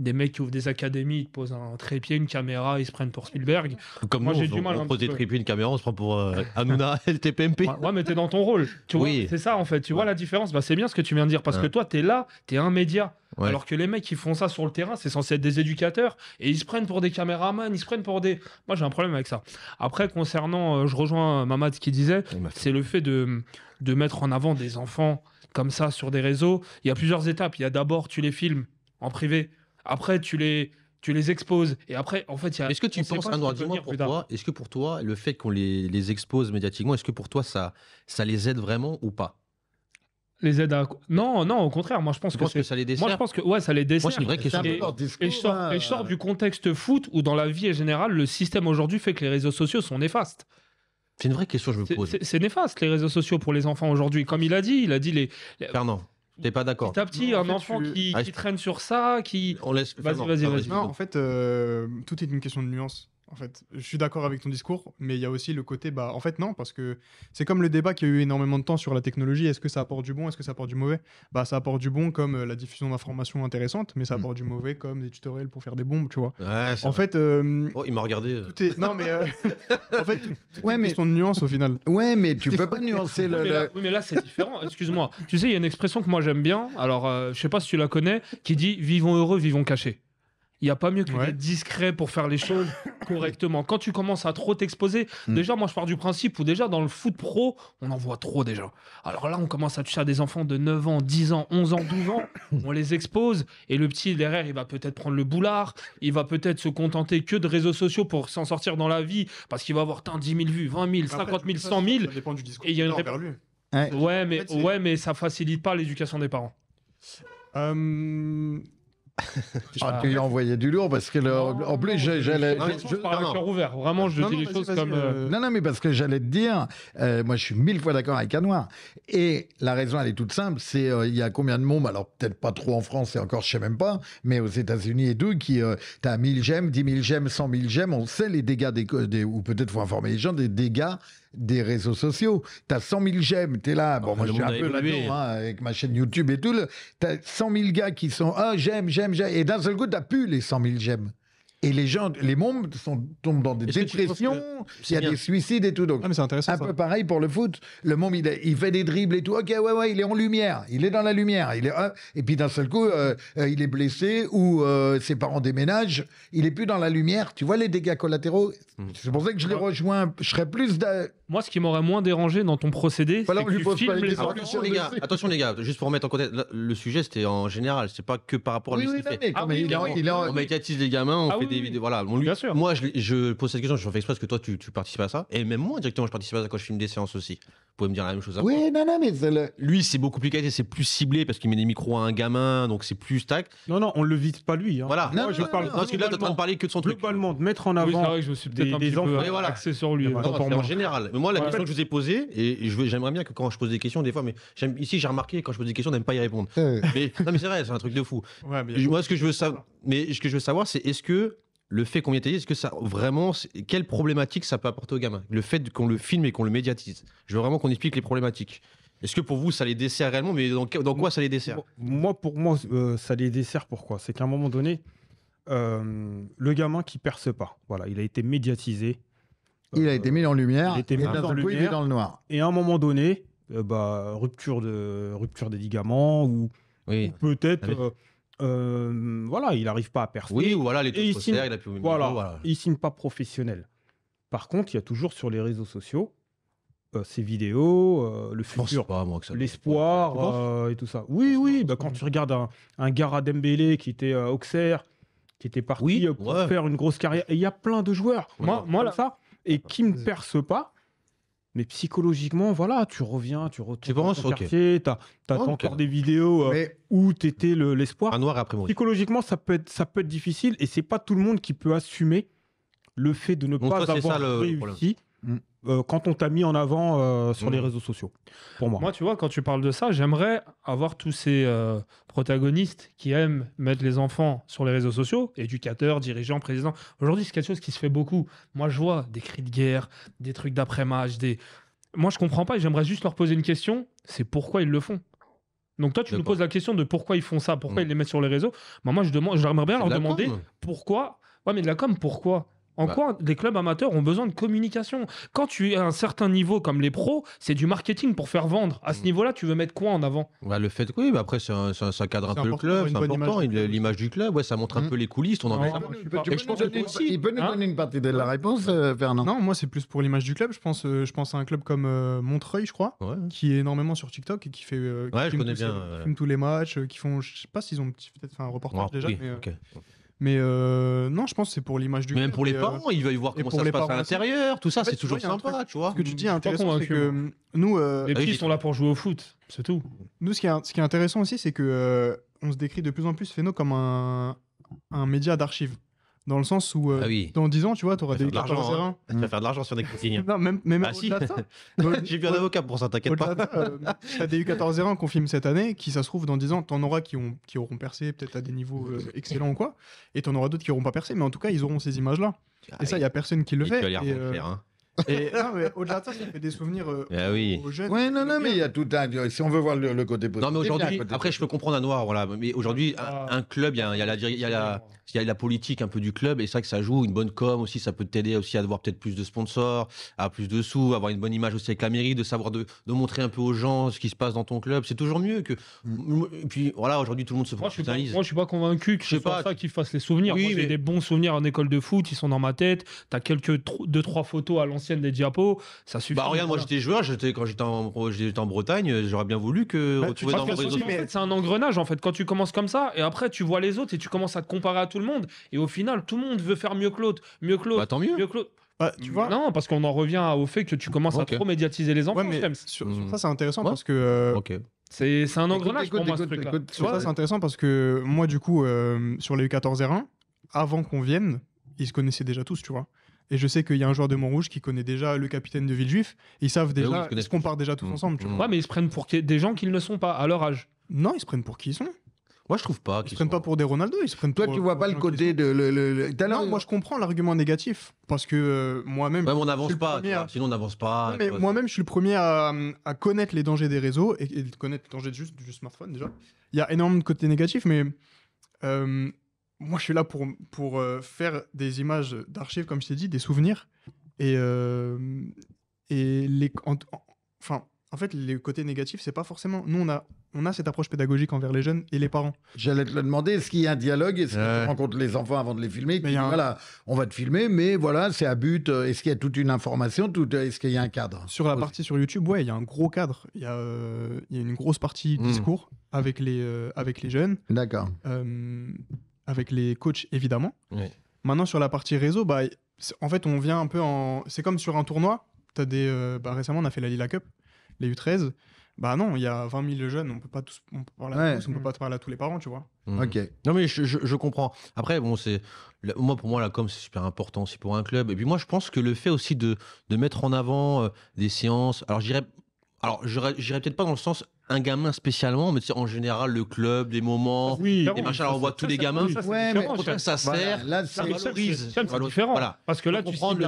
des mecs qui ouvrent des académies, ils te posent un trépied, une caméra, ils se prennent pour Spielberg. Comme moi, j'ai du mal. On pose des trépieds, une caméra, on se prend pour Hanouna, LTPMP. Ouais, mais t'es dans ton rôle. Tu vois, c'est ça en fait. Tu vois la différence. C'est bien ce que tu viens de dire parce que toi, t'es là, t'es un média. Ouais. Alors que les mecs qui font ça sur le terrain, c'est censé être des éducateurs et ils se prennent pour des caméramans, ils se prennent pour des. Moi, j'ai un problème avec ça. Après, concernant, je rejoins Mamad qui disait, c'est le fait de mettre en avant des enfants comme ça sur des réseaux. Il y a plusieurs étapes. Il y a d'abord, tu les filmes en privé. Après, tu les exposes. Et après, en fait, il y a... Est-ce que tu penses, Anouar, dis-moi pour toi, est-ce que pour toi, le fait qu'on les expose médiatiquement, est-ce que pour toi, ça les aide vraiment ou pas? Les aide à... Non, au contraire. Moi, je pense que ça les dessert. Moi, je pense que ça les dessert. Moi, c'est une vraie question. Et je sors du contexte foot où, dans la vie générale, le système aujourd'hui fait que les réseaux sociaux sont néfastes. C'est une vraie question que je me pose. C'est néfaste, les réseaux sociaux pour les enfants aujourd'hui. Comme il a dit les... Fernand. T'es pas d'accord? Petit à petit, un enfant qui traîne sur ça, qui... On laisse... Vas-y. Non, en fait, tout est une question de nuance. En fait, je suis d'accord avec ton discours, mais il y a aussi le côté, en fait, non, parce que c'est comme le débat qui a eu énormément de temps sur la technologie. Est-ce que ça apporte du bon? Est-ce que ça apporte du mauvais? Ça apporte du bon comme la diffusion d'informations intéressantes, mais ça apporte du mauvais comme des tutoriels pour faire des bombes, tu vois. Ouais, en fait... il m'a regardé. Non, mais... en fait, c'est une question de nuance, au final. Ouais, mais tu peux pas nuancer Oui, mais là, c'est différent. Excuse-moi. Tu sais, il y a une expression que moi, j'aime bien. Alors, je sais pas si tu la connais, qui dit « Vivons heureux, vivons cachés ». il n'y a pas mieux que d'être discret pour faire les choses correctement. Quand tu commences à trop t'exposer, déjà, moi, je pars du principe où déjà, dans le foot pro, on en voit trop déjà. Alors là, on commence à toucher à des enfants de 9 ans, 10 ans, 11 ans, 12 ans. On les expose et le petit, derrière, il va peut-être prendre le boulard. Il va peut-être se contenter que de réseaux sociaux pour s'en sortir dans la vie parce qu'il va avoir 10 000 vues, 20 000, 50 000, 100 000. Ça dépend du discours. Et il y a une vers lui. Ouais, mais ça facilite pas l'éducation des parents. Tu lui as envoyé du lourd parce que en plus j'allais. Je parle avec cœur ouvert. Vraiment, je dis les choses comme. Non, mais parce que j'allais te dire, moi je suis 1000 fois d'accord avec Anouar. Et la raison, elle est toute simple, c'est il y a combien de mômes, alors peut-être pas trop en France et encore je sais même pas, mais aux États-Unis et tout, qui t'as 1000 j'aime, 10 000 j'aime, 100 000 j'aime, on sait les dégâts ou peut-être faut informer les gens des dégâts des réseaux sociaux. T'as 100 000 j'aime, t'es là, bon, moi je suis un peu là-dedans, avec ma chaîne YouTube et tout, t'as 100 000 gars qui sont j'aime, et d'un seul coup t'as plus les 100 000 j'aime. Et les gens, les mômes tombent dans des dépressions, il y a des suicides et tout. Donc, mais c'est intéressant. Un peu pareil pour le foot. Le môme, il fait des dribbles et tout. Ok, ouais, il est en lumière. Il est dans la lumière. Et puis d'un seul coup, il est blessé ou ses parents déménagent. Il est plus dans la lumière. Tu vois les dégâts collatéraux. C'est pour ça que je les rejoins. Je serais plus. Moi, ce qui m'aurait moins dérangé dans ton procédé, c'est que tu filmes les enfants. Attention les gars, juste pour remettre en contexte, le sujet c'était en général, c'est pas que par rapport à lui. On médiatise les gamins, on fait des vidéos, voilà. Bien sûr. Moi, je pose cette question, je fais exprès parce que toi, tu participes à ça, et même moi directement, je participe à ça quand je filme des séances aussi. Vous pouvez me dire la même chose. Oui, non, mais lui, c'est beaucoup plus qualité, c'est plus ciblé parce qu'il met des micros à un gamin, donc c'est plus stack. Non, on le vise pas lui. Hein. Voilà. Moi, je parle. Parce que là, t'es en train de parler que de son truc. Globalement, de mettre en avant. Oui, c'est vrai que je me suis peut-être un petit peu axé sur lui. En général. Mais moi, la question que je vous ai posée, et j'aimerais bien que quand je pose des questions, des fois, mais ici, j'ai remarqué, quand je pose des questions, on n'aime pas y répondre. Mais c'est vrai, c'est un truc de fou. Moi, ce que je veux savoir, c'est est-ce que le fait qu'on y ait est-ce que ça vraiment, quelle problématique ça peut apporter aux gamins? Le fait qu'on le filme et qu'on le médiatise. Je veux vraiment qu'on explique les problématiques. Est-ce que pour vous, ça les dessert réellement? Mais dans quoi ça les dessert? Pour moi, ça les dessert. Pourquoi? C'est qu'à un moment donné, le gamin qui perce pas, voilà, il a été médiatisé. Il a été mis en lumière. Il a été mis en lumière. Il est dans le noir. Et à un moment donné, rupture des ligaments ou peut-être. Voilà, il n'arrive pas à percer. Oui, ou voilà, les taux faussaires, il a pu. Voilà. Il signe pas professionnel. Par contre, il y a toujours sur les réseaux sociaux ces vidéos, le futur, l'espoir et tout ça. Oui, quand tu regardes un Gara Dembélé qui était Auxerre, qui était parti pour faire une grosse carrière, et il y a plein de joueurs. Moi là, ça, et qui ne percent pas. Mais psychologiquement, voilà, tu reviens, tu retournes dans ton quartier, t'as encore des vidéos où t'étais l'espoir. Un noir après moi. Psychologiquement, ça peut être difficile et c'est pas tout le monde qui peut assumer le fait de ne pas avoir réussi quand on t'a mis en avant sur les réseaux sociaux. Pour moi. Moi, tu vois, quand tu parles de ça, j'aimerais avoir tous ces protagonistes qui aiment mettre les enfants sur les réseaux sociaux, éducateurs, dirigeants, présidents. Aujourd'hui, c'est quelque chose qui se fait beaucoup. Moi, je vois des cris de guerre, des trucs d'après-match, Moi, je comprends pas et j'aimerais juste leur poser une question, c'est pourquoi ils le font. Donc toi, tu nous poses la question de pourquoi ils font ça, pourquoi ils les mettent sur les réseaux. Moi, j'aimerais bien leur demander pourquoi. Ouais, mais de la com, pourquoi? En quoi les clubs amateurs ont besoin de communication? Quand tu es à un certain niveau comme les pros, c'est du marketing pour faire vendre. À ce niveau-là, tu veux mettre quoi en avant? Le fait que mais après, ça cadre un peu le club, c'est important. L'image du club, ça montre un peu les coulisses. Il peut nous donner une partie de la réponse, Fernand? Non, moi, c'est plus pour l'image du club. Je pense à un club comme Montreuil, je crois, qui est énormément sur TikTok et qui fait filme tous les matchs, qui font, je sais pas s'ils ont peut-être fait un reportage déjà, mais non, je pense que c'est pour l'image du club. Même pour les parents, ils veulent voir comment ça se passe à l'intérieur, tout ça, c'est toujours sympa, tu vois. Ce que tu dis est intéressant, c'est que nous... les petits sont là pour jouer au foot, c'est tout. Nous, ce qui est intéressant aussi, c'est que on se décrit de plus en plus Phéno comme un média d'archives. Dans le sens où, dans 10 ans, tu vois, tu auras des U14-01. Tu vas faire de l'argent sur des consignes. Non, même au-delà de ça. J'ai vu un avocat pour ça, t'inquiète pas. Tu as des U14-01 qu'on filme cette année, qui, ça se trouve, dans 10 ans, t'en auras qui auront percé, peut-être à des niveaux excellents ou quoi, et t'en auras d'autres qui n'auront pas percé, mais en tout cas, ils auront ces images-là. Et ça, il n'y a personne qui le fait. Et au-delà de ça, ça fait des souvenirs aux jeunes. Oui, non, mais il y a tout un. Si on veut voir le côté positif. Non, mais aujourd'hui, après, je peux comprendre à Noir, voilà. Mais aujourd'hui, un club, il y a la politique un peu du club, et c'est vrai que ça joue une bonne com aussi. Ça peut t'aider aussi à avoir peut-être plus de sponsors, à plus de sous, avoir une bonne image aussi avec la mairie, de savoir de montrer un peu aux gens ce qui se passe dans ton club. C'est toujours mieux que. Et puis voilà, aujourd'hui, tout le monde se professionnalise. Moi, je suis pas convaincu que c'est ça qui fasse les souvenirs. Oui, moi, j'ai des bons souvenirs en école de foot, ils sont dans ma tête. T'as quelques 2-3 photos à l'ancienne des diapos, ça suffit. Bah regarde, moi j'étais joueur, quand j'étais en Bretagne, j'aurais bien voulu que retrouver dans mon réseau. En fait, c'est un engrenage en fait. Quand tu commences comme ça, et après tu vois les autres et tu commences à te comparer à tout le monde, et au final, tout le monde veut faire mieux que l'autre, Bah tant mieux. Tu vois. Non, parce qu'on en revient au fait que tu commences à trop médiatiser les enfants. Ouais, mais sur ça, c'est intéressant parce que. C'est un engrenage pour moi, ce truc-là. Sur ça, c'est intéressant parce que moi, du coup, sur les U14 R1, avant qu'on vienne, ils se connaissaient déjà tous, tu vois. Et je sais qu'il y a un joueur de Montrouge qui connaît déjà le capitaine de Villejuif. Ils savent déjà, ils se comparent déjà tous ensemble, tu vois. Ouais, mais ils se prennent pour des gens qu'ils ne sont pas à leur âge. Non, ils se prennent pour qui ils sont. Moi, je trouve pas. Ils se prennent pas pour des Ronaldo, ils se prennent Toi, tu vois pas le côté de. Non, moi, je comprends l'argument négatif. Parce que moi-même. Ouais, on n'avance pas, sinon on n'avance pas. Mais moi-même, je suis le premier à connaître les dangers des réseaux et de connaître les dangers du smartphone, déjà. Il y a énormément de côtés négatifs, mais. Moi, je suis là pour faire des images d'archives, comme je t'ai dit, des souvenirs. Et en fait, les côtés négatifs, c'est pas forcément. Nous, on a cette approche pédagogique envers les jeunes et les parents. J'allais te le demander, est-ce qu'il y a un dialogue? Est-ce que tu rencontres les enfants avant de les filmer? Voilà, on va te filmer, mais voilà, c'est à but. Est-ce qu'il y a toute une information? Est-ce qu'il y a un cadre? Sur la partie sur YouTube, ouais, il y a un gros cadre. Il y a une grosse partie discours avec les jeunes. D'accord. Avec les coachs, évidemment. Ouais. Maintenant, sur la partie réseau, en fait, on vient un peu en. C'est comme sur un tournoi. Récemment, on a fait la Lila Cup, les U13. Bah non, il y a 20 000 jeunes, on peut pas tous parler à tous, on peut pas parler à tous les parents, tu vois. Ok. Non mais je comprends. Après bon pour moi la com c'est super important aussi pour un club. Et puis moi je pense que le fait aussi de mettre en avant des séances. Alors j'irais peut-être pas dans le sens un gamin spécialement, mais tu sais, en général le club, des moments, des machins. Alors on voit tous les gamins. Mais ça sert. Là c'est différent. Voilà. Parce que là tu cibles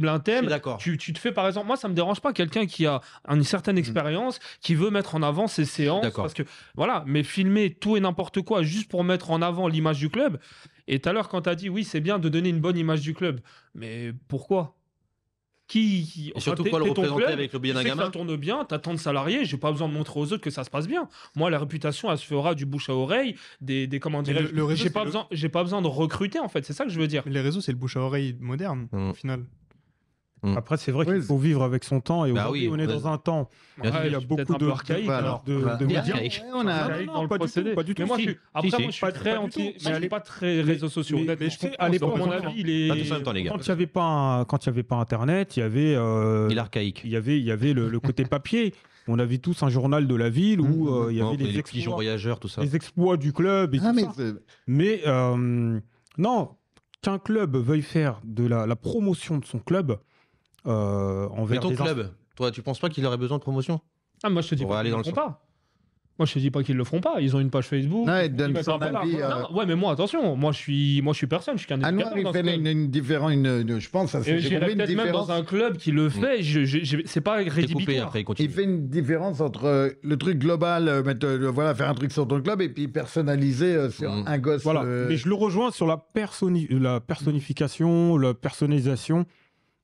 un thème. Tu te fais par exemple, moi ça me dérange pas quelqu'un qui a une certaine expérience, qui veut mettre en avant ses séances, parce que voilà, mais filmer tout et n'importe quoi juste pour mettre en avant l'image du club. Et tout à l'heure quand tu as dit oui c'est bien de donner une bonne image du club, mais pourquoi? Et surtout quoi le représenter avec le bien d'un gamin. Ça tourne bien, t'as tant de salariés, j'ai pas besoin de montrer aux autres que ça se passe bien. Moi, la réputation, elle se fera du bouche à oreille, comment dirais-je. J'ai pas besoin de recruter en fait, c'est ça que je veux dire. Les réseaux, c'est le bouche à oreille moderne au final. Après, c'est vrai qu'il faut vivre avec son temps. Et aujourd'hui, on est dans un temps. Il y a beaucoup de archaïque de médias. On a dans le procédé. Pas du tout. Moi, je suis pas très anti. Mais elle est pas très réseaux sociaux. Mais je sais, à l'époque, mon avis, il est. Quand il n'y avait pas Internet, il y avait. L'archaïque. Il y avait le côté papier. On avait tous un journal de la ville où il y avait les pigeons voyageurs, tout ça. Les exploits du club et tout ça. Mais non, qu'un club veuille faire de la promotion de son club. Mais ton club, toi, tu penses pas qu'il aurait besoin de promotion? Ah, moi je te dis pas qu'ils le feront pas. Moi je te dis pas qu'ils le feront pas. Ils ont une page Facebook. Ouais, ils donnent son avis. Ouais, mais moi attention, moi je suis personne, je suis qu'un éducateur. Il fait une différence, je pense. J'irais peut-être même dans un club qui le fait. C'est pas rédhibitoire. Il fait une différence entre le truc global, faire un truc sur ton club, et puis personnaliser sur un gosse. Voilà. Mais je le rejoins sur la personnification, la personnalisation.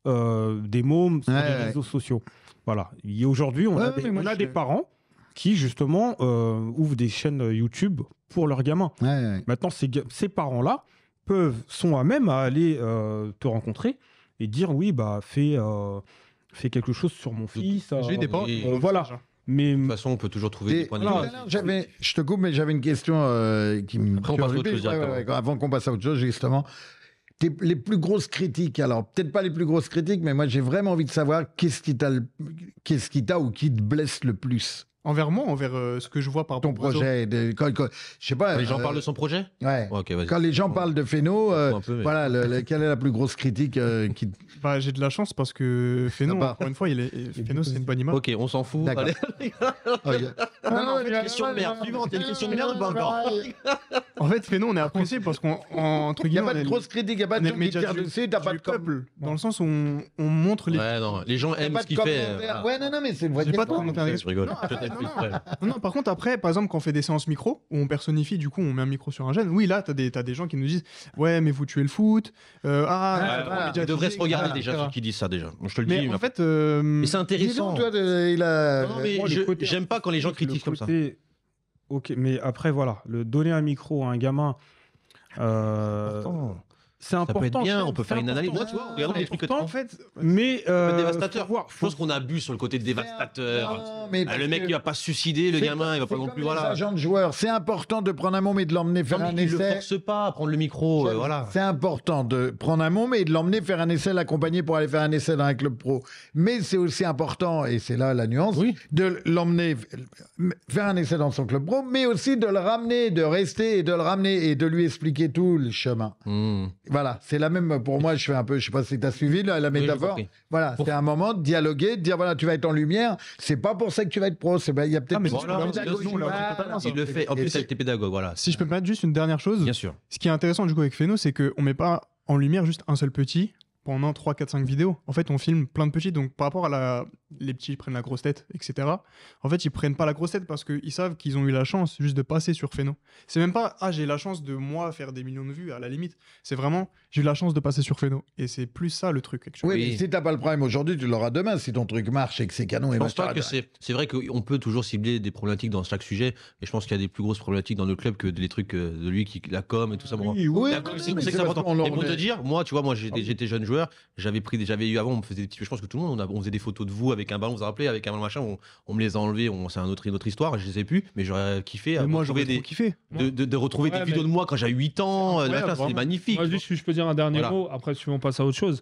Des mômes sur les réseaux sociaux. Voilà. Et aujourd'hui, on a des parents qui, justement, ouvrent des chaînes YouTube pour leurs gamins. Maintenant, ces parents-là sont à même à aller te rencontrer et dire oui, fais quelque chose sur mon fils. J'ai des parents. Voilà. Mais de toute façon, on peut toujours trouver des points de vue. Je te coupe, mais j'avais une question qui me. Après, on passe à autre chose. Avant qu'on passe à autre chose, justement. Les plus grosses critiques, alors peut-être pas les plus grosses critiques, mais moi j'ai vraiment envie de savoir qu'est-ce qui t'a ou qui te blesse le plus Envers moi, envers ce que je vois par ton rapport aux projet. Je sais pas. Les gens parlent de son projet. Ouais. Ok, vas-y. Quand les gens parlent de Phéno, Un peu, mais- voilà, quelle est la plus grosse critique qui... Bah, j'ai de la chance parce que Phéno, Sympa. encore une fois, Phéno, c'est une bonne image. Ok, on s'en fout. D'accord. Allez. Non, question de merde. Suivante, il y a une question de merde ou pas encore? En fait, Phéno, on est apprécié parce entre Il n'y a guillemets, pas on de est grosse critique, il n'y a pas on de est gens le qui tirent média dessus, t'as pas de peuple, dans le sens où on montre les. Ouais, non, les gens T'as aiment pas ce de qu'il fait. commentaires. Ouais, non, mais c'est une vraie J'ai pas de question. commentaires négatifs. Je rigole. Non, Peut-être non, plus près. Non, par contre, après, par exemple, quand on fait des séances micro, où on personnifie, du coup, on met un micro sur un jeune, oui, là, t'as des gens qui nous disent ouais, mais vous tuez le foot. voilà. Il devrait se regarder déjà etc. ceux qui disent ça déjà. Je te le Mais dis. en mais fait, mais c'est Dis intéressant. donc, toi, il a... Non, mais Moi, le côté j'aime pas quand les gens critiquent comme ça. Ok, mais après, voilà, donner un micro à un gamin, Attends. c'est Ça important. peut être bien, c'est on peut faire une important. analyse. Moi, tu vois, regardons les trucs que en fait, Mais dévastateur. faut voir, Je pense qu'on abuse sur le côté dévastateur. Non, mais Ah, le mec, il va pas se suicider, le gamin, il va pas non plus. Les Voilà. agents de joueurs, c'est important de prendre un môme et de l'emmener faire Non, un mais il le essai. force pas à prendre le micro. Voilà. C'est important de prendre un môme et de l'emmener faire un essai, l'accompagner pour aller faire un essai dans un club pro. Mais c'est aussi important, et c'est là la nuance, Oui. de l'emmener faire un essai dans son club pro, mais aussi de le ramener, de rester et de le ramener et de lui expliquer tout le chemin. Mmh. Voilà, c'est la même pour moi. Je fais un peu, je sais pas si tu as suivi la j'ai métaphore. compris. Voilà, c'est un moment de dialoguer, de dire voilà, tu vas être en lumière. C'est pas pour ça que tu vas être pro. Il y a peut-être mais plus voilà, de c'est pédagogie. nous, là, Voilà. totalement, ça. Il le fait. En Et plus, c'est- avec tes pédagogues, voilà. si je peux me permettre juste une dernière chose, Bien sûr. ce qui est intéressant du coup avec Phéno, c'est qu'on met pas en lumière juste un seul petit pendant 3, 4, 5 vidéos. En fait, on filme plein de petits. Donc, par rapport à les petits, ils prennent la grosse tête, etc. En fait, ils prennent pas la grosse tête parce qu'ils savent qu'ils ont eu la chance juste de passer sur Phéno. C'est même pas, j'ai la chance de moi faire des millions de vues à la limite. C'est vraiment, j'ai eu la chance de passer sur Phéno. Et c'est plus ça le truc. actuellement. Oui, Oui. mais si t'as pas le problème aujourd'hui, tu l'auras demain. Si ton truc marche et que c'est canon, Je et pense pas que c'est vrai qu'on peut toujours cibler des problématiques dans chaque sujet. Et je pense qu'il y a des plus grosses problématiques dans le club que des trucs de lui, la com et tout ça. Bon, Oui, la com, c'est pour ça que c'est important. Et pour te dire, moi, tu vois, Ah j'étais jeune joueur. J'avais eu avant, on me faisait des petits. Je pense que tout le monde, on faisait des photos de vous avec un ballon, vous vous rappelez, avec un ballon machin. On me les a enlevés. C'est une autre histoire. Je les ai plus, mais j'aurais kiffé. Mais moi, j'aurais retrouver trop kiffé. de retrouver Ouais, des vidéos mais- de moi quand j'avais 8 ans. C'est incroyable, C'était vraiment. magnifique. Moi, juste, si je peux dire un dernier Voilà. mot, après, si on passe à autre chose.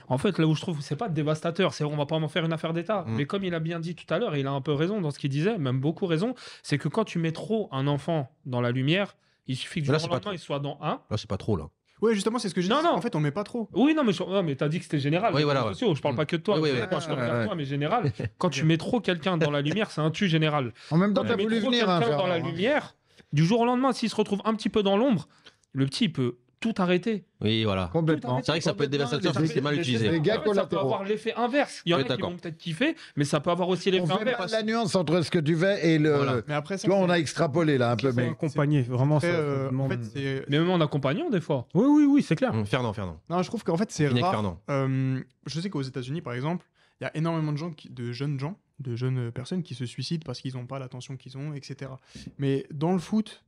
En fait, là où je trouve que c'est pas dévastateur, on va pas en faire une affaire d'État. Mm. Mais comme il a bien dit tout à l'heure, et il a un peu raison dans ce qu'il disait, même beaucoup raison, c'est que quand tu mets trop un enfant dans la lumière, il suffit que du Là, jour c'est au pas lendemain, il soit dans un. Là, c'est pas trop, là. Ouais, justement, c'est ce que j'ai dit. Non, non. En fait, on met pas trop. Oui, non, mais t'as dit que c'était général. Oui, les voilà, réseaux sociaux, je parle pas que de toi. Oui, oui, je oui. te regarde toi, mais général. Quand tu mets trop quelqu'un dans la lumière, c'est un tu général. En même temps, Quand t'as tu mets voulu trop venir. quelqu'un Hein, dans la Fernand, hein. lumière, du jour au lendemain, s'il se retrouve un petit peu dans l'ombre, le petit il peut tout arrêter. Oui, voilà. Complètement. C'est vrai que ça peut être dévastateur Les- si c'est mal les- utilisé. les gars En fait, ça peut collatéraux. avoir l'effet inverse. Il y en Oui, a qui d'accord. vont peut-être kiffer, mais ça peut avoir aussi On l'effet fait inverse. pas la nuance entre ce que tu fais et le. Voilà. Mais après, ça, Tu vois, on c'est- a extrapolé là un peu, Faut mais. accompagner, vraiment. après, ça en demande- fait, c'est. Mais même en accompagnant, des fois. Oui, c'est clair. Fernand. Non, je trouve qu'en fait, c'est Finis avec rare. Fernand. Je sais qu'aux États-Unis, par exemple, il y a énormément de jeunes personnes qui se suicident parce qu'ils n'ont pas l'attention qu'ils ont, etc. Mais dans le foot,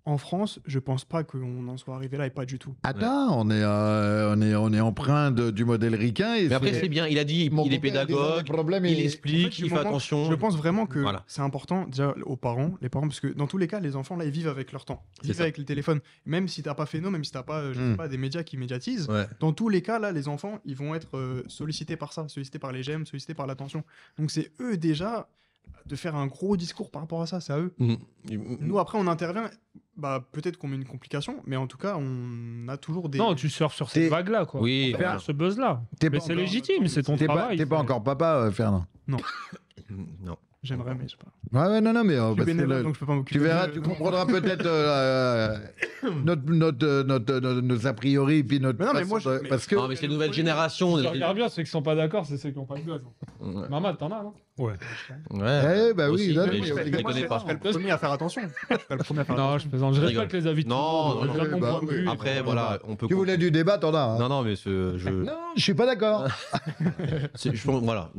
en France, je pense pas qu'on en soit arrivé là et pas du tout. Attends, on est empreint du modèle ricain. Et Mais après, c'est bien. Il a dit, Mon il est compère a des pédagogue, problèmes il et- explique, En fait, il du fait moment- attention. Je pense vraiment que Voilà. c'est important, déjà aux parents, les parents, parce que dans tous les cas, les enfants, là, ils vivent avec leur temps. Ils C'est vivent ça. avec le téléphone. Même si t'as pas Phéno, même si t'as pas, je sais pas, des médias qui médiatisent, Ouais. dans tous les cas, là, les enfants, ils vont être sollicités par ça, sollicités par les j'aime, sollicités par l'attention. Donc c'est eux déjà de faire un gros discours par rapport à ça, c'est à eux. Nous, après, on intervient, peut-être qu'on met une complication, mais en tout cas, on a toujours des... Non, tu sors sur T'es- cette vague-là, quoi. Oui, Sur voilà. ce buzz-là. T'es Mais pas c'est encore- légitime, c'est ton T'es pas, travail. t'es pas encore papa, Fernand. Non. J'aimerais, mais je sais pas. Ouais, non, mais. Je suis parce que bénévole, le- donc je peux pas m'occuper. Tu verras, de- tu comprendras peut-être nos a priori, puis notre. Mais non, mais façon moi, de- mais- parce que. Non, mais c'est les nouvelles générations. Je regarde bien, ceux qui sont pas d'accord, c'est ceux qui ont pas de gosse. Ouais. Maman, t'en as, non Ouais. Eh, bah oui, Aussi, non, mais mais je on les est- connais pas. Je serais le premier à faire attention. Je serais le premier à faire Non, attention. je plaisante. Je Je rigole. respecte les avis de Non, tout le monde. non, Chacun bah, point de vue. Après, voilà, on peut. Tu voulais du débat, t'en as. hein. Non, mais je. Non, je suis pas d'accord. Je pense, voilà.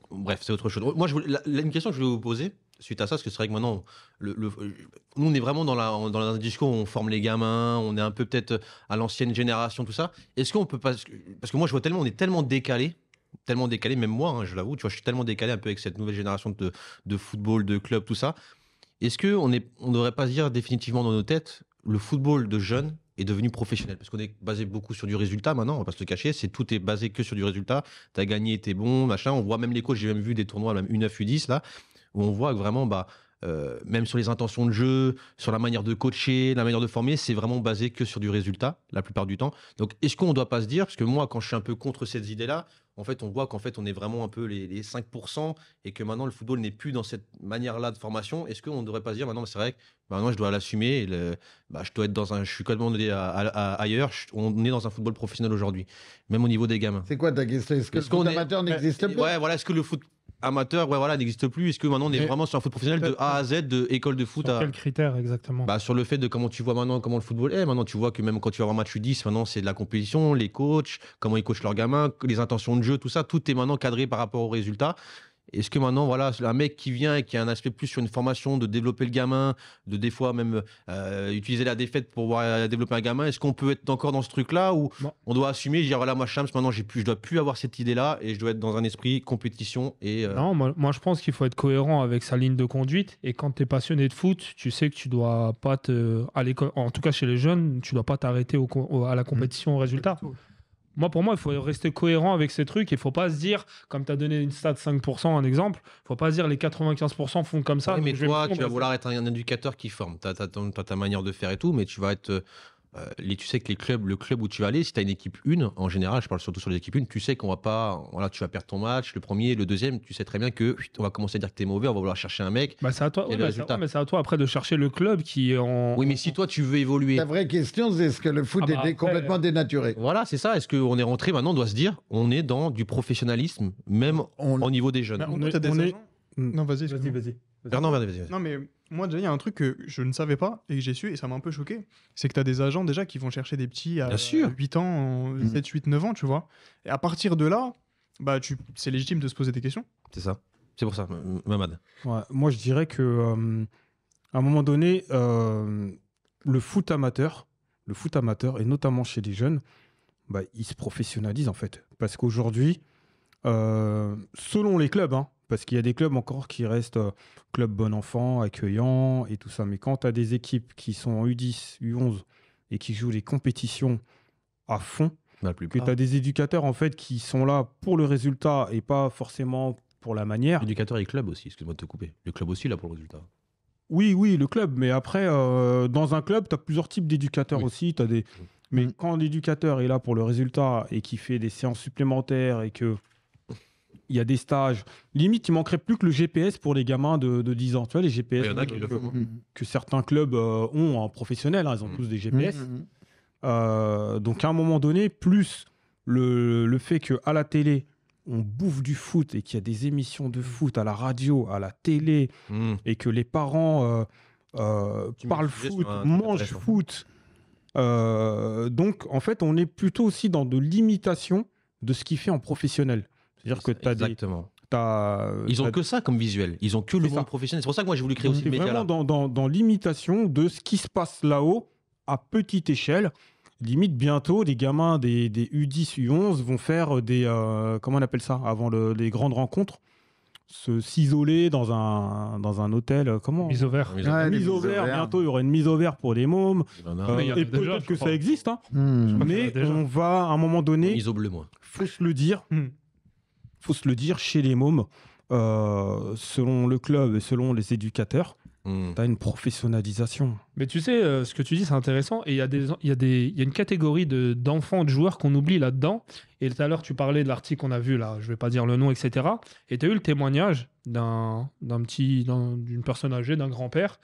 Bref, c'est autre chose. Moi, une question que je voulais vous poser suite à ça, parce que c'est vrai que maintenant, nous, on est vraiment dans un discours où on forme les gamins, on est un peu peut-être à l'ancienne génération, tout ça. Est-ce qu'on peut pas. Parce que moi, je vois on est tellement décalé, même moi, hein, je l'avoue, tu vois, je suis tellement décalé un peu avec cette nouvelle génération de football, de club, tout ça. Est-ce qu'on ne devrait pas se dire définitivement dans nos têtes, le football de jeunes est devenu professionnel, parce qu'on est basé beaucoup sur du résultat maintenant, on va pas se le cacher, tout est basé que sur du résultat, t'as gagné, t'es bon, machin, on voit même les coachs, j'ai même vu des tournois, même U9, U10 là, où on voit que vraiment, même sur les intentions de jeu, sur la manière de coacher, la manière de former, c'est vraiment basé que sur du résultat, la plupart du temps. Donc, est-ce qu'on ne doit pas se dire, parce que moi, quand je suis un peu contre cette idée-là, en fait, on voit qu'en fait, on est vraiment un peu les 5% et que maintenant, le football n'est plus dans cette manière-là de formation. Est-ce qu'on ne devrait pas se dire, maintenant, c'est vrai que maintenant, je dois l'assumer, je dois être je suis complètement ailleurs, on est dans un football professionnel aujourd'hui, même au niveau des gamins. C'est quoi ta question? Est-ce que le foot amateur n'existe plus? Ouais, voilà, est-ce que le foot amateur, n'existe plus? Est-ce que maintenant on est vraiment sur un foot professionnel de A à Z, de école de foot sur quels critères exactement? Sur le fait de comment tu vois maintenant comment le football est. Maintenant, tu vois que même quand tu vas avoir un match U10, maintenant c'est de la compétition, les coachs, comment ils coachent leurs gamins, les intentions de jeu, tout ça, tout est maintenant cadré par rapport aux résultats. Est-ce que maintenant, voilà, un mec qui vient et qui a un aspect plus sur une formation, de développer le gamin, de des fois même utiliser la défaite pour voir développer un gamin, est-ce qu'on peut être encore dans ce truc-là ou on doit assumer et dire voilà, moi Shams, maintenant je dois plus avoir cette idée-là et je dois être dans un esprit compétition et Non, moi je pense qu'il faut être cohérent avec sa ligne de conduite et quand tu es passionné de foot, tu sais que tu dois pas à l'école, en tout cas chez les jeunes, tu dois pas t'arrêter à la compétition, au résultat. Pour moi, il faut rester cohérent avec ces trucs. Il ne faut pas se dire, comme tu as donné une stat 5%, un exemple, il ne faut pas se dire les 95% font comme ça. Oui, mais toi, tu vas vouloir être un éducateur qui forme. Tu as ta manière de faire et tout, mais tu vas être... tu sais que le club où tu vas aller, si tu as une équipe 1, en général, je parle surtout sur les équipes 1, tu sais qu'on va pas. Voilà, tu vas perdre ton match, le premier, le deuxième, tu sais très bien que on va commencer à dire que tu es mauvais, on va vouloir chercher un mec. C'est à toi, mais c'est à toi après de chercher le club qui est en. Oui, mais si toi tu veux évoluer. La vraie question, c'est est-ce que le foot est complètement dénaturé? Voilà, c'est ça. Est-ce qu'on est rentré maintenant, on doit se dire, on est dans du professionnalisme, même au niveau des jeunes. Non, vas-y. Vas-y. Non, mais moi, déjà, il y a un truc que je ne savais pas et que j'ai su et ça m'a un peu choqué. C'est que tu as des agents déjà qui vont chercher des petits à 8 ans, 7, 8, 9 ans, tu vois. Et à partir de là, c'est légitime de se poser des questions. C'est ça. C'est pour ça, Mamad. Ouais, moi, je dirais que à un moment donné, le foot amateur, et notamment chez les jeunes, il se professionnalise en fait. Parce qu'aujourd'hui, selon les clubs, parce qu'il y a des clubs encore qui restent club bon enfant, accueillants et tout ça. Mais quand tu as des équipes qui sont en U10, U11 et qui jouent les compétitions à fond, que tu as des éducateurs en fait qui sont là pour le résultat et pas forcément pour la manière. Éducateurs et club aussi, excuse-moi de te couper. Le club aussi là pour le résultat. Oui, le club. Mais après, dans un club, tu as plusieurs types d'éducateurs aussi. Mais quand l'éducateur est là pour le résultat et qui fait des séances supplémentaires et que il y a des stages. Limite, il manquerait plus que le GPS pour les gamins de 10 ans. Tu vois, les GPS que certains clubs ont en professionnel. Ils ont tous des GPS. Donc, à un moment donné, plus le fait qu'à la télé, on bouffe du foot et qu'il y a des émissions de foot à la radio, à la télé, et que les parents parlent foot, mangent foot. Donc, en fait, on est plutôt aussi dans de l'imitation de ce qui fait en professionnel. C'est-à-dire que tu as exactement. Ils ont que ça comme visuel. Ils ont que le monde professionnel. C'est pour ça que moi j'ai voulu créer aussi le média. C'est vraiment dans l'imitation de ce qui se passe là-haut à petite échelle. Limite bientôt, les gamins des U10, U11 vont faire des comment on appelle ça avant les grandes rencontres, s'isoler dans un hôtel. Comment? Mise au vert. Mise au vert. Bientôt il y aura une mise au vert pour les mômes. Et peut-être que ça existe. Mais on va à un moment donné. Mise au bleu, moi. Faut se le dire. Faut se le dire, chez les mômes, selon le club et selon les éducateurs, tu as une professionnalisation. Mais tu sais, ce que tu dis, c'est intéressant. Et il y a une catégorie d'enfants, de joueurs qu'on oublie là-dedans. Et tout à l'heure, tu parlais de l'article qu'on a vu, là, je ne vais pas dire le nom, etc. Et tu as eu le témoignage d'une personne âgée, d'un grand-père,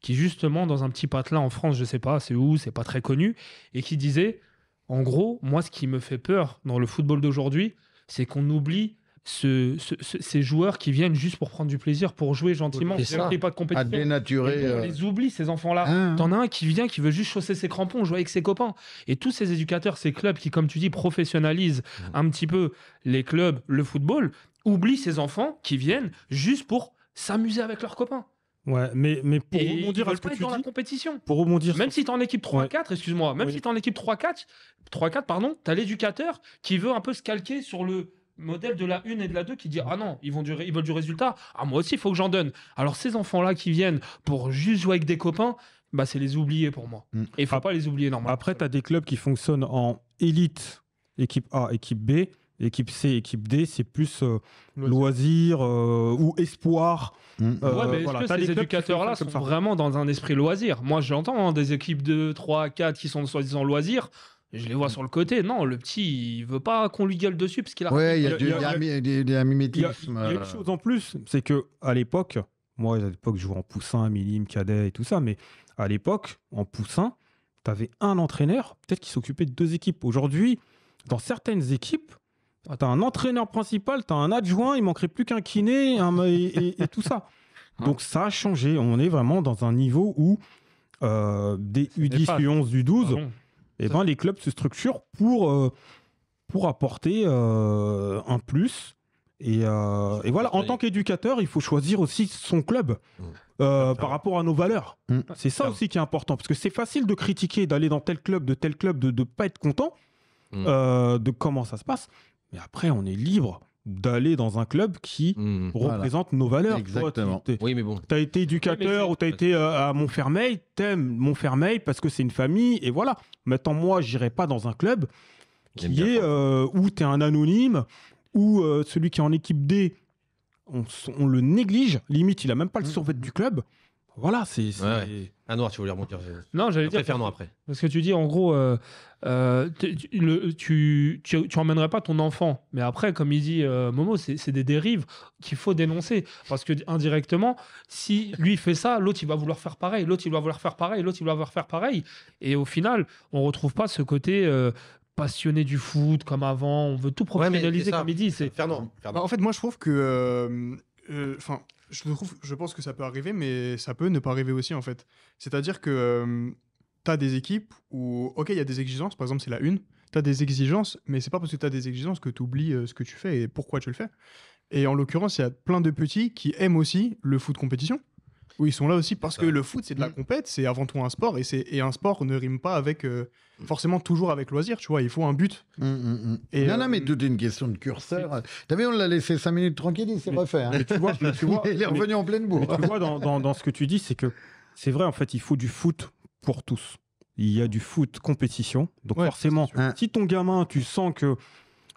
qui justement, dans un petit patelin en France, je ne sais pas, c'est où, c'est pas très connu, et qui disait, en gros, moi, ce qui me fait peur dans le football d'aujourd'hui, c'est qu'on oublie ces joueurs qui viennent juste pour prendre du plaisir, pour jouer gentiment, c'est ça, pas de compétition. à dénaturer. On les oublie, ces enfants-là. T'en as un qui vient, qui veut juste chausser ses crampons, jouer avec ses copains. Et tous ces éducateurs, ces clubs qui, comme tu dis, professionnalisent un petit peu les clubs, le football, oublient ces enfants qui viennent juste pour s'amuser avec leurs copains. Ouais, mais pour rebondir à ce que tu dis, la compétition. Pour rebondir, même si tu es en équipe 3-4, excuse-moi, même si tu es en équipe 3-4, tu as l'éducateur qui veut un peu se calquer sur le modèle de la 1 et de la 2 qui dit ah non, ils veulent du résultat, ah moi aussi il faut que j'en donne. Alors ces enfants-là qui viennent pour juste jouer avec des copains, c'est les oublier pour moi. Et il faut pas les oublier normalement. Après, tu as des clubs qui fonctionnent en élite, équipe A, équipe B, Équipe C, équipe D, c'est plus loisir ou espoir. Mais est-ce que ces éducateurs-là sont vraiment dans un esprit loisir? Moi, j'entends des équipes de 3, 4 qui sont soi-disant loisirs. Je les vois sur le côté. Non, le petit, il veut pas qu'on lui gueule dessus parce qu'il a. Ouais, il y a un mimétisme. Il y a une chose en plus, c'est que à l'époque, moi, à l'époque, je jouais en poussin, minime, cadet et tout ça, mais à l'époque, en poussin, tu avais un entraîneur, peut-être qui s'occupait de 2 équipes. Aujourd'hui, dans certaines équipes, tu as un entraîneur principal, tu as un adjoint, il manquerait plus qu'un kiné et tout ça. Donc ça a changé. On est vraiment dans un niveau où des U10, U11, U12, les clubs se structurent pour apporter un plus. Et voilà, en tant qu'éducateur, il faut choisir aussi son club par rapport à nos valeurs. C'est ça aussi qui est important, parce que c'est facile de critiquer, d'aller dans tel club, de ne pas être content de comment ça se passe. Mais après, on est libre d'aller dans un club qui représente nos valeurs. Exactement. Oui, mais bon. Tu as été éducateur ou tu as été à Montfermeil, t'aimes Montfermeil parce que c'est une famille, et voilà. Maintenant, moi, j'irai pas dans un club qui est où tu es un anonyme, où celui qui est en équipe D, on le néglige, limite, il a même pas le survêt du club. Voilà, c'est... Ouais. Ah Noir, tu voulais rebondir. Non, j'allais dire... Fernand après. Parce que tu dis, en gros, tu emmènerais pas ton enfant. Mais après, comme il dit Momo, c'est des dérives qu'il faut dénoncer. Parce que indirectement, si lui fait ça, l'autre, il va vouloir faire pareil. L'autre, il va vouloir faire pareil. L'autre, il va vouloir faire pareil. Et au final, on retrouve pas ce côté... passionné du foot comme avant, on veut tout professionnaliser comme il dit. Fernand. Bah, en fait, moi je trouve que, je pense que ça peut arriver, mais ça peut ne pas arriver aussi en fait. C'est-à-dire que tu as des équipes où, ok, il y a des exigences, par exemple c'est la une, tu as des exigences, mais c'est pas parce que tu as des exigences que tu oublies ce que tu fais et pourquoi tu le fais. Et en l'occurrence, il y a plein de petits qui aiment aussi le foot compétition. Où ils sont là aussi parce que le foot c'est de la compète, c'est avant tout un sport et un sport ne rime pas avec forcément toujours avec loisir, tu vois, il faut un but. Et non, mais tout est une question de curseur. T'as vu, on l'a laissé 5 minutes tranquille, il s'est refait. Hein. Mais tu vois, il est revenu en pleine bourre. Tu vois, dans ce que tu dis, c'est que c'est vrai, en fait, il faut du foot pour tous. Il y a du foot compétition, donc forcément, si ton gamin, tu sens que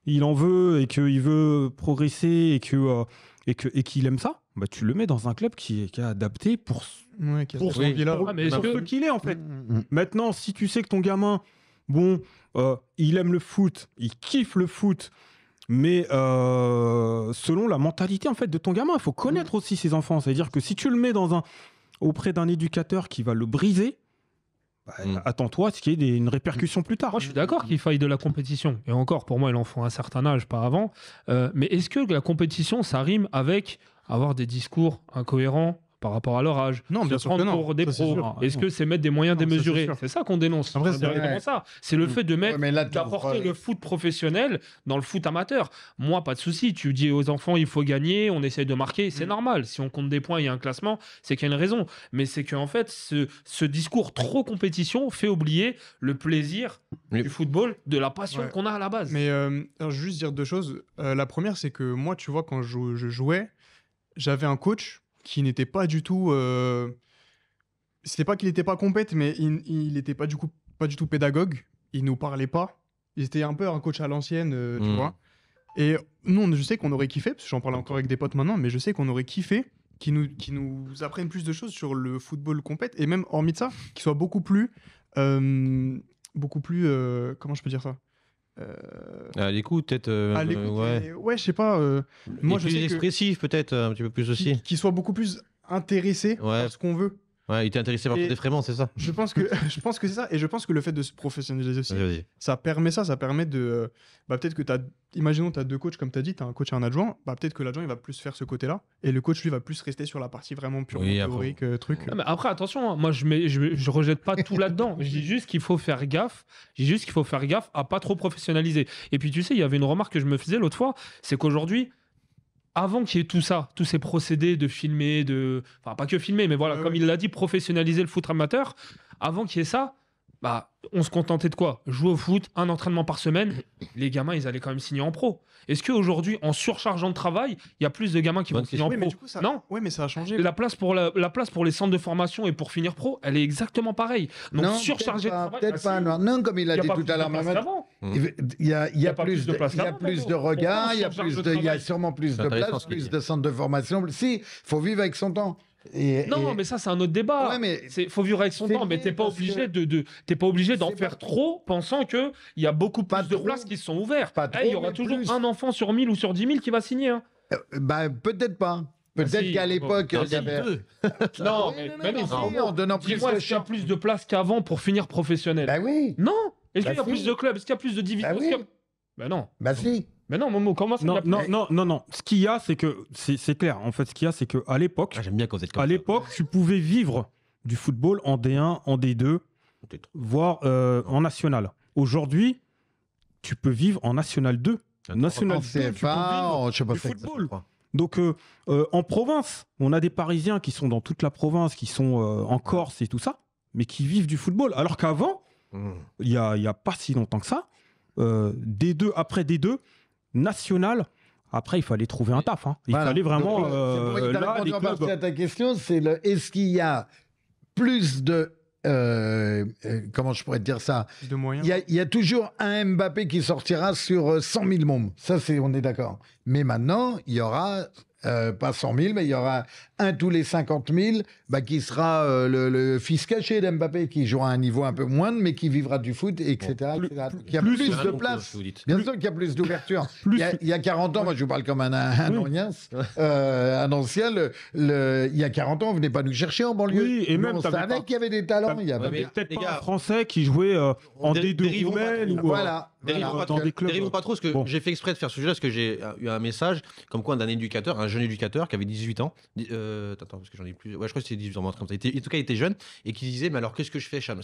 il en veut et qu'il veut progresser et qu'il aime ça, bah, tu le mets dans un club qui est adapté pour son village. Ce qu'il est en fait. Maintenant, si tu sais que ton gamin, il aime le foot, il kiffe le foot, mais selon la mentalité en fait de ton gamin, il faut connaître aussi ses enfants. C'est-à-dire que si tu le mets auprès d'un éducateur qui va le briser, attends-toi ce qu'il y ait une répercussion plus tard. Moi, je suis d'accord qu'il faille de la compétition. Et encore, pour moi, il en faut à un certain âge, pas avant. Mais est-ce que la compétition, ça rime avec avoir des discours incohérents par rapport à leur âge? Non, bien sûr que non. Pour des pros. Est-ce que c'est mettre des moyens démesurés? C'est ça qu'on dénonce. Après, c'est le fait de d'apporter le foot professionnel dans le foot amateur. Moi, pas de souci. Tu dis aux enfants, il faut gagner, on essaye de marquer. C'est normal. Si on compte des points, il y a un classement, c'est qu'il y a une raison. Mais c'est qu'en fait, ce discours trop compétition fait oublier le plaisir du football, de la passion qu'on a à la base. Mais alors, je vais juste dire 2 choses. La première, c'est que moi, tu vois, quand je jouais, j'avais un coach qui n'était pas du tout... C'était pas qu'il n'était pas compète, mais il n'était pas du tout pédagogue. Il nous parlait pas. Il était un peu un coach à l'ancienne, tu vois. Et nous, je sais qu'on aurait kiffé, parce que j'en parle encore avec des potes maintenant, mais je sais qu'on aurait kiffé qu'ils nous apprennent plus de choses sur le football compète, et même hormis de ça, qu'ils soient beaucoup plus... comment je peux dire ça? À l'écoute, peut-être. Ouais, je sais pas. Moi, je plus sais expressif, peut-être, un petit peu plus aussi. Qu'ils soient beaucoup plus intéressés par ce qu'on veut. Ouais, il était intéressé par ton défraiement, c'est ça? Je pense que c'est ça. Et je pense que le fait de se professionnaliser aussi, ça permet de... peut-être que imaginons, tu as 2 coachs, comme tu as dit, tu as un coach et un adjoint. Peut-être que l'adjoint, il va plus faire ce côté-là. Et le coach, lui, va plus rester sur la partie vraiment purement théorique, truc. Non, mais après, attention, hein, moi, je rejette pas tout là-dedans. Je dis juste qu'il faut faire gaffe. À pas trop professionnaliser. Et puis, tu sais, il y avait une remarque que je me faisais l'autre fois, c'est qu'aujourd'hui, avant qu'il y ait tout ça, tous ces procédés de filmer, enfin pas que filmer, mais voilà, comme il l'a dit, professionnaliser le foot amateur, avant qu'il y ait ça, on se contentait de quoi? Jouer au foot, un entraînement par semaine, les gamins, ils allaient quand même signer en pro. Est-ce qu'aujourd'hui, en surchargeant de travail, il y a plus de gamins qui vont signer en pro? Du coup, non. Oui, mais ça a changé. La place pour les centres de formation et pour finir pro, elle est exactement pareille. Donc, surcharger de travail... Peut-être pas, non, comme il a dit tout à l'heure. Il y a plus de place, il y a plus de regards, il y a sûrement plus de place, plus de centres de formation. Si, il faut vivre avec son temps. Mais ça, c'est un autre débat. Il faut vivre avec son temps, mais t'es pas obligé d'en faire trop, pensant qu'il y a beaucoup plus de places qui sont ouvertes. Il y aura toujours un enfant sur 1000 ou sur 10 000 qui va signer. Hein. Peut-être pas. Peut-être qu'à l'époque, il y avait... Non, en donnant plus de est-ce qu'il y a plus de places qu'avant pour finir professionnel? Bah oui. Non. Est-ce qu'il y a plus de clubs? Est-ce qu'il y a plus de divisions? Bah non. Bah si. Mais non, Momo, comment ça? Non. Ce qu'il y a, c'est que c'est clair. En fait, ce qu'il y a, c'est que à l'époque, j'aime bien quand vous êtes comme à l'époque, tu pouvais vivre du football en D1, en D2, voire en national. Aujourd'hui, tu peux vivre en national 2, national 2, CFA, je sais pas, du football. Donc, en province, on a des Parisiens qui sont dans toute la province, qui sont en Corse et tout ça, mais qui vivent du football. Alors qu'avant, il y a pas si longtemps que ça, D2 après D2, national. Après, il fallait trouver un taf. Hein. Il fallait vraiment. Là, les clubs... à ta question, c'est est-ce qu'il y a plus de comment je pourrais te dire ça? De moyens. Il y a toujours un Mbappé qui sortira sur 100 000 membres. Ça, on est d'accord. Mais maintenant, il y aura pas 100 000, mais il y aura un tous les 50 000 qui sera le fils caché d'Mbappé, qui jouera à un niveau un peu moindre, mais qui vivra du foot, etc. Il y a plus de place. Bien sûr qu'il y a plus d'ouverture. Il y a 40 ans, moi je vous parle comme un ancien, il y a 40 ans, on venait pas nous chercher en banlieue. Oui, et même, on savait qu'il y avait des talents. Il y avait peut-être pas un Français qui jouait en D2 roumaine ou Dérivons pas trop, parce que j'ai fait exprès de faire ce sujet-là, parce que j'ai eu un message comme quoi d'un éducateur, un jeune éducateur qui avait 18 ans. Attends, parce que j'en ai plus. Ouais, je crois que c'était 18 ans, comme ça. En tout cas, il était jeune et qui disait: mais alors, qu'est-ce que je fais, Shams?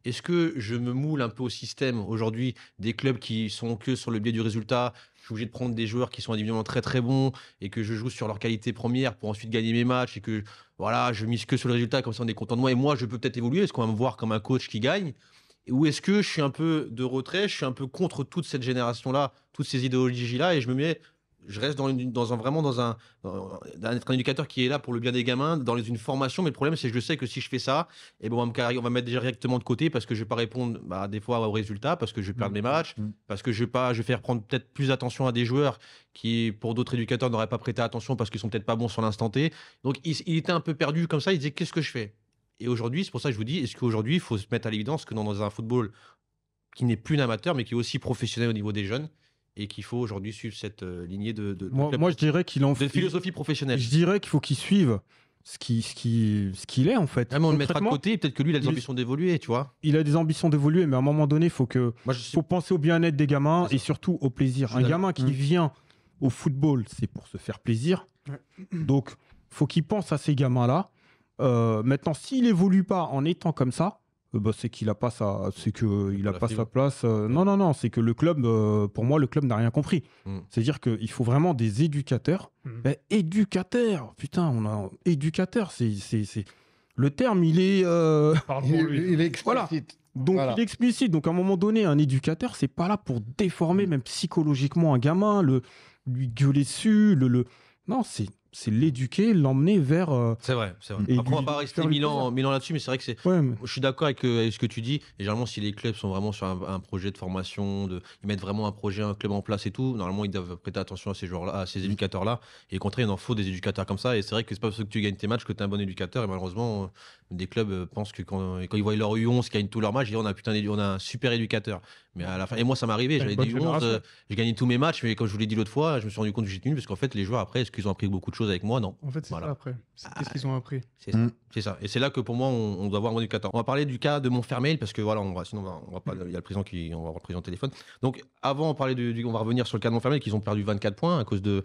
Est-ce que je me moule un peu au système aujourd'hui des clubs qui sont que sur le biais du résultat? Je suis obligé de prendre des joueurs qui sont individuellement très très bons et que je joue sur leur qualité première pour ensuite gagner mes matchs et que voilà, je mise que sur le résultat, comme ça on est content de moi et moi je peux peut-être évoluer. Est-ce qu'on va me voir comme un coach qui gagne? Ou est-ce que je suis un peu de retrait, je suis un peu contre toute cette génération-là, toutes ces idéologies-là, et je reste être un éducateur qui est là pour le bien des gamins, dans une formation, mais le problème c'est que je sais que si je fais ça, on va me mettre directement de côté parce que je vais pas répondre des fois aux résultats, parce que je vais perdre mes matchs, parce que je vais faire prendre peut-être plus attention à des joueurs qui, pour d'autres éducateurs, n'auraient pas prêté attention parce qu'ils sont peut-être pas bons sur l'instant T. Donc il était un peu perdu comme ça, il disait: qu'est-ce que je fais? Et aujourd'hui, c'est pour ça que je vous dis, est-ce qu'aujourd'hui, il faut se mettre à l'évidence que dans un football qui n'est plus un amateur, mais qui est aussi professionnel au niveau des jeunes, et qu'il faut aujourd'hui suivre cette lignée de moi, je dirais qu'il en de philosophie professionnelle. Je dirais qu'il faut qu'il suive ce qu'il est, en fait. On le mettra de côté, peut-être que lui, il a des ambitions d'évoluer, tu vois. Il a des ambitions d'évoluer, mais à un moment donné, il faut penser au bien-être des gamins et surtout au plaisir. Un gamin qui vient au football, c'est pour se faire plaisir. Donc, il faut qu'il pense à ces gamins-là. Maintenant, s'il évolue pas en étant comme ça, c'est qu'il a pas sa place. Non, c'est que le club, pour moi, le club n'a rien compris. C'est-à-dire qu'il faut vraiment des éducateurs. Éducateurs, putain, on a éducateur. C'est le terme, il est il est explicite. Voilà. Donc il est explicite. Donc à un moment donné, un éducateur, c'est pas là pour déformer même psychologiquement un gamin, lui gueuler dessus, non, c'est l'éduquer, l'emmener vers. C'est vrai. Après, on va pas rester mille ans là-dessus, mais c'est vrai que je suis d'accord avec ce que tu dis. Et généralement, si les clubs sont vraiment sur un projet de formation, ils mettent vraiment un club en place et tout, normalement, ils doivent prêter attention à ces joueurs-là, à ces éducateurs-là. Et au contraire, il en faut des éducateurs comme ça. Et c'est vrai que c'est pas parce que tu gagnes tes matchs que tu es un bon éducateur. Et malheureusement, des clubs pensent que quand ils voient leur U11 qui gagnent tous leurs matchs, ils disent on a un super éducateur. Mais à la fin, et moi, ça m'est arrivé. J'avais des U11, j'ai gagné tous mes matchs, mais comme je vous l'ai dit l'autre fois, je me suis rendu compte que j'étais nul parce qu'en fait, les joueurs après, est-ce qu'ils ont appris beaucoup de choses avec moi? Non. En fait, c'est ça après. Qu'est-ce qu'ils ont appris? C'est ça. Et c'est là que pour moi, on doit avoir un éducateur. On va parler du cas de Montfermeil parce que voilà, sinon on va pas. Il y a le président on va avoir le président au téléphone. Donc avant, on va revenir sur le cas de Montfermeil qu'ils ont perdu 24 points à cause d'un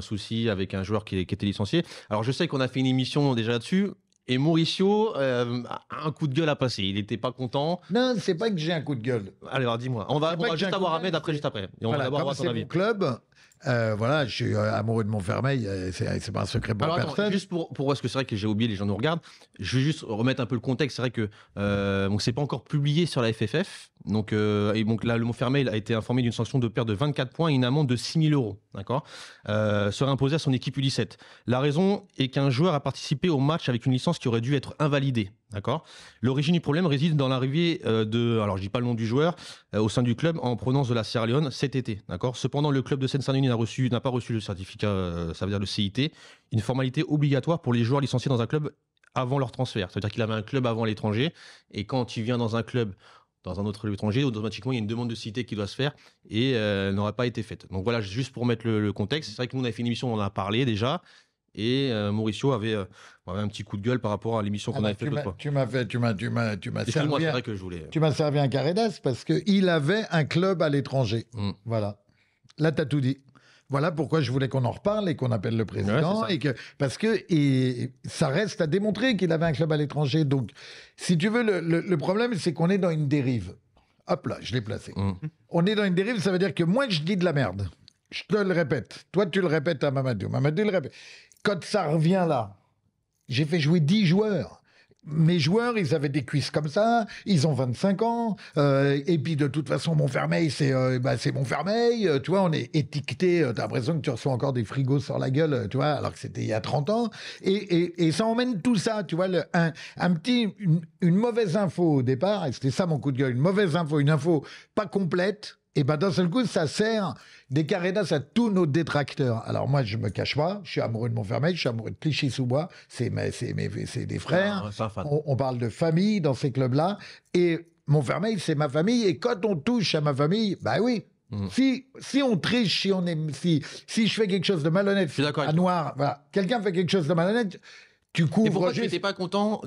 souci avec un joueur qui était licencié. Alors je sais qu'on a fait une émission déjà là-dessus. Et Mauricio a un coup de gueule à passer. Il n'était pas content. Non, c'est pas que j'ai un coup de gueule. Allez, alors dis-moi. On va juste avoir Ahmed juste après. Et on va d'abord avoir son avis. Club, Voilà, je suis amoureux de Montfermeil, c'est pas un secret pour personne. Juste pour parce que c'est vrai que j'ai oublié, les gens nous regardent, je vais juste remettre un peu le contexte. C'est vrai que c'est pas encore publié sur la FFF. Donc là, le Montfermeil a été informé d'une sanction de perte de 24 points et une amende de 6 000 €, d'accord, serait imposée à son équipe U17. La raison est qu'un joueur a participé au match avec une licence qui aurait dû être invalidée. D'accord. L'origine du problème réside dans l'arrivée alors je dis pas le nom du joueur, au sein du club en provenance de la Sierra Leone cet été. D'accord. Cependant, le club de Seine-Saint-Denis n'a pas reçu le certificat, ça veut dire le CIT, une formalité obligatoire pour les joueurs licenciés dans un club avant leur transfert. Ça veut dire qu'il avait un club avant l'étranger, et quand tu viens dans un club dans un autre club étranger, automatiquement il y a une demande de CIT qui doit se faire, et elle n'aurait pas été faite. Donc voilà, juste pour mettre le contexte. C'est vrai que nous on avait fait une émission, on en a parlé déjà. Et Mauricio avait un petit coup de gueule par rapport à l'émission qu'on avait faite l'autre fois. Tu m'as servi. C'est vrai que je voulais. Tu m'as servi un carré d'as parce qu'il avait un club à l'étranger. Voilà. Là, tu as tout dit. Voilà pourquoi je voulais qu'on en reparle et qu'on appelle le président. Parce que ça reste à démontrer qu'il avait un club à l'étranger. Donc, si tu veux, le problème, c'est qu'on est dans une dérive. Hop là, je l'ai placé. On est dans une dérive, ça veut dire que moi, je dis de la merde. Je te le répète. Toi, tu le répètes à Mamadou. Mamadou le répète. Quand ça revient là, j'ai fait jouer 10 joueurs. Mes joueurs, ils avaient des cuisses comme ça, ils ont 25 ans, et puis de toute façon, Montfermeil, c'est Montfermeil, tu vois, on est étiqueté, t'as l'impression que tu reçois encore des frigos sur la gueule, tu vois, alors que c'était il y a 30 ans, et ça emmène tout ça, tu vois, une mauvaise info au départ, et c'était ça mon coup de gueule, une mauvaise info, une info pas complète, et ben d'un seul coup, ça sert des carrés d'as à tous nos détracteurs. Alors moi, je me cache pas, je suis amoureux de Montfermeil, je suis amoureux de Clichy-sous-Bois, c'est des frères. On parle de famille dans ces clubs-là. Et Montfermeil, c'est ma famille. Et quand on touche à ma famille, bah oui. Si on triche, si je fais quelque chose de malhonnête, à Noir, voilà, quelqu'un fait quelque chose de malhonnête, tu couvres. Et pourquoi tu n'étais pas content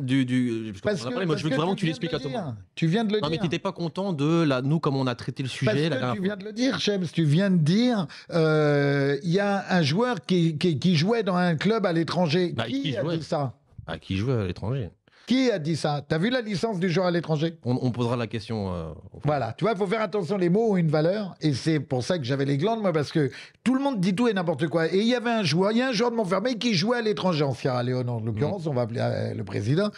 Parce que moi, je veux vraiment que tu l'expliques à toi. Tu viens de le dire. Non, mais tu n'étais pas content de nous, comme on a traité le sujet. Parce que tu viens de le dire, Chems. Tu viens de dire, il y a un joueur qui jouait dans un club à l'étranger. Qui a dit ça? Qui jouait à l'étranger? Qui a dit ça? T'as vu la licence du joueur à l'étranger? On posera la question. Voilà, tu vois, il faut faire attention, les mots ont une valeur, et c'est pour ça que j'avais les glandes, moi, parce que tout le monde dit tout et n'importe quoi. Et il y avait un joueur de Montfermeil qui jouait à l'étranger, en Sierra Leone, en l'occurrence, on va appeler le président.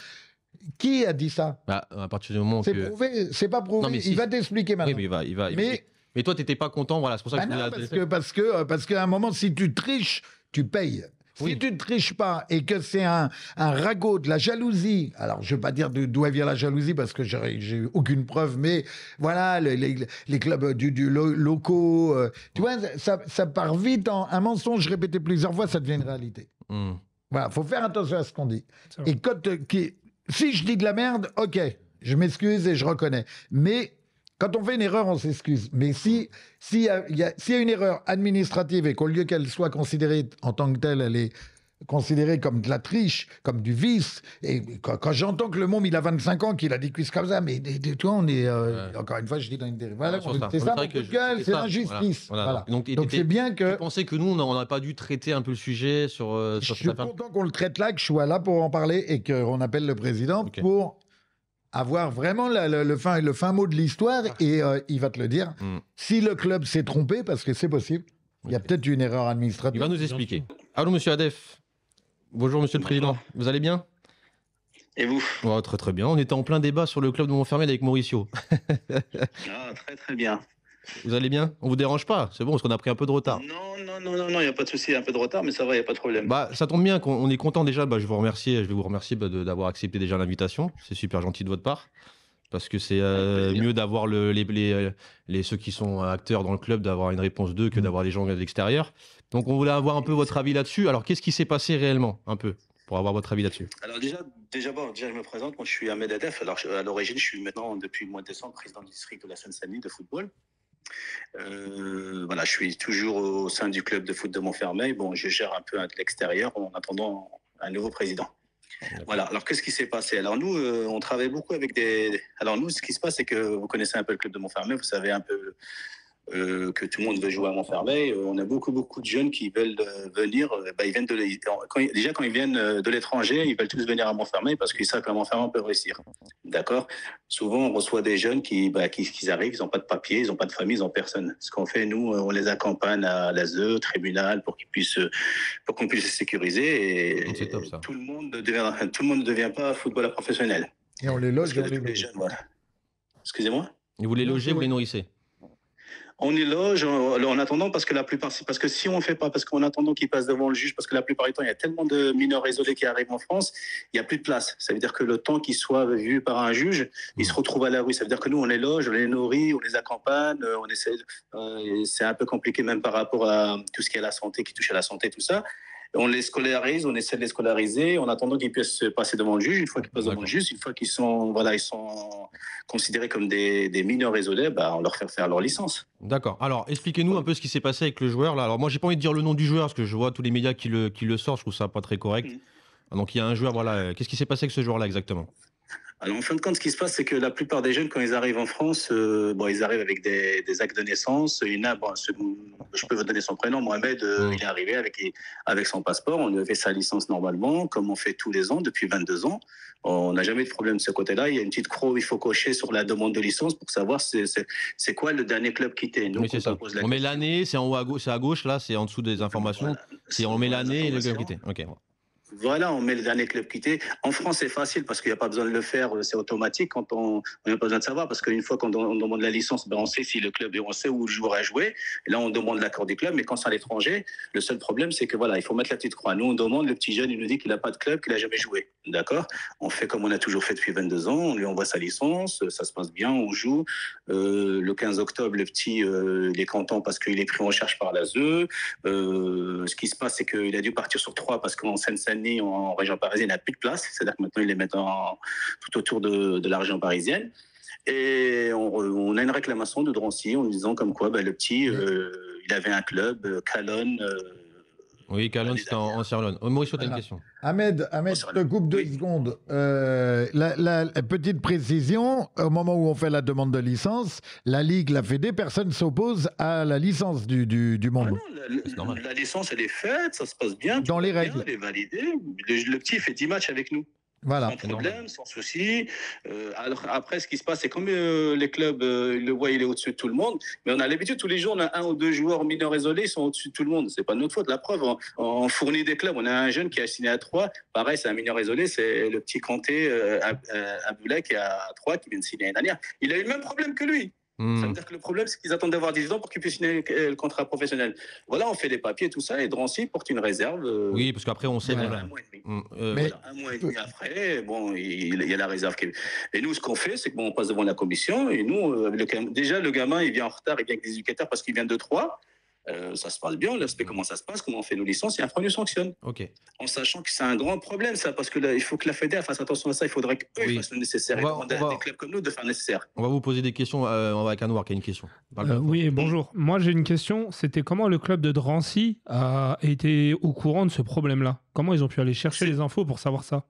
Qui a dit ça? À partir du moment c'est prouvé, c'est pas prouvé. Non, il va t'expliquer maintenant. Oui, mais mais toi, t'étais pas content, voilà, c'est pour ça que parce qu'à un moment, si tu triches, tu payes. Si tu ne triches pas et que c'est un ragot, de la jalousie, alors je ne veux pas dire d'où vient la jalousie parce que j'ai aucune preuve, mais voilà, les clubs locaux, tu vois, ça part vite en un mensonge répété plusieurs fois, ça devient une réalité. Voilà, il faut faire attention à ce qu'on dit. Et si je dis de la merde, ok, je m'excuse et je reconnais. Mais quand on fait une erreur, on s'excuse. Mais s'il y a une erreur administrative et qu'au lieu qu'elle soit considérée en tant que telle, elle est considérée comme de la triche, comme du vice, et quand j'entends que le môme, il a 25 ans, qu'il a des cuisses comme ça, mais tu vois, on est... Encore une fois, je dis dans une dérive. Voilà, c'est ça, mon coup de gueule, c'est l'injustice. Voilà. Donc c'est bien que... Tu pensais que nous, on n'aurait pas dû traiter un peu le sujet sur cette affaire? Je suis content qu'on le traite là, que je sois là pour en parler et qu'on appelle le président pour... avoir vraiment le fin mot de l'histoire, et il va te le dire. Si le club s'est trompé, parce que c'est possible, il y a peut-être une erreur administrative. Il va nous expliquer. Allô, monsieur Adef. Bonjour, monsieur le président. Vous allez bien? Et vous? Très très bien. On était en plein débat sur le club de Montfermeil avec Mauricio. Très très bien. Vous allez bien? On vous dérange pas? C'est bon, parce qu'on a pris un peu de retard. Non, il n'y a pas de souci, un peu de retard, mais ça va, il n'y a pas de problème. Ça tombe bien, qu'on est content déjà. Je vais vous remercier d'avoir accepté déjà l'invitation. C'est super gentil de votre part. Parce que c'est mieux d'avoir ceux qui sont acteurs dans le club, d'avoir une réponse d'eux que d'avoir des gens de l'extérieur. Donc on voulait avoir un peu votre avis là-dessus. Alors qu'est-ce qui s'est passé réellement, un peu, pour avoir votre avis là-dessus? Alors déjà je me présente. Moi, je suis Ahmed Adef. Alors à l'origine, je suis maintenant, depuis le mois de décembre, président du district de la Seine-Saint-Denis de football. Voilà, je suis toujours au sein du club de foot de Montfermeil. Bon, je gère un peu à l'extérieur en attendant un nouveau président. Voilà, alors qu'est-ce qui s'est passé? Alors nous, on travaille beaucoup avec Alors nous, ce qui se passe, c'est que vous connaissez un peu le club de Montfermeil, vous savez un peu que tout le monde veut jouer à Montfermeil. On a beaucoup de jeunes qui veulent venir. Ils viennent quand ils viennent de l'étranger, ils veulent tous venir à Montfermeil parce qu'ils savent qu'à Montfermeil on peut réussir. D'accord. Souvent on reçoit des jeunes qui arrivent, ils n'ont pas de papier, ils n'ont pas de famille, ils n'ont personne. Ce qu'on fait, nous, on les accompagne à l'ASE, au tribunal, pour qu'on puisse les sécuriser. Et c'est top, ça. Tout le monde ne devient pas footballeur professionnel. Et on les loge, les jeunes, voilà. Excusez-moi. Et vous les logez, vous les nourrissez? On les loge en attendant, parce que si on ne fait pas, parce qu'en attendant qu'ils passent devant le juge, parce que la plupart du temps, il y a tellement de mineurs isolés qui arrivent en France, il n'y a plus de place. Ça veut dire que le temps qu'ils soient vus par un juge, ils se retrouvent à la rue. Ça veut dire que nous, on les loge, on les nourrit, on les accompagne, on essaie. C'est un peu compliqué même par rapport à tout ce qui est la santé, qui touche à la santé, tout ça. On les scolarise, on essaie de les scolariser en attendant qu'ils puissent passer devant le juge. Une fois qu'ils passent devant le juge, une fois qu'ils sont, ils sont considérés comme des mineurs isolés, on leur fait faire leur licence. D'accord. Alors, expliquez-nous un peu ce qui s'est passé avec le joueur là. Alors moi, j'ai pas envie de dire le nom du joueur parce que je vois tous les médias qui le sortent. Je trouve ça pas très correct. Donc il y a un joueur, voilà. Qu'est-ce qui s'est passé avec ce joueur-là exactement? Alors, en fin de compte, ce qui se passe, c'est que la plupart des jeunes, quand ils arrivent en France, ils arrivent avec des actes de naissance. Il y en a, je peux vous donner son prénom, Mohamed, il est arrivé avec son passeport. On lui a fait sa licence normalement, comme on fait tous les ans, depuis 22 ans. On n'a jamais eu de problème de ce côté-là. Il y a une petite croix où il faut cocher sur la demande de licence pour savoir c'est quoi le dernier club quitté. Oui, c'est ça. On met l'année, c'est en haut c'est à gauche, là, c'est en dessous des informations. Voilà. On met l'année et le club quitté. Ok. Voilà, on met le dernier club quitté. En France, c'est facile parce qu'il n'y a pas besoin de le faire, c'est automatique. Quand on n'a pas besoin de savoir parce qu'une fois qu'on demande la licence, on sait si le club, on sait où le joueur a joué. Et là, on demande l'accord du club. Mais quand c'est à l'étranger, le seul problème, c'est que il faut mettre la petite croix. Nous, on demande, le petit jeune, il nous dit qu'il n'a pas de club, qu'il n'a jamais joué. D'accord? On fait comme on a toujours fait depuis 22 ans. On lui envoie sa licence, ça se passe bien, on joue. Le 15 octobre, le petit, il est content parce qu'il est pris en charge par l'ASE. Ce qui se passe, c'est qu'il a dû partir sur 3 parce qu'en Seine-Saint-Denis, en région parisienne, il n'a plus de place. C'est-à-dire que maintenant, ils les mettent tout autour de la région parisienne. Et on a une réclamation de Drancy en disant comme quoi le petit, il avait un club, Calonne. Oui, Calonne, c'était en Sierre-Leone. Maurice, tu as une question. Ahmed, je te coupe 2 secondes. La petite précision, au moment où on fait la demande de licence, la Ligue, la Fédé, personne ne s'oppose à la licence du monde. Ah non, la licence, elle est faite, ça se passe bien. Dans les règles. Elle est validée. Le petit fait 10 matchs avec nous. Voilà. Sans problème, sans souci. Alors après, ce qui se passe, c'est comme les clubs, le voient, il est au-dessus de tout le monde. Mais on a l'habitude, tous les jours, on a 1 ou 2 joueurs mineurs isolés, ils sont au-dessus de tout le monde. C'est pas de notre faute. La preuve, on fournit des clubs. On a un jeune qui a signé à 3. Pareil, c'est un mineur isolé, c'est le petit Kanté Abdoulaye qui est à 3, qui vient de signer l'année dernière. Il a eu le même problème que lui. Ça veut dire que le problème, c'est qu'ils attendent d'avoir 18 ans pour qu'ils puissent signer le contrat professionnel. Voilà, on fait les papiers, tout ça, et Drancy porte une réserve. Oui, parce qu'après, on sait. Un mois et demi. Un mois et demi après, il y a la réserve. Et nous, ce qu'on fait, c'est qu'on passe devant la commission, et nous, déjà, le gamin, il vient en retard, il vient avec des éducateurs parce qu'il vient de 3. Ça se passe bien, on l'aspect comment ça se passe, comment on fait nos licences, et après on nous sanctionne. Ok. En sachant que c'est un grand problème, ça, parce que il faut que la Fédé fasse attention à ça, il faudrait qu'eux fassent le nécessaire. Et demander à des clubs comme nous de faire le nécessaire. On va vous poser des questions, on va avec Anouar qui a une question. Oui, bonjour. Moi j'ai une question, c'était comment le club de Drancy a été au courant de ce problème-là? Comment ils ont pu aller chercher les infos pour savoir ça?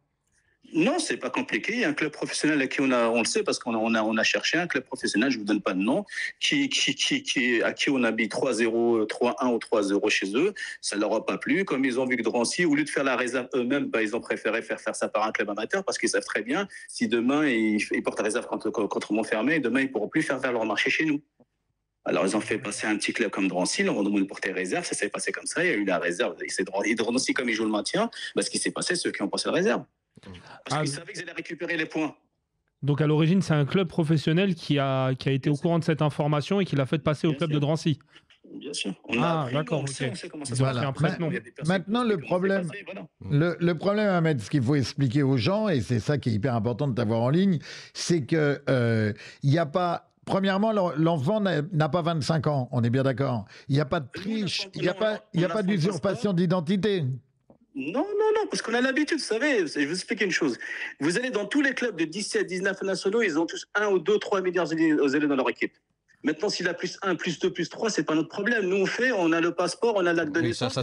Non, c'est pas compliqué. Il y a un club professionnel à qui on le sait parce qu'on a cherché un club professionnel, je vous donne pas de nom, à qui on a mis 3-0, 3-1 ou 3-0 chez eux. Ça leur a pas plu. Comme ils ont vu que Drancy, au lieu de faire la réserve eux-mêmes, ils ont préféré faire ça par un club amateur parce qu'ils savent très bien si demain ils portent la réserve contre Montfermeil, demain ils pourront plus faire leur marché chez nous. Alors, ils ont fait passer un petit club comme Drancy, ils ont demandé de porter réserve, ça s'est passé comme ça, il y a eu la réserve. Et Drancy, comme ils jouent le maintien, ce qui s'est passé, ceux qui ont passé la réserve. Parce qu'ils savaient qu'ils allaient récupérer les points. Donc, à l'origine, c'est un club professionnel qui a été au courant de cette information et qui l'a fait passer au club de Drancy. Bien sûr. D'accord, ok. On sait comment ça se passe. Maintenant, le problème, Ahmed, ce qu'il faut expliquer aux gens, et c'est ça qui est hyper important de t'avoir en ligne, c'est que il n'y a pas... Premièrement, l'enfant n'a pas 25 ans, on est bien d'accord. Il n'y a pas de triche, il n'y a pas d'usurpation d'identité. Non, parce qu'on a l'habitude, vous savez, je vais vous expliquer une chose. Vous allez dans tous les clubs de 17, 19 nationaux, ils ont tous 1 ou 2, 3 milliards aux élèves dans leur équipe. Maintenant, s'il a plus 1, plus 2, plus 3, c'est pas notre problème. Nous, on a le passeport, on a l'acte de naissance.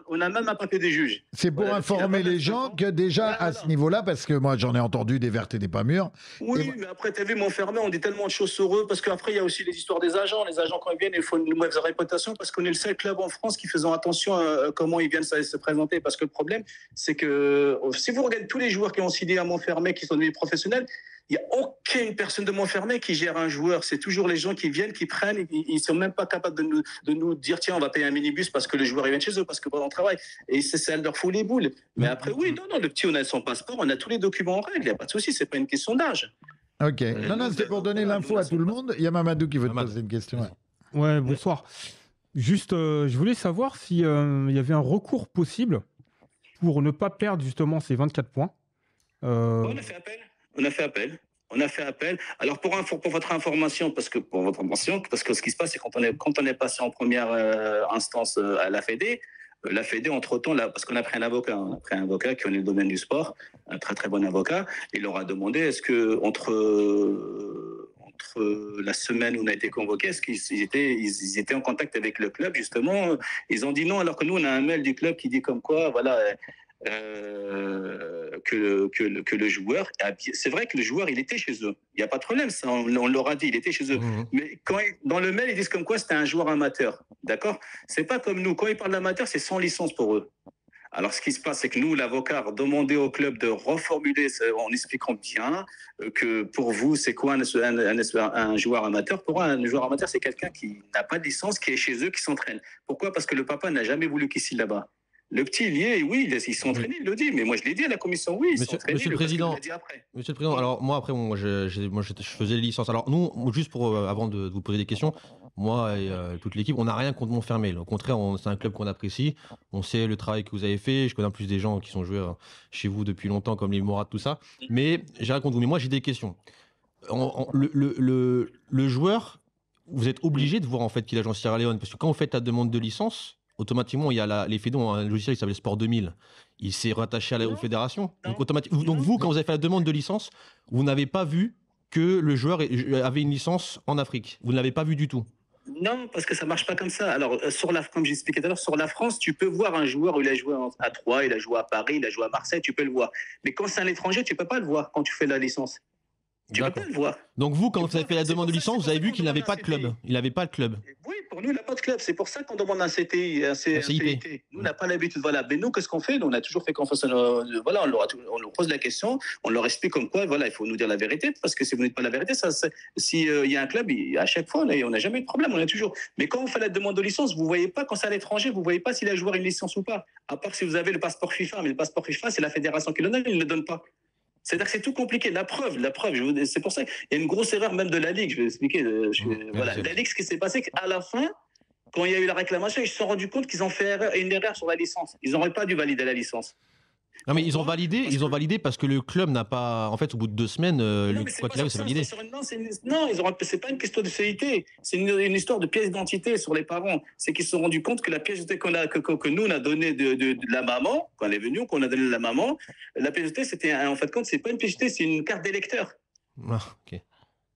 On a même un papier des juges. C'est pour informer les gens que déjà, à ce niveau-là, parce que moi, j'en ai entendu des vertes et des pas mûres. Oui, mais après, t'as vu, Montfermé, on dit tellement de choses sur eux, parce qu'après, il y a aussi les histoires des agents. Les agents, quand ils viennent, il faut une mauvaise réputation, parce qu'on est le seul club en France qui faisant attention à comment ils viennent se présenter. Parce que le problème, c'est que si vous regardez tous les joueurs qui ont signé à Montfermé, qui sont devenus professionnels, il n'y a aucune personne de Montfermé qui gère un joueur. C'est toujours les gens qui viennent, qui prennent. Ils ne sont même pas capables de nous dire tiens, on va payer un minibus parce que le joueur il vient de chez eux, parce que pendant le travail. Et ça leur fout les boules. Mais après, oui, non, le petit, on a son passeport, on a tous les documents en règle. Il n'y a pas de souci, ce n'est pas une question d'âge. Ok. Non, c'était pour donner l'info à tout le monde. Il y a Mamadou qui veut te poser une question. Ouais, bonsoir. Juste, je voulais savoir s'il y avait un recours possible pour ne pas perdre justement ces 24 points. On a fait appel. On a fait appel. Alors pour votre information, parce que ce qui se passe, c'est quand on est passé en première instance à la Fédé, entre-temps, là, parce qu'on a pris un avocat qui est dans le domaine du sport, un très très bon avocat, il leur a demandé est-ce que entre la semaine où on a été convoqué, est-ce qu'ils étaient en contact avec le club justement. Ils ont dit non, alors que nous on a un mail du club qui dit comme quoi voilà. Que le joueur, c'est vrai que le joueur il était chez eux, il n'y a pas de problème, ça, on leur a dit, il était chez eux. Mais dans le mail ils disent comme quoi c'était un joueur amateur, d'accord, c'est pas comme nous, quand ils parlent d'amateur c'est sans licence pour eux. Alors, ce qui se passe, c'est que nous, l'avocat, a demandé au club de reformuler en expliquant bien que pour vous, c'est quoi un joueur amateur. Pour un joueur amateur, c'est quelqu'un qui n'a pas de licence, qui est chez eux, qui s'entraîne. Pourquoi ? Parce que le papa n'a jamais voulu qu'il s'y là-bas. Le petit, il y est, oui, ils sont entraînés, il le dit. Mais moi, je l'ai dit à la commission, oui, ils sont entraînés. Monsieur le Président, alors moi, après, je faisais les licences. Alors nous, juste avant de vous poser des questions, moi et toute l'équipe, on n'a rien contre Montfermé. Au contraire, c'est un club qu'on apprécie. On sait le travail que vous avez fait. Je connais en plus des gens qui sont joués chez vous depuis longtemps, comme les Mourad, tout ça. Mais j'ai rien contre vous. Mais moi, j'ai des questions. Le joueur, vous êtes obligé de voir en fait qu'il a joué en Sierra Leone, parce que quand vous faites la demande de licence, automatiquement, il y a les Fédés ont un logiciel qui s'appelle Sport 2000. Il s'est rattaché aux fédérations. Donc vous, quand vous avez fait la demande de licence, vous n'avez pas vu que le joueur avait une licence en Afrique. Vous ne l'avez pas vu du tout. Non, parce que ça marche pas comme ça. Alors, comme j'expliquais tout à l'heure, sur la France, tu peux voir un joueur, il a joué à Troyes, il a joué à Paris, il a joué à Marseille, tu peux le voir. Mais quand c'est un étranger, tu peux pas le voir quand tu fais la licence. Tu peux pas le voir. Donc vous, quand vous avez fait la demande de licence, vous avez vu qu'il n'avait pas de club. Il n'avait pas de club. Oui, pour nous, il n'a pas de club. C'est pour ça qu'on demande un CTI, un CIT. Nous, on n'a pas l'habitude. Voilà. Mais nous, qu'est-ce qu'on fait ? Nous, on a toujours fait confiance. Voilà, on leur pose la question, on leur explique comme quoi, voilà, il faut nous dire la vérité, parce que si vous n'êtes pas la vérité, s'il y a un club, à chaque fois, on n'a jamais de problème, on a toujours. Mais quand on fait la demande de licence, vous ne voyez pas, quand c'est à l'étranger, vous ne voyez pas s'il a joué une licence ou pas. À part si vous avez le passeport FIFA. Mais le passeport FIFA, c'est la fédération qui le donne, il ne le donne pas. C'est-à-dire que c'est tout compliqué. La preuve, c'est pour ça qu'il y a une grosse erreur même de la Ligue. Je vais expliquer. Voilà. La Ligue, ce qui s'est passé, qu'à la fin, quand il y a eu la réclamation, ils se sont rendus compte qu'ils ont fait une erreur sur la licence. Ils n'auraient pas dû valider la licence. Non, mais ils ont validé parce que le club n'a pas. En fait, au bout de 2 semaines, quoi qu'il arrive, c'est validé. Non, c'est pas une question de CIT. C'est une histoire de pièce d'identité sur les parents. C'est qu'ils se sont rendus compte que la pièce d'identité que nous, on a donnée de la maman, quand elle est venue, qu'on a donnée de la maman, la pièce d'identité, c'était, en fait, c'est pas une pièce d'identité, c'est une carte d'électeur. Ah, ok.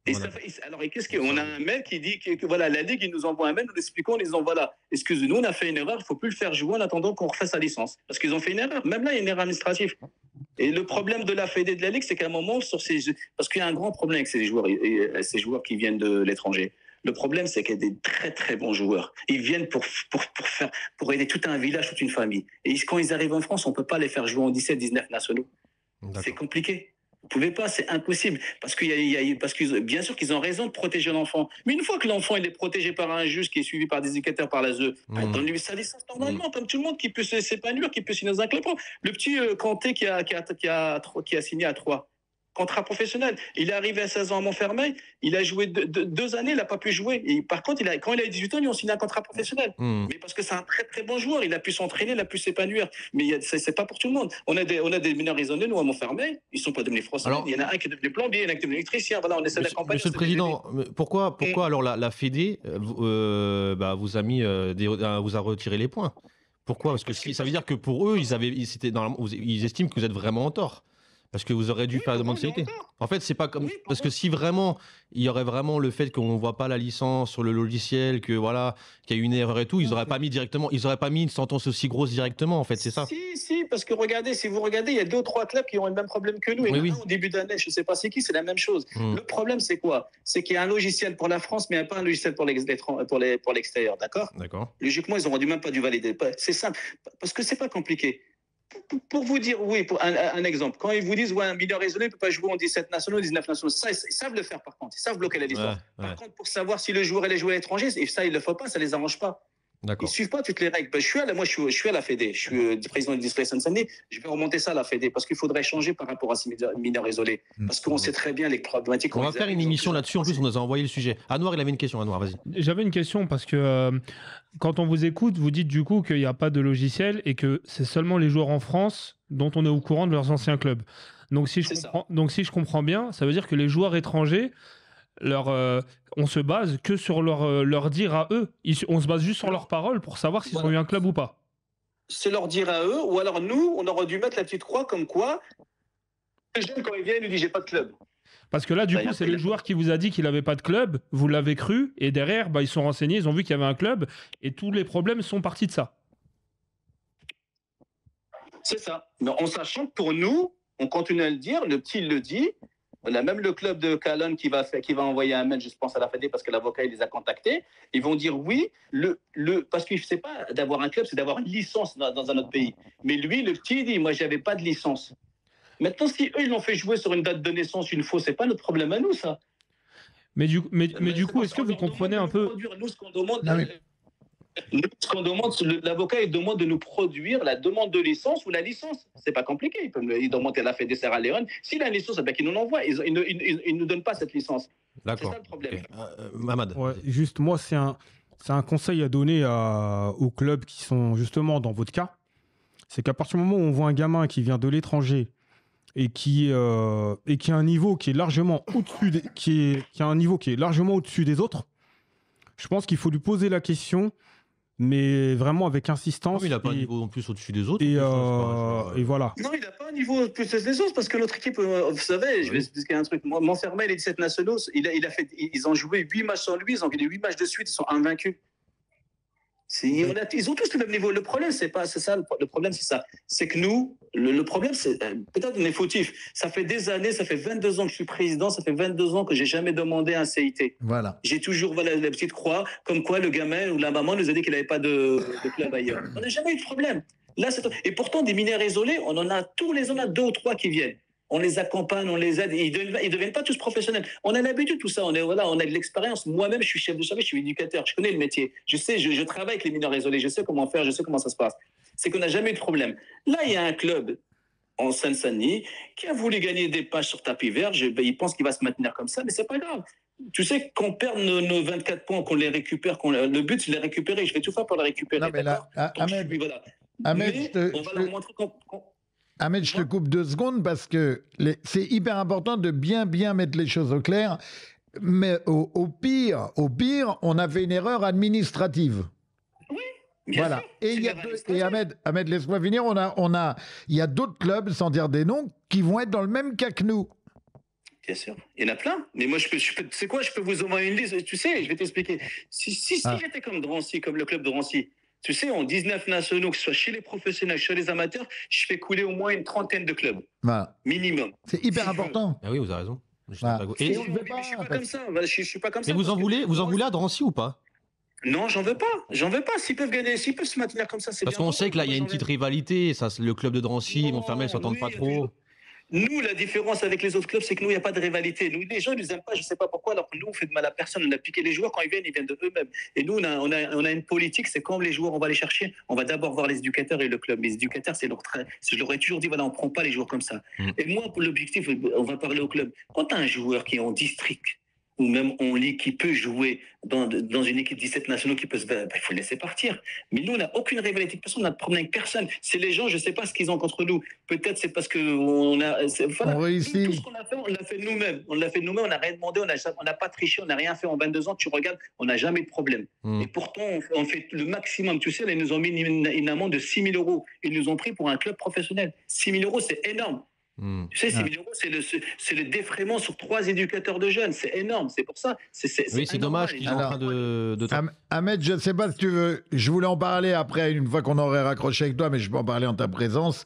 Et alors, qu'est-ce qu'on a un mail qui dit que voilà, la Ligue, ils nous envoie un mail, nous l'expliquons, en disant voilà, excusez-nous, on a fait une erreur, il ne faut plus le faire jouer en attendant qu'on refasse sa licence. Parce qu'ils ont fait une erreur. Même là, il y a une erreur administrative. Et le problème de la Fédé de la Ligue, c'est qu'à un moment, parce qu'il y a un grand problème avec ces joueurs qui viennent de l'étranger. Le problème, c'est qu'il y a des très très bons joueurs. Ils viennent pour aider tout un village, toute une famille. Et quand ils arrivent en France, on ne peut pas les faire jouer en 17-19 nationaux. C'est compliqué. Vous pouvez pas, c'est impossible. Parce que bien sûr qu'ils ont raison de protéger l'enfant. Mais une fois que l'enfant il est protégé par un juge qui est suivi par des éducateurs par l'ASE, donne-lui sa licence normalement, comme tout le monde qui peut s'épanouir, qui peut signer dans un club. Le petit Kanté qui a signé à 3. Contrat professionnel. Il est arrivé à 16 ans à Montfermeil, il a joué 2 années, il n'a pas pu jouer. Et par contre, quand il a 18 ans, ils ont signé un contrat professionnel. Mais parce que c'est un très très bon joueur, il a pu s'entraîner, il a pu s'épanouir. Mais c'est pas pour tout le monde. On a des mineurs raisonnés, nous, à Montfermeil, ils ne sont pas devenus français. Il y en a un qui est devenu plombier, il y en a un qui est devenu électricien. Voilà, on essaie d'accompagner. Monsieur le Président, pourquoi alors la Fédé vous a vous a retiré les points ? Pourquoi ? Parce que ça veut dire que pour eux, ils estiment que vous êtes vraiment en tort. Parce que vous aurez dû faire la demande de CIT. En fait, c'est pas comme. Parce que si vraiment, il y aurait vraiment le fait qu'on ne voit pas la licence sur le logiciel, que voilà, qu'il y a une erreur et tout, ils n'auraient pas mis directement, ils n'auraient pas mis une sentence aussi grosse directement, en fait, c'est ça. Si, parce que regardez, si vous regardez, il y a 2 ou 3 clubs qui ont le même problème que nous. Et maintenant, au début d'année, je ne sais pas c'est qui, c'est la même chose. Le problème, c'est quoi? C'est qu'il y a un logiciel pour la France, mais pas un logiciel pour l'extérieur, d'accord? D'accord. Logiquement, ils n'auront même pas dû valider. C'est simple, parce que c'est pas compliqué. Pour vous dire, oui, pour un exemple, quand ils vous disent, un mineur isolé ne peut pas jouer en 17 nationaux, 19 nationaux, ça, ils savent le faire par contre, ils savent bloquer la licence. Par contre, pour savoir si le joueur allait jouer à l'étranger, et ça, ils ne le font pas, ça ne les arrange pas. Ils ne suivent pas toutes les règles. Je suis à la Fédé, je suis président du district Seine-Saint-Denis, je vais remonter ça à la Fédé, parce qu'il faudrait changer par rapport à ces mineurs isolés, parce qu'on sait très bien les problématiques. On va faire une émission là-dessus, en plus on nous a envoyé le sujet. Anouar, il avait une question, Anouar, vas-y. J'avais une question, parce que quand on vous écoute, vous dites du coup qu'il n'y a pas de logiciel, et que c'est seulement les joueurs en France dont on est au courant de leurs anciens clubs. Donc si je comprends bien, ça veut dire que les joueurs étrangers, on se base que sur leur dire à eux. On se base juste sur leurs paroles pour savoir s'ils ont eu un club ou pas. C'est leur dire à eux, ou alors nous, on aurait dû mettre la petite croix comme quoi les jeunes, quand ils viennent, ils nous disent j'ai pas de club. Parce que là, du coup, c'est le joueur qui vous a dit qu'il n'avait pas de club, vous l'avez cru, et derrière, ils sont renseignés, ils ont vu qu'il y avait un club, et tous les problèmes sont partis de ça. C'est ça. Mais en sachant que pour nous, on continue à le dire, le petit le dit. On a même le club de Calonne qui va envoyer un mail, je pense, à la Fédé parce que l'avocat il les a contactés. Ils vont dire oui, parce qu'il ne sait pas d'avoir un club, c'est d'avoir une licence dans un autre pays. Mais lui, le petit, il dit moi, j'avais pas de licence. Maintenant, si eux, ils l'ont fait jouer sur une date de naissance une fois, c'est pas notre problème à nous, ça. Mais du coup, est-ce que vous comprenez un peu nous, ce qu'on demande. Ce qu'on demande, l'avocat il demande de nous produire la demande de licence ou la licence. C'est pas compliqué. Il demande à la Fédé Sierra Leone. S'il a une licence, qu'il nous l'envoie. Il ne nous donne pas cette licence. D'accord. C'est ça le problème. Okay. Mamad. Ouais, juste moi, c'est un conseil à donner aux clubs qui sont justement dans votre cas. C'est qu'à partir du moment où on voit un gamin qui vient de l'étranger et qui a un niveau qui est largement au-dessus qui a un niveau qui est largement au-dessus des autres, je pense qu'il faut lui poser la question. Mais vraiment avec insistance. Il n'a pas un niveau en plus au-dessus des autres. Et voilà. Non, il n'a pas un niveau plus au-dessus des autres parce que notre équipe, vous savez, je vais expliquer un truc. Montfermeil, les 17 nationaux, ils ont joué 8 matchs sans lui, ils ont gagné 8 matchs de suite, ils sont invaincus. Ils ont tous le même niveau. Le problème, c'est ça. Le problème, c'est ça. C'est que nous, le problème, c'est peut-être on est fautif. Ça fait des années, ça fait 22 ans que je suis président, ça fait 22 ans que j'ai jamais demandé un CIT. Voilà. J'ai toujours la petite croix, comme quoi le gamin ou la maman nous a dit qu'il n'avait pas de club ailleurs. On n'a jamais eu de problème. Là, et pourtant, des mineurs isolés, on en a tous les ans, 2 ou 3 qui viennent. On les accompagne, on les aide. Ils ne deviennent pas tous professionnels. On a l'habitude, tout ça. On a de l'expérience. Moi-même, je suis chef de service, je suis éducateur. Je connais le métier. Je sais, je travaille avec les mineurs isolés. Je sais comment faire, je sais comment ça se passe. C'est qu'on n'a jamais eu de problème. Là, il y a un club en Seine-Saint-Denis qui a voulu gagner des pages sur tapis vert. Il pense qu'il va se maintenir comme ça, mais c'est pas grave. Tu sais, qu'on perde nos 24 points, qu'on les récupère, le but, c'est de les récupérer. Je vais tout faire pour les récupérer. Non, mais là, Ahmed, on va leur montrer Ahmed, je te coupe 2 secondes parce que c'est hyper important de bien mettre les choses au clair. Mais au pire, on a fait une erreur administrative. Oui. Voilà. Sûr, et Ahmed, laisse-moi finir. Il y a d'autres clubs, sans dire des noms, qui vont être dans le même cas que nous. Bien sûr. Il y en a plein. Mais moi, tu sais quoi, je peux vous envoyer une liste. Tu sais, je vais t'expliquer. Si j'étais comme Drancy, comme le club de Drancy, tu sais, en 19 nationaux, que ce soit chez les professionnels, chez les amateurs, je fais couler au moins une 30aine de clubs. Voilà. Minimum. C'est hyper important. Ah oui, vous avez raison. Voilà. Je suis pas comme ça. Je suis pas comme ça. Mais vous en voulez à Drancy ou pas? Non, j'en veux pas. S'ils peuvent gagner, s'ils peuvent se maintenir comme ça, c'est bien. Parce qu'on sait que là, il y a une petite rivalité. Ça, le club de Drancy, Montfermeil, ils s'entendent pas trop. Nous, la différence avec les autres clubs, c'est que nous, il n'y a pas de rivalité. Nous, les gens, ils nous aiment pas, je ne sais pas pourquoi, alors que nous, on fait de mal à personne. On a piqué les joueurs, quand ils viennent de eux-mêmes. Et nous, on a une politique, c'est quand les joueurs, on va les chercher, on va d'abord voir les éducateurs et le club. Les éducateurs, c'est leur trait. Je leur ai toujours dit, voilà, on ne prend pas les joueurs comme ça. Et moi, pour l'objectif, on va parler au club. Quand tu as un joueur qui est en district, ou même en ligue, qui peut jouer dans une équipe 17 nationaux, qui peut il faut le laisser partir. Mais nous, on n'a aucune rivalité avec personne, on n'a de problème avec personne. C'est les gens, je ne sais pas ce qu'ils ont contre nous. Peut-être c'est parce qu'on a... On réussit. Tout ce qu'on a fait, on l'a fait nous-mêmes. On n'a rien demandé, on n'a pas triché, on n'a rien fait en 22 ans. Tu regardes, on n'a jamais de problème. Et pourtant, on fait le maximum. Tu sais, ils nous ont mis une amende de 6 000 €. Ils nous ont pris pour un club professionnel. 6 000 €, c'est énorme. Tu sais, 6 000 euros, c'est le défraiement sur 3 éducateurs de jeunes. C'est énorme. C'est pour ça. Oui, c'est dommage qu'ils sont en train de... Ahmed, je ne sais pas si tu veux... Je voulais en parler après, une fois qu'on aurait raccroché avec toi, mais je peux en parler en ta présence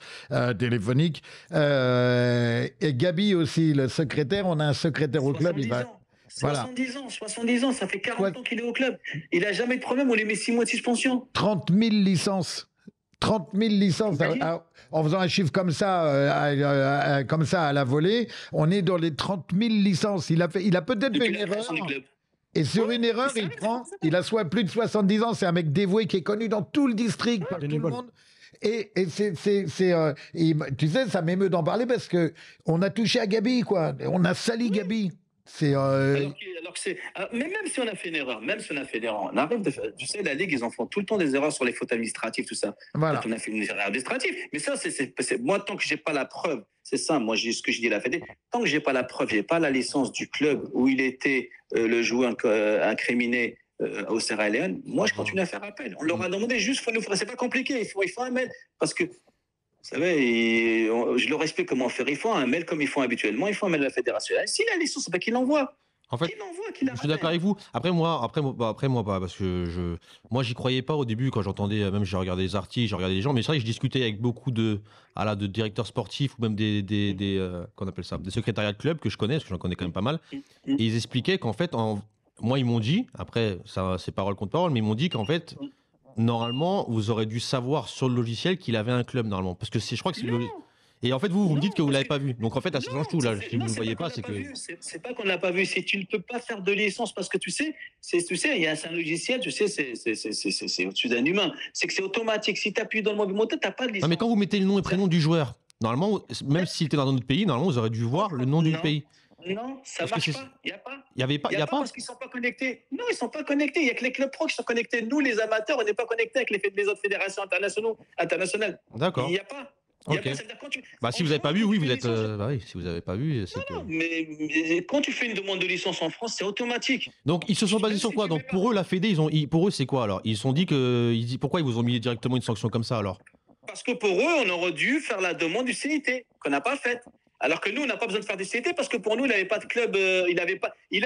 téléphonique. Et Gabi aussi, le secrétaire. On a un secrétaire au club. 70 ans, ça fait 40 ans qu'il est au club. Il n'a jamais de problème, on lui met 6 mois de suspension. 30 000 licences. 30 000 licences. En faisant un chiffre comme ça à la volée, on est dans les 30 000 licences. Il a peut-être fait une erreur. Et sur une erreur, il a soit plus de 70 ans. C'est un mec dévoué qui est connu dans tout le district, par tout le monde. Et tu sais, ça m'émeut d'en parler parce que on a touché à Gabi, quoi. On a sali Gabi. Alors que mais même si on a fait une erreur, on arrive tu sais, la Ligue, ils en font tout le temps des erreurs sur les fautes administratives, tout ça. Voilà. On a fait une erreur administrative. Mais ça, moi, tant que j'ai pas la preuve, c'est ça, moi, ce que je dis à la Fédé, tant que j'ai pas la preuve, j'ai pas la licence du club où il était le joueur incriminé au Sierra Leone, moi, je continue à faire appel. On leur a demandé juste, c'est pas compliqué, il faut un mail. Parce que, vous savez, je leur explique comment faire. Ils font un mail comme ils font habituellement. Ils font un mail à la fédération. S'il a les sources, c'est pas qu'il l'envoie. En fait, je suis d'accord avec vous. Après moi pas, parce que moi j'y croyais pas au début quand j'entendais, même j'ai regardé les articles, j'ai regardé les gens, mais c'est vrai que je discutais avec beaucoup de directeurs sportifs ou même qu'on appelle ça, des secrétariats de club que je connais, parce que j'en connais quand même pas mal. Et ils expliquaient qu'en fait, moi ils m'ont dit, après ça c'est parole contre parole, mais ils m'ont dit qu'en fait, normalement vous aurez dû savoir sur le logiciel qu'il avait un club normalement, parce que je crois que c'est Et en fait, vous me dites que vous ne l'avez pas vu. Donc en fait, ça change tout là. Si vous ne le voyez pas, c'est que. C'est pas qu'on ne l'a pas vu. C'est que tu ne peux pas faire de licence parce que tu sais, il y a un logiciel, tu sais, c'est au-dessus d'un humain. C'est que c'est automatique. Si tu appuies dans le mobile moteur, tu n'as pas de licence. Non, mais quand vous mettez le nom et prénom du joueur, normalement, même s'il était dans un autre pays, normalement, vous aurez dû voir le nom du pays. Non, ça ne marche pas. Il n'y a pas. Il n'y a pas parce qu'ils ne sont pas connectés. Non, ils ne sont pas connectés. Il n'y a que les clubs pro qui sont connectés. Nous, les amateurs, on n'est pas connectés avec les autres fédérations internationales. D'accord. Il n'y a pas. Ok. Si vous n'avez pas vu, oui, vous êtes. Oui, si vous n'avez pas vu, c'est que. Non, mais quand tu fais une demande de licence en France, c'est automatique. Donc ils se sont basés sur quoi? Donc pour eux, la Fédé, pour eux, c'est quoi alors? Ils se sont dit pourquoi ils vous ont mis directement une sanction comme ça alors? Parce que pour eux, on aurait dû faire la demande du CIT qu'on n'a pas faite. Alors que nous, on n'a pas besoin de faire du CIT parce que pour nous, il n'avait pas de club. Il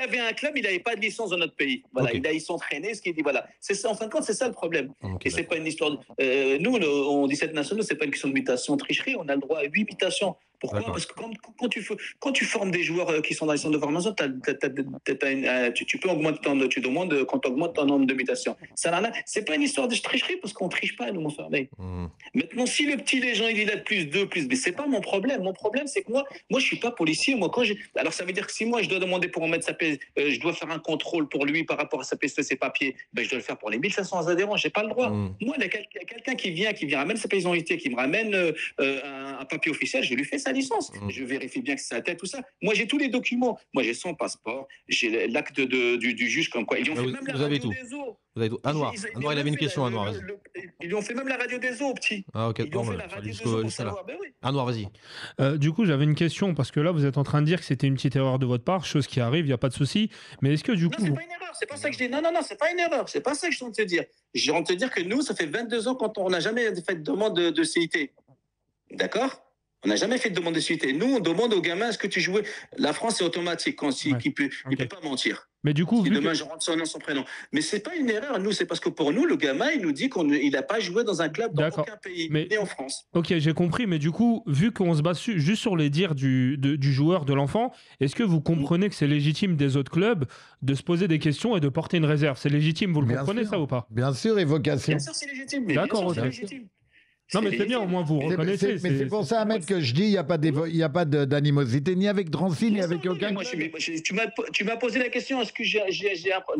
avait un club, il n'avait pas de licence dans notre pays. Voilà, okay. Ils s'entraînaient, ce qu'il dit. Voilà, c'est ça. En fin de compte, c'est ça le problème. Okay, et c'est pas une histoire. Nous, on 17 nationaux, c'est pas une question de mutation, tricherie. On a le droit à 8 mutations. Pourquoi? Parce que quand tu formes des joueurs qui sont dans les centres de formation, tu peux augmenter tu demandes quand tu augmentes ton nombre de mutations. C'est pas une histoire de tricherie parce qu'on triche pas, nous, mon frère. Maintenant, si le petit les gens il a plus 2, mais c'est pas mon problème. Mon problème, c'est que moi, je suis pas policier. Moi, alors ça veut dire que si moi je dois demander pour en mettre je dois faire un contrôle pour lui par rapport à sa PSE, ses papiers, je dois le faire pour les 1500 adhérents. J'ai pas le droit. Moi, il y a quelqu'un qui vient ramène sa pièce d'identité, qui me ramène un papier officiel, je lui fais sa licence. Je vérifie bien que c'est sa tête, tout ça. Moi, j'ai tous les documents. Moi, j'ai son passeport, j'ai l'acte du juge comme quoi. Ils ont fait même la radio des eaux. Vous avez tout. Anwar, il avait une question, Anwar. Ils lui ont fait même la radio des eaux, petit. Ah, ok. Ils lui ont fait la radio des eaux pour savoir. Ben oui. Anwar, vas-y. Du coup, j'avais une question parce que là, vous êtes en train de dire que c'était une petite erreur de votre part, chose qui arrive, il n'y a pas de souci. Mais est-ce que du coup. Non, c'est pas une erreur. C'est pas ça que je dis. Non, c'est pas une erreur. C'est pas ça que je suis en train de te dire. Je suis en train de te dire que nous, ça fait 22 ans quand on n'a jamais fait de demande de CIT. D'accord? On n'a jamais fait de demande de CIT. Nous, on demande aux gamins est-ce que tu jouais. La France, c'est automatique il ne peut pas mentir. Mais du coup, si demain, je rentre son nom, son prénom. Mais c'est pas une erreur. Nous, c'est parce que pour nous, le gamin, il nous dit qu'il n'a pas joué dans un club dans aucun pays, ni en France. Ok, j'ai compris. Mais du coup, vu qu'on se base juste sur les dires du joueur, de l'enfant, est-ce que vous comprenez que c'est légitime des autres clubs de se poser des questions et de porter une réserve? C'est légitime, vous le comprenez ça ou pas? Bien sûr, évocation. Bien sûr, c'est légitime. D'accord, c'est légitime. Non, mais c'est bien, au moins vous reconnaissez. Mais c'est pour ça, Ahmed, que je dis il n'y a pas d'animosité, ni avec Drancy, ni avec aucun. Tu m'as posé la question, est-ce que j'ai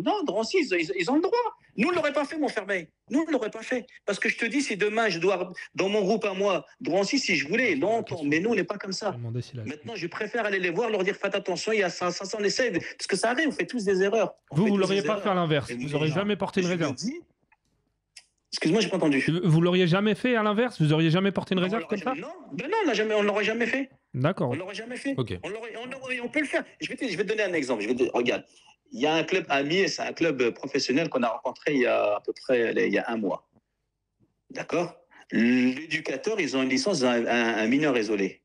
Non, Drancy, ils ont le droit. Nous, on ne l'aurait pas fait, mon frère. Nous, on ne l'aurait pas fait. Parce que je te dis, si demain, je dois, dans mon groupe à moi, Drancy, si je voulais, longtemps. Mais nous, on n'est pas comme ça. Maintenant, je préfère aller les voir, leur dire, faites attention, il y a ça, on essaie. Parce que ça arrive, on fait tous des erreurs. Vous ne l'auriez pas fait à l'inverse. Vous n'auriez jamais porté une réserve. Excuse-moi, j'ai pas entendu. Vous l'auriez jamais fait à l'inverse? Vous auriez jamais porté une réserve comme ça? Non, on l'aurait jamais fait. D'accord. On l'aurait jamais fait. Okay. On peut le faire. Je vais te donner un exemple. Regarde, il y a un club ami, c'est un club professionnel qu'on a rencontré il y a à peu près un mois. D'accord? L'éducateur, ils ont une licence un mineur isolé.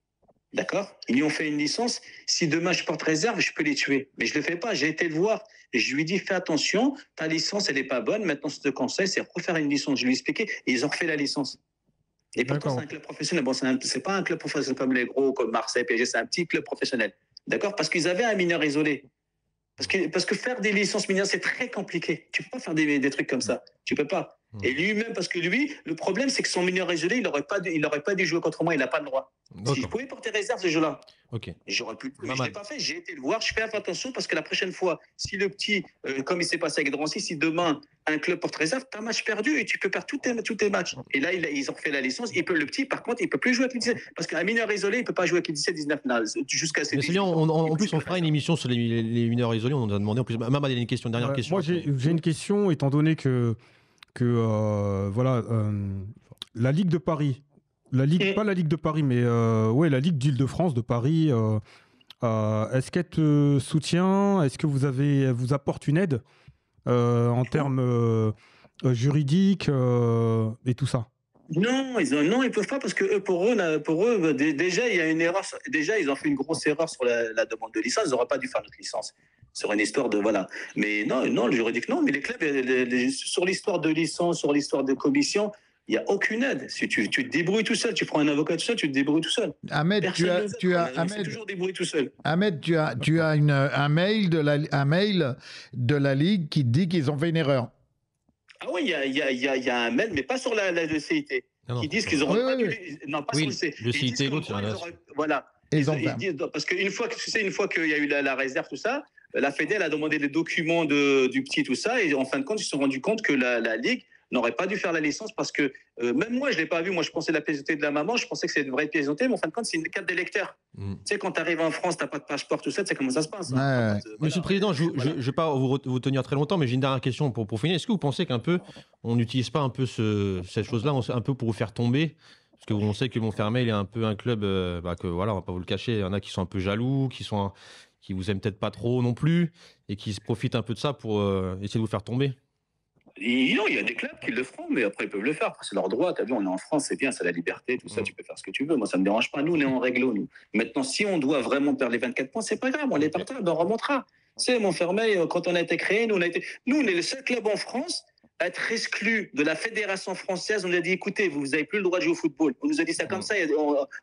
D'accord? Ils lui ont fait une licence. Si demain je porte réserve, je peux les tuer. Mais je ne le fais pas. J'ai été le voir. Et je lui ai dit, fais attention, ta licence, elle n'est pas bonne. Maintenant, ce que je te conseille, c'est refaire une licence. Je lui ai expliqué. Et ils ont refait la licence. Et pourtant, c'est un club professionnel. Bon, c'est pas un club professionnel comme les gros, comme Marseille, PSG. C'est un petit club professionnel. D'accord? Parce qu'ils avaient un mineur isolé. Parce que faire des licences mineures, c'est très compliqué. Tu peux pas faire des trucs comme ça. Tu peux pas. Et lui-même, parce que lui, le problème, c'est que son mineur isolé, il n'aurait pas dû jouer contre moi. Il n'a pas le droit. Si je pouvais porter réserve ce jeu-là, j'aurais pu. Je ne l'ai pas fait. J'ai été le voir. Je fais attention parce que la prochaine fois, si le petit, comme il s'est passé avec Drancy, si demain un club porte réserve, tu as un match perdu et tu peux perdre tous tes matchs. Et là, ils ont refait la licence. Le petit, par contre, il ne peut plus jouer avec les 17. Parce qu'un mineur isolé, il ne peut pas jouer avec les 17, 19 jusqu'à ces. Mais c'est bien. En plus, on fera une émission sur les mineurs isolés. On nous a demandé. En plus, Mamad, il y a une question, dernière question. Moi, j'ai une question, étant donné que voilà, la Ligue de Paris, pas la Ligue de Paris, mais la Ligue d'Île-de-France de Paris, est-ce qu'elle te soutient? Est-ce que vous apporte une aide en termes juridiques et tout ça? Non, ils peuvent pas parce que pour eux, déjà il y a une erreur. Déjà ils ont fait une grosse erreur sur la demande de licence. Ils n'auraient pas dû faire notre licence sur une histoire de voilà. Mais non, le juridique non. Mais les clubs sur l'histoire de licence, sur l'histoire de commission, il n'y a aucune aide. Si tu te débrouilles tout seul, tu prends un avocat tout seul, tu te débrouilles tout seul. Ahmed, Ahmed, toujours débrouillé tout seul. Ahmed, tu as un mail de la Ligue qui dit qu'ils ont fait une erreur. Ah oui, il y a un mail, mais pas sur le CIT, qui disent qu'ils n'auraient pas dû... Non, pas sur le CIT. Le CIT, voilà. Ils disent, parce qu'une fois qu'il y a eu la réserve, tout ça, la Fédé a demandé les documents du petit, tout ça, et en fin de compte, ils se sont rendus compte que la Ligue n'aurait pas dû faire la licence parce que même moi, je ne l'ai pas vu. Moi, je pensais la pièce d'identité de la maman, je pensais que c'était une vraie pièce d'identité, mais en fin de compte, c'est une carte d'électeur. Tu sais, quand tu arrives en France, tu n'as pas de passeport, tout ça, tu sais comment ça se passe. Monsieur le Président, je ne vais pas vous tenir très longtemps, mais j'ai une dernière question pour finir. Est-ce que vous pensez on n'utilise pas un peu cette chose-là un peu pour vous faire tomber? Parce qu'on sait que Montfermeil est un peu un club, que voilà, on va pas vous le cacher, il y en a qui sont un peu jaloux, qui vous aiment peut-être pas trop non plus, et qui se profitent un peu de ça pour essayer de vous faire tomber. Non, il y a des clubs qui le feront, mais après ils peuvent le faire. C'est leur droit. T'as vu, on est en France, c'est bien, c'est la liberté, tout ça. Tu peux faire ce que tu veux. Moi, ça me dérange pas. Nous, on est en réglo. Nous. Maintenant, si on doit vraiment perdre les 24 points, c'est pas grave. On les partagera, on remontera. C'est Montfermeil. Quand on a été créé, nous, on est le seul club en France à être exclu de la fédération française. On nous a dit, écoutez, vous n'avez plus le droit de jouer au football. On nous a dit ça comme ça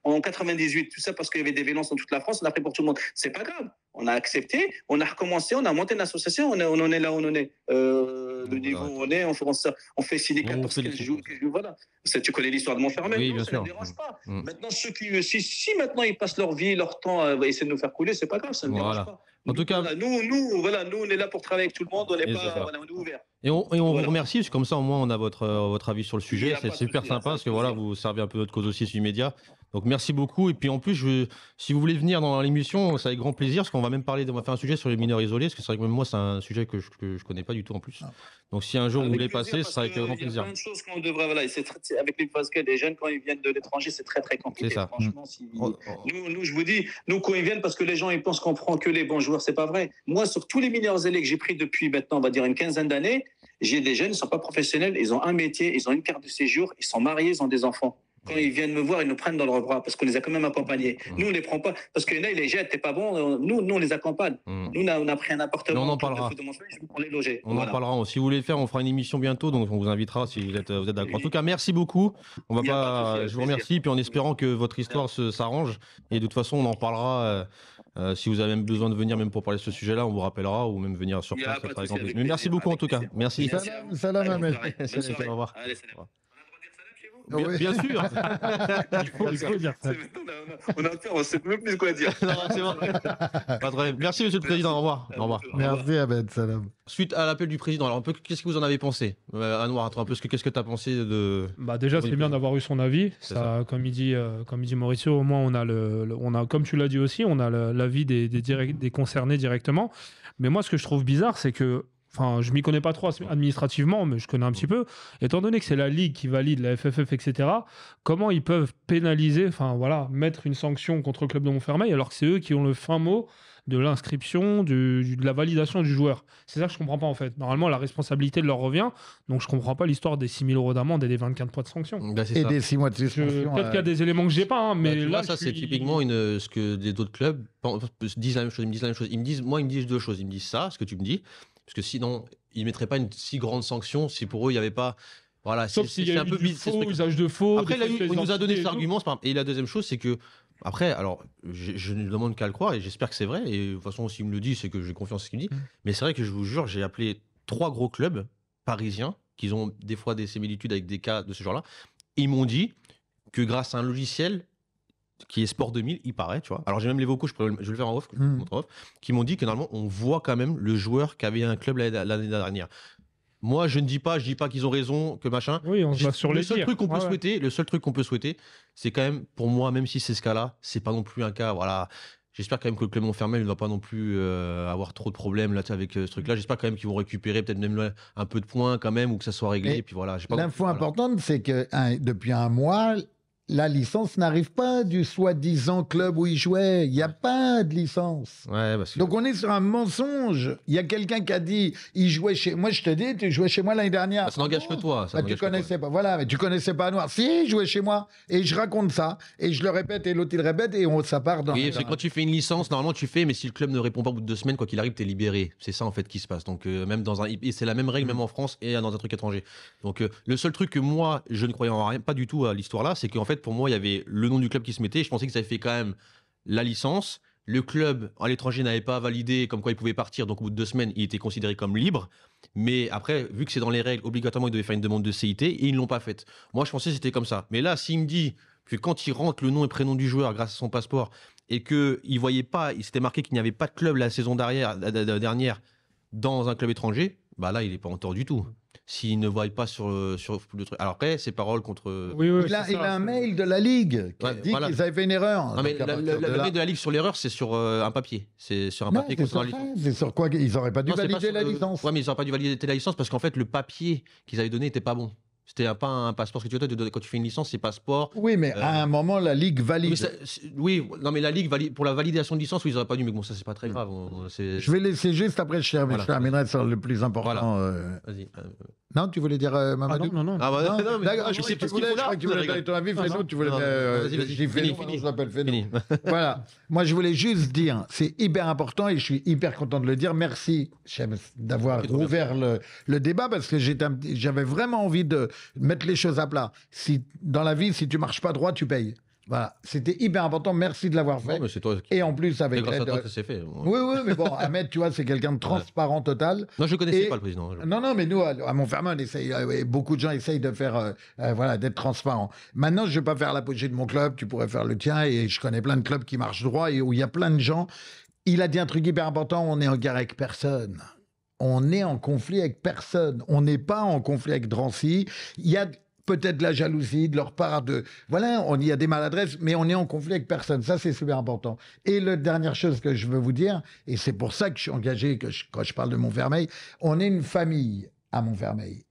en 98. Tout ça parce qu'il y avait des violences dans toute la France. On a pris pour tout le monde. C'est pas grave. On a accepté. On a recommencé. On a monté une association. On en est là où on en est. Le niveau où on est, on fait signer 14 jours. Voilà. Tu connais l'histoire de Montfermeil. Oui, bien sûr. Ça ne dérange pas. Maintenant, ceux qui, si maintenant ils passent leur vie, leur temps à essayer de nous faire couler, c'est pas grave. Ça ne dérange pas. En tout cas, nous, on est là pour travailler avec tout le monde. On est ouvert. Et on vous remercie, parce que comme ça, au moins, on a votre avis sur le sujet. C'est super sympa, parce que voilà, vous servez un peu notre cause aussi sur Immédiat. Donc, merci beaucoup. Et puis, en plus, si vous voulez venir dans l'émission, c'est avec grand plaisir, parce qu'on va même on va faire un sujet sur les mineurs isolés, parce que c'est vrai que même moi, c'est un sujet que je connais pas du tout en plus. Donc, si un jour vous voulez passer, ce sera avec grand plaisir. Il y a plein de choses qu'on devrait, avec les parce que les jeunes, quand ils viennent de l'étranger, c'est très, très compliqué. C'est ça. Franchement, nous, je vous dis, nous, quand ils viennent, parce que les gens, ils pensent qu'on prend que les bons joueurs, c'est pas vrai. Moi, sur tous les mineurs isolés que j'ai pris depuis maintenant, on va dire une quinzaine d'années, j'ai des jeunes, ils ne sont pas professionnels, ils ont un métier, ils ont une carte de séjour, ils sont mariés, ils ont des enfants. Quand ils viennent me voir, ils nous prennent dans leurs bras parce qu'on les a quand même accompagnés. Nous, on ne les prend pas parce que là, ils les jettent, t'es pas bon. Nous, on les accompagne. Nous, on a pris un appartement. On en parlera. On les loger. On en parlera. Si vous voulez le faire, on fera une émission bientôt, donc on vous invitera si vous êtes d'accord. En tout cas, merci beaucoup. Je vous remercie, puis en espérant que votre histoire s'arrange. Et de toute façon, on en parlera. Si vous avez même besoin de venir, même pour parler de ce sujet-là, on vous rappellera ou même venir sur place. Mais merci beaucoup en tout cas. Merci. Salam, Ahmed. Au revoir. Oui. Bien sûr. Il faut dire ça. On ne sait même plus quoi dire. Pas très... Merci, Monsieur le Président. Au revoir. Au revoir. Merci, Ahmed. Salam. Suite à l'appel du président, alors qu'est-ce que vous en avez pensé, Anouar, un peu, qu'est-ce que tu as pensé de... Déjà, c'est bien d'avoir eu son avis. Ça. Comme il dit Mauricio, au moins on a, comme tu l'as dit aussi, on a l'avis des concernés directement. Mais moi, ce que je trouve bizarre, c'est que je m'y connais pas trop administrativement, mais je connais un petit peu. Étant donné que c'est la Ligue qui valide, la FFF, etc., comment ils peuvent pénaliser, mettre une sanction contre le club de Montfermeil, alors que c'est eux qui ont le fin mot de l'inscription, de la validation du joueur. C'est ça que je comprends pas en fait. Normalement, la responsabilité leur revient, donc je comprends pas l'histoire des 6 000 € d'amende et des 24 mois de sanction. Et des 6 mois de suspension. Peut-être qu'il y a des éléments que j'ai pas, hein, mais là, ça c'est typiquement ce que d'autres clubs disent la même chose. Ils me disent deux choses. Ils me disent ça, ce que tu me dis, parce que sinon ils mettraient pas une si grande sanction si pour eux il y avait pas. Voilà, sauf s'il y a un peu usage de faux. Après, il nous a donné cet argument. Et la deuxième chose, c'est que, après, alors, je ne demande qu'à le croire et j'espère que c'est vrai. Et de toute façon, s'il me le dit, c'est que j'ai confiance en ce qu'il me dit. Mais c'est vrai que je vous jure, j'ai appelé 3 gros clubs parisiens qui ont des fois des similitudes avec des cas de ce genre-là. Ils m'ont dit que grâce à un logiciel qui est Sport 2000, il paraît, tu vois. Alors, j'ai même les vocaux, je vais le faire en off, qui m'ont dit que normalement, on voit quand même le joueur qui avait un club l'année dernière. Moi, je dis pas qu'ils ont raison, que machin. Oui, on se base sur les seul truc qu'on peut souhaiter, le seul truc qu'on peut souhaiter, c'est quand même, pour moi, même si c'est ce cas-là, c'est pas non plus un cas, voilà. J'espère quand même que le club Montfermeil ne va pas non plus avoir trop de problèmes là, avec ce truc-là. J'espère quand même qu'ils vont récupérer peut-être même un peu de points quand même, ou que ça soit réglé. Et puis voilà. L'info importante, c'est que depuis un mois, la licence n'arrive pas du soi-disant club où il jouait. Il n'y a pas de licence. Ouais, donc on est sur un mensonge. Il y a quelqu'un qui a dit, il jouait chez moi. Je te dis, tu jouais chez moi l'année dernière. Bah, ça n'engage que toi. Tu connaissais pas. Voilà, mais tu connaissais pas Noir. Si, il jouait chez moi. Et je raconte ça. Et je le répète et l'autre il répète et ça part dans. Oui, c'est quand tu fais une licence, normalement tu fais, mais si le club ne répond pas au bout de 2 semaines, quoi qu'il arrive, t'es libéré. C'est ça en fait qui se passe. Donc même et c'est la même règle même en France et dans un truc étranger. Donc le seul truc que moi je ne croyais en rien, pas du tout à l'histoire là, c'est qu'en fait pour moi il y avait le nom du club qui se mettait. Je pensais que ça avait fait quand même la licence. Le club à l'étranger n'avait pas validé comme quoi il pouvait partir. Donc au bout de 2 semaines, il était considéré comme libre. Mais après, vu que c'est dans les règles, obligatoirement, il devait faire une demande de CIT et ils ne l'ont pas faite. Moi, je pensais que c'était comme ça. Mais là, s'il me dit que quand il rentre le nom et prénom du joueur grâce à son passeport et qu'il ne voyait pas, il s'était marqué qu'il n'y avait pas de club la saison dernière dans un club étranger, bah là, il n'est pas en tort du tout. S'il ne voit pas sur le truc. Alors après, c'est parole contre. Oui, il a un mail de la Ligue qui dit qu'ils avaient fait une erreur. Non, mais le mail de la Ligue sur l'erreur, c'est sur un papier. C'est sur un papier. C'est sur quoi? Ils n'auraient pas dû valider la licence. Oui, mais ils n'auraient pas dû valider la licence parce qu'en fait, le papier qu'ils avaient donné n'était pas bon. C'était pas un passeport que tu dois quand tu fais une licence, c'est passeport. Oui, mais à un moment, la Ligue valide. Mais la Ligue valide pour la validation de licence, ils n'auraient pas dû. Mais bon, ça, c'est pas très grave. Je vais laisser juste après, je terminerai sur le plus important. Vas-y. Non, tu voulais dire Mamadou? Non. Ah bah non, mais je sais pas ce qu'il faut là. Je crois que tu voulais donner ton avis. Fais-nous, tu voulais. Vas-y, je l'appelle Fais-nous. Voilà. Moi, je voulais juste dire, c'est hyper important et je suis hyper content de le dire. Merci, Shems, d'avoir ouvert le débat parce que j'avais vraiment envie de mettre les choses à plat. Dans la vie, si tu marches pas droit, tu payes. Voilà, c'était hyper important. Merci de l'avoir fait. Non, mais c'est toi et en plus, avec grâce à toi que c'est fait. Oui, mais bon, Ahmed, tu vois, c'est quelqu'un de transparent total. Non, je ne connaissais pas le président. Non, mais nous, à Montfermeil, on essaye, beaucoup de gens essayent de faire, d'être transparent. Maintenant, je ne vais pas faire l'apogée de mon club, tu pourrais faire le tien, et je connais plein de clubs qui marchent droit et où il y a plein de gens. Il a dit un truc hyper important, on est en guerre avec personne. On est en conflit avec personne. On n'est pas en conflit avec Drancy. Il y a peut-être de la jalousie de leur part. Il y a des maladresses, mais on est en conflit avec personne. Ça, c'est super important. Et la dernière chose que je veux vous dire, et c'est pour ça que je suis engagé, quand je parle de Montfermeil, on est une famille à Montfermeil.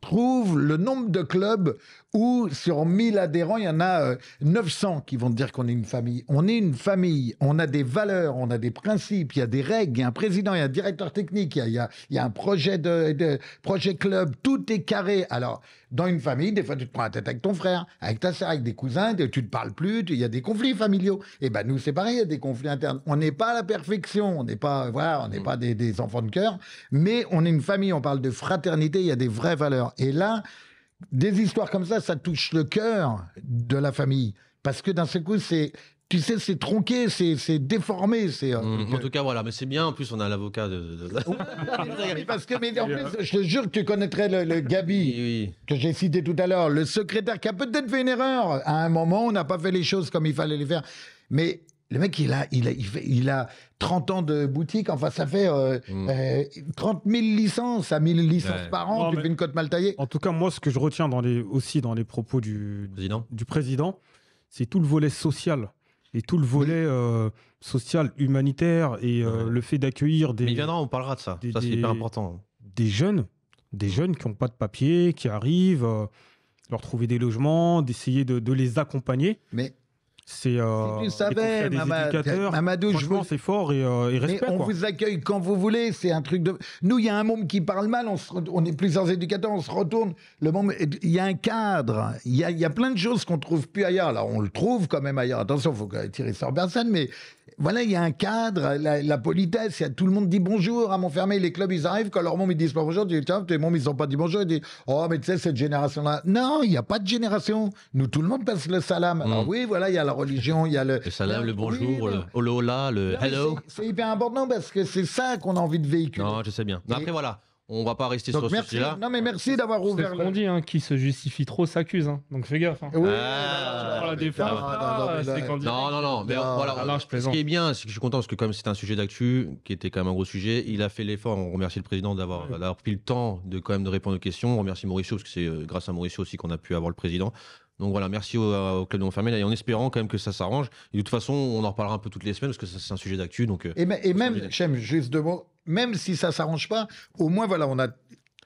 Trouve le nombre de clubs où sur 1000 adhérents, il y en a 900 qui vont te dire qu'on est une famille. On est une famille, on a des valeurs, on a des principes, il y a des règles, il y a un président, il y a un directeur technique, il y a un projet projet club, tout est carré. Alors, dans une famille, des fois, tu te prends la tête avec ton frère, avec ta sœur, avec des cousins, tu ne te parles plus, il y a des conflits familiaux. Et ben nous, c'est pareil, il y a des conflits internes. On n'est pas à la perfection, on n'est pas, pas des enfants de cœur, mais on est une famille, on parle de fraternité, il y a des vraies valeurs. Et là, des histoires comme ça touche le cœur de la famille. Parce que d'un seul coup, c'est tronqué, c'est déformé. En tout cas, voilà. Mais c'est bien. En plus, on a l'avocat Oui, parce que, mais en plus, je te jure que tu connaîtrais le Gabi, que j'ai cité tout à l'heure, le secrétaire qui a peut-être fait une erreur. À un moment, on n'a pas fait les choses comme il fallait les faire. Mais le mec, il a 30 ans de boutique. Enfin, ça fait 30 000 licences, à 1000 licences par an. Tu fais une cote mal taillée. En tout cas, moi, ce que je retiens aussi dans les propos du président, c'est tout le volet social. Et tout le volet social, humanitaire et le fait d'accueillir des... Mais il viendra, on parlera de ça. Ça, c'est hyper important. Des jeunes qui n'ont pas de papier, qui arrivent, leur trouver des logements, d'essayer de les accompagner. Mais C'est tu savais, Mamadou, franchement, c'est fort et respect. Mais on vous accueille quand vous voulez, c'est un truc de... Nous, il y a un môme qui parle mal, on est plusieurs éducateurs, on se retourne, le môme, il y a un cadre, il y a plein de choses qu'on ne trouve plus ailleurs. Alors, on le trouve quand même ailleurs, attention, il faut tirer sur personne, mais voilà, il y a un cadre, la politesse, tout le monde dit bonjour à Montfermeil, les clubs, ils arrivent, quand leur môme, ils disent pas bonjour, tu dis, tiens, tes mômes, ils n'ont pas dit bonjour, ils disent, oh, mais tu sais, cette génération-là... Non, il n'y a pas de génération. Nous, tout le monde passe le salam. Alors oui, voilà, il y a la religion, il y a le salam, le bonjour, le hola, le hello. C'est hyper important parce que c'est ça qu'on a envie de véhiculer. Non, je sais bien. Mais après, voilà, on va pas rester sur ce sujet-là. Non, mais merci d'avoir ouvert. C'est ce qu'on dit, hein, qui se justifie trop s'accuse. Hein. Donc fais gaffe. Hein. Oui, la défense, non. Mais voilà, ce qui est bien, c'est que je suis content parce que comme c'est un sujet d'actu qui était quand même un gros sujet, il a fait l'effort. On remercie le président d'avoir pris le temps de quand même de répondre aux questions. On remercie Mauricio parce que c'est grâce à Mauricio aussi qu'on a pu avoir le président. Donc voilà, merci au club de Montfermeil et en espérant quand même que ça s'arrange. Et de toute façon, on en reparlera un peu toutes les semaines parce que c'est un sujet d'actu. Donc, et même, j'aime juste deux mots, même si ça s'arrange pas, au moins voilà,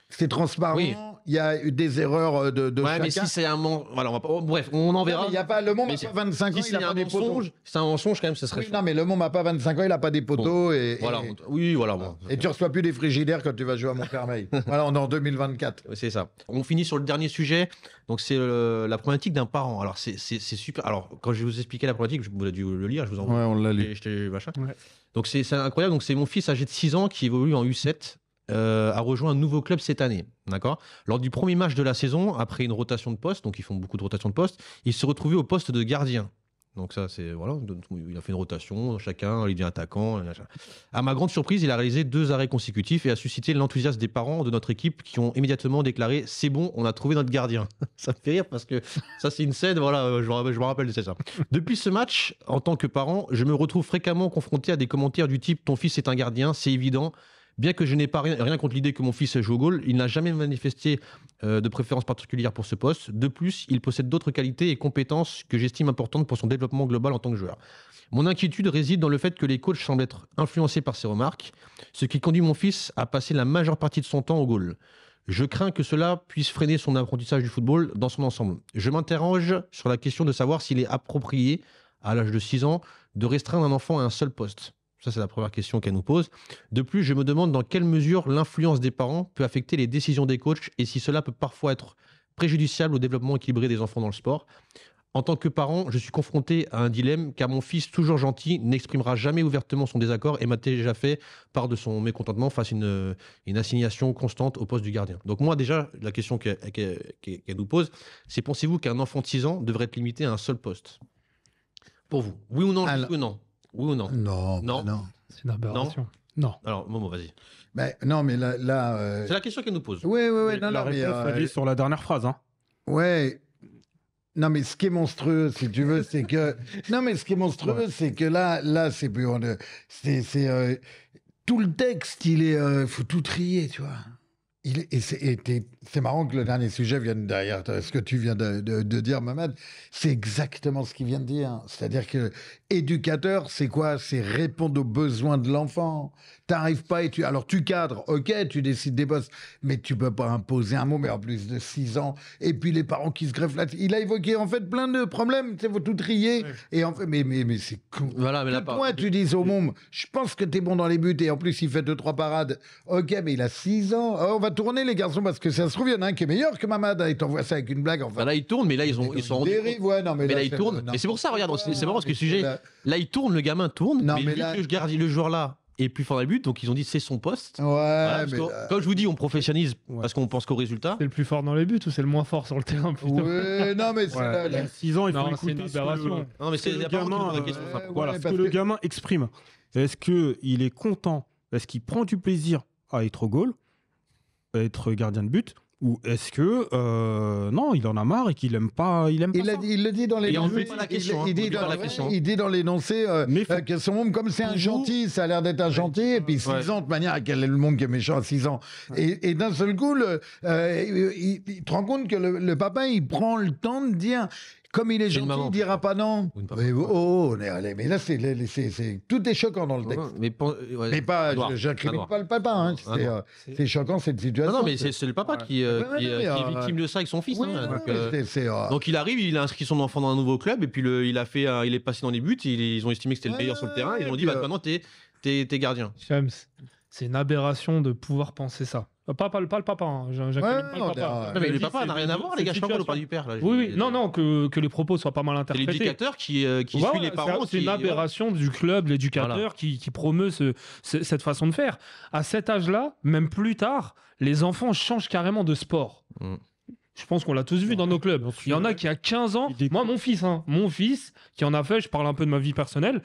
c'est transparent. Oui. Il y a eu des erreurs de ouais, chacun. Mais si c'est un voilà, bref, on en verra. Il y a pas le môme n'a pas 25 ans, il n'a pas des poteaux. C'est un mensonge quand même, ça serait. Non, mais le môme n'a pas 25 ans, il n'a pas des poteaux voilà. Oui, voilà. Bon. Et tu reçois plus des frigidaires quand tu vas jouer à Montfermeil. Voilà, on est en 2024. C'est ça. On finit sur le dernier sujet. Donc c'est la problématique d'un parent. Alors c'est super. Alors quand je vais vous expliquer la problématique, vous avez dû le lire, je vous envoie. Ouais, on l'a lu. Ouais. Donc c'est incroyable. Donc c'est mon fils âgé de 6 ans qui évolue en U7. A rejoint un nouveau club cette année, d'accord. Lors du premier match de la saison, après une rotation de poste, donc ils font beaucoup de rotation de poste, il se retrouvait au poste de gardien. Donc ça, c'est voilà, il a fait une rotation, chacun, il devient attaquant. À ma grande surprise, il a réalisé 2 arrêts consécutifs et a suscité l'enthousiasme des parents de notre équipe qui ont immédiatement déclaré: c'est bon, on a trouvé notre gardien. Ça me fait rire parce que ça, c'est une scène, voilà, je me rappelle de ça. Depuis ce match, en tant que parent, je me retrouve fréquemment confronté à des commentaires du type: ton fils est un gardien, c'est évident. Bien que je n'ai pas rien contre l'idée que mon fils joue au goal, il n'a jamais manifesté de préférence particulière pour ce poste. De plus, il possède d'autres qualités et compétences que j'estime importantes pour son développement global en tant que joueur. Mon inquiétude réside dans le fait que les coachs semblent être influencés par ces remarques, ce qui conduit mon fils à passer la majeure partie de son temps au goal. Je crains que cela puisse freiner son apprentissage du football dans son ensemble. Je m'interroge sur la question de savoir s'il est approprié, à l'âge de 6 ans, de restreindre un enfant à un seul poste. Ça, c'est la première question qu'elle nous pose. De plus, je me demande dans quelle mesure l'influence des parents peut affecter les décisions des coachs et si cela peut parfois être préjudiciable au développement équilibré des enfants dans le sport. En tant que parent, je suis confronté à un dilemme car mon fils, toujours gentil, n'exprimera jamais ouvertement son désaccord et m'a déjà fait part de son mécontentement face à une assignation constante au poste du gardien. Donc moi, déjà, la question qu'elle nous pose, c'est: pensez-vous qu'un enfant de 6 ans devrait être limité à un seul poste? Pour vous, oui ou non? Oui ou non? Oui ou non? Non. C'est une aberration. Non. Alors, Momo, vas-y. Ben, non, mais là c'est la question qu'elle nous pose. Oui. La réponse, elle est sur la dernière phrase. Hein. Ouais. Non, mais ce qui est monstrueux, si tu veux, c'est que... Non, mais ce qui est monstrueux, c'est que là c'est plus... tout le texte, il est... faut tout trier, tu vois. C'est marrant que le dernier sujet vienne derrière ce que tu viens de dire, Mamad. C'est exactement ce qu'il vient de dire. C'est-à-dire que éducateur, c'est quoi? C'est répondre aux besoins de l'enfant. T'arrives pas et alors tu cadres, ok, tu décides des postes, mais tu peux pas imposer un mot, mais en plus de 6 ans. Et puis les parents qui se greffent là. Il a évoqué en fait plein de problèmes. Tu sais, faut tout trier. Ouais. Et en fait, mais c'est con. Voilà, mais là, toi, tu dis au môme, je pense que t'es bon dans les buts et en plus il fait 2-3 parades. Ok, mais il a 6 ans. Oh, on va tourner les garçons parce que ça se trouve, il y en a un qui est meilleur que Mamad. Et t'envoies ça avec une blague. Enfin, là, il tourne, mais là, ils sont dérive, ouais, non, mais là, il tourne. Mais c'est pour ça, regarde, c'est marrant parce que le sujet. Là, il tourne, le gamin tourne. Non, mais là, le joueur là est plus fort dans les buts, donc ils ont dit c'est son poste. Ouais, voilà, comme je vous dis, on professionnalise parce qu'on pense qu'au résultat. C'est le plus fort dans les buts ou c'est le moins fort sur le terrain plutôt? Ouais, non, mais c'est 6 ans, il faut écouter une aberration. Non, mais c'est le gamin. Voilà, ce que le gamin exprime. Est-ce qu'il est content? Est-ce qu'il prend du plaisir à être au goal, à être gardien de but? Ou est-ce que non, il en a marre et qu'il aime pas, il le dit dans les. Il dit dans l'énoncé que son môme, comme c'est un gentil, ça a l'air d'être un gentil, et puis 6 ans de manière à quel est le môme qui est méchant à 6 ans. Et d'un seul coup, il te rend compte que le papa, il prend le temps de dire. Comme il est C'est une gentil, maman. il dira pas non. Ou une Mais, mais là, tout est choquant dans le texte. Mais pas, Edouard, j'incrimine Edouard. pas le papa. Hein. C'est choquant cette situation. Non, mais c'est le papa qui est victime de ça avec son fils. Oui, hein. donc, Donc il arrive, il a inscrit son enfant dans un nouveau club et puis il est passé dans les buts. Ils ont estimé que c'était le meilleur sur le terrain. Ils ont dit maintenant t'es gardien. Shams, c'est une aberration de pouvoir penser ça. Pas le papa, hein. J'incrimine pas le papa. Non, mais le papa n'a rien à voir, les gars. Je parle pas du père. Là. Oui, non, que les propos soient pas mal C'est interprétés. l'éducateur qui suit les parents. C'est une aberration du club, l'éducateur qui promeut cette façon de faire. À cet âge-là, même plus tard, les enfants changent carrément de sport. Je pense qu'on l'a tous vu dans nos clubs. Il y en a qui, à 15 ans, moi, mon fils, qui en a fait, je parle un peu de ma vie personnelle,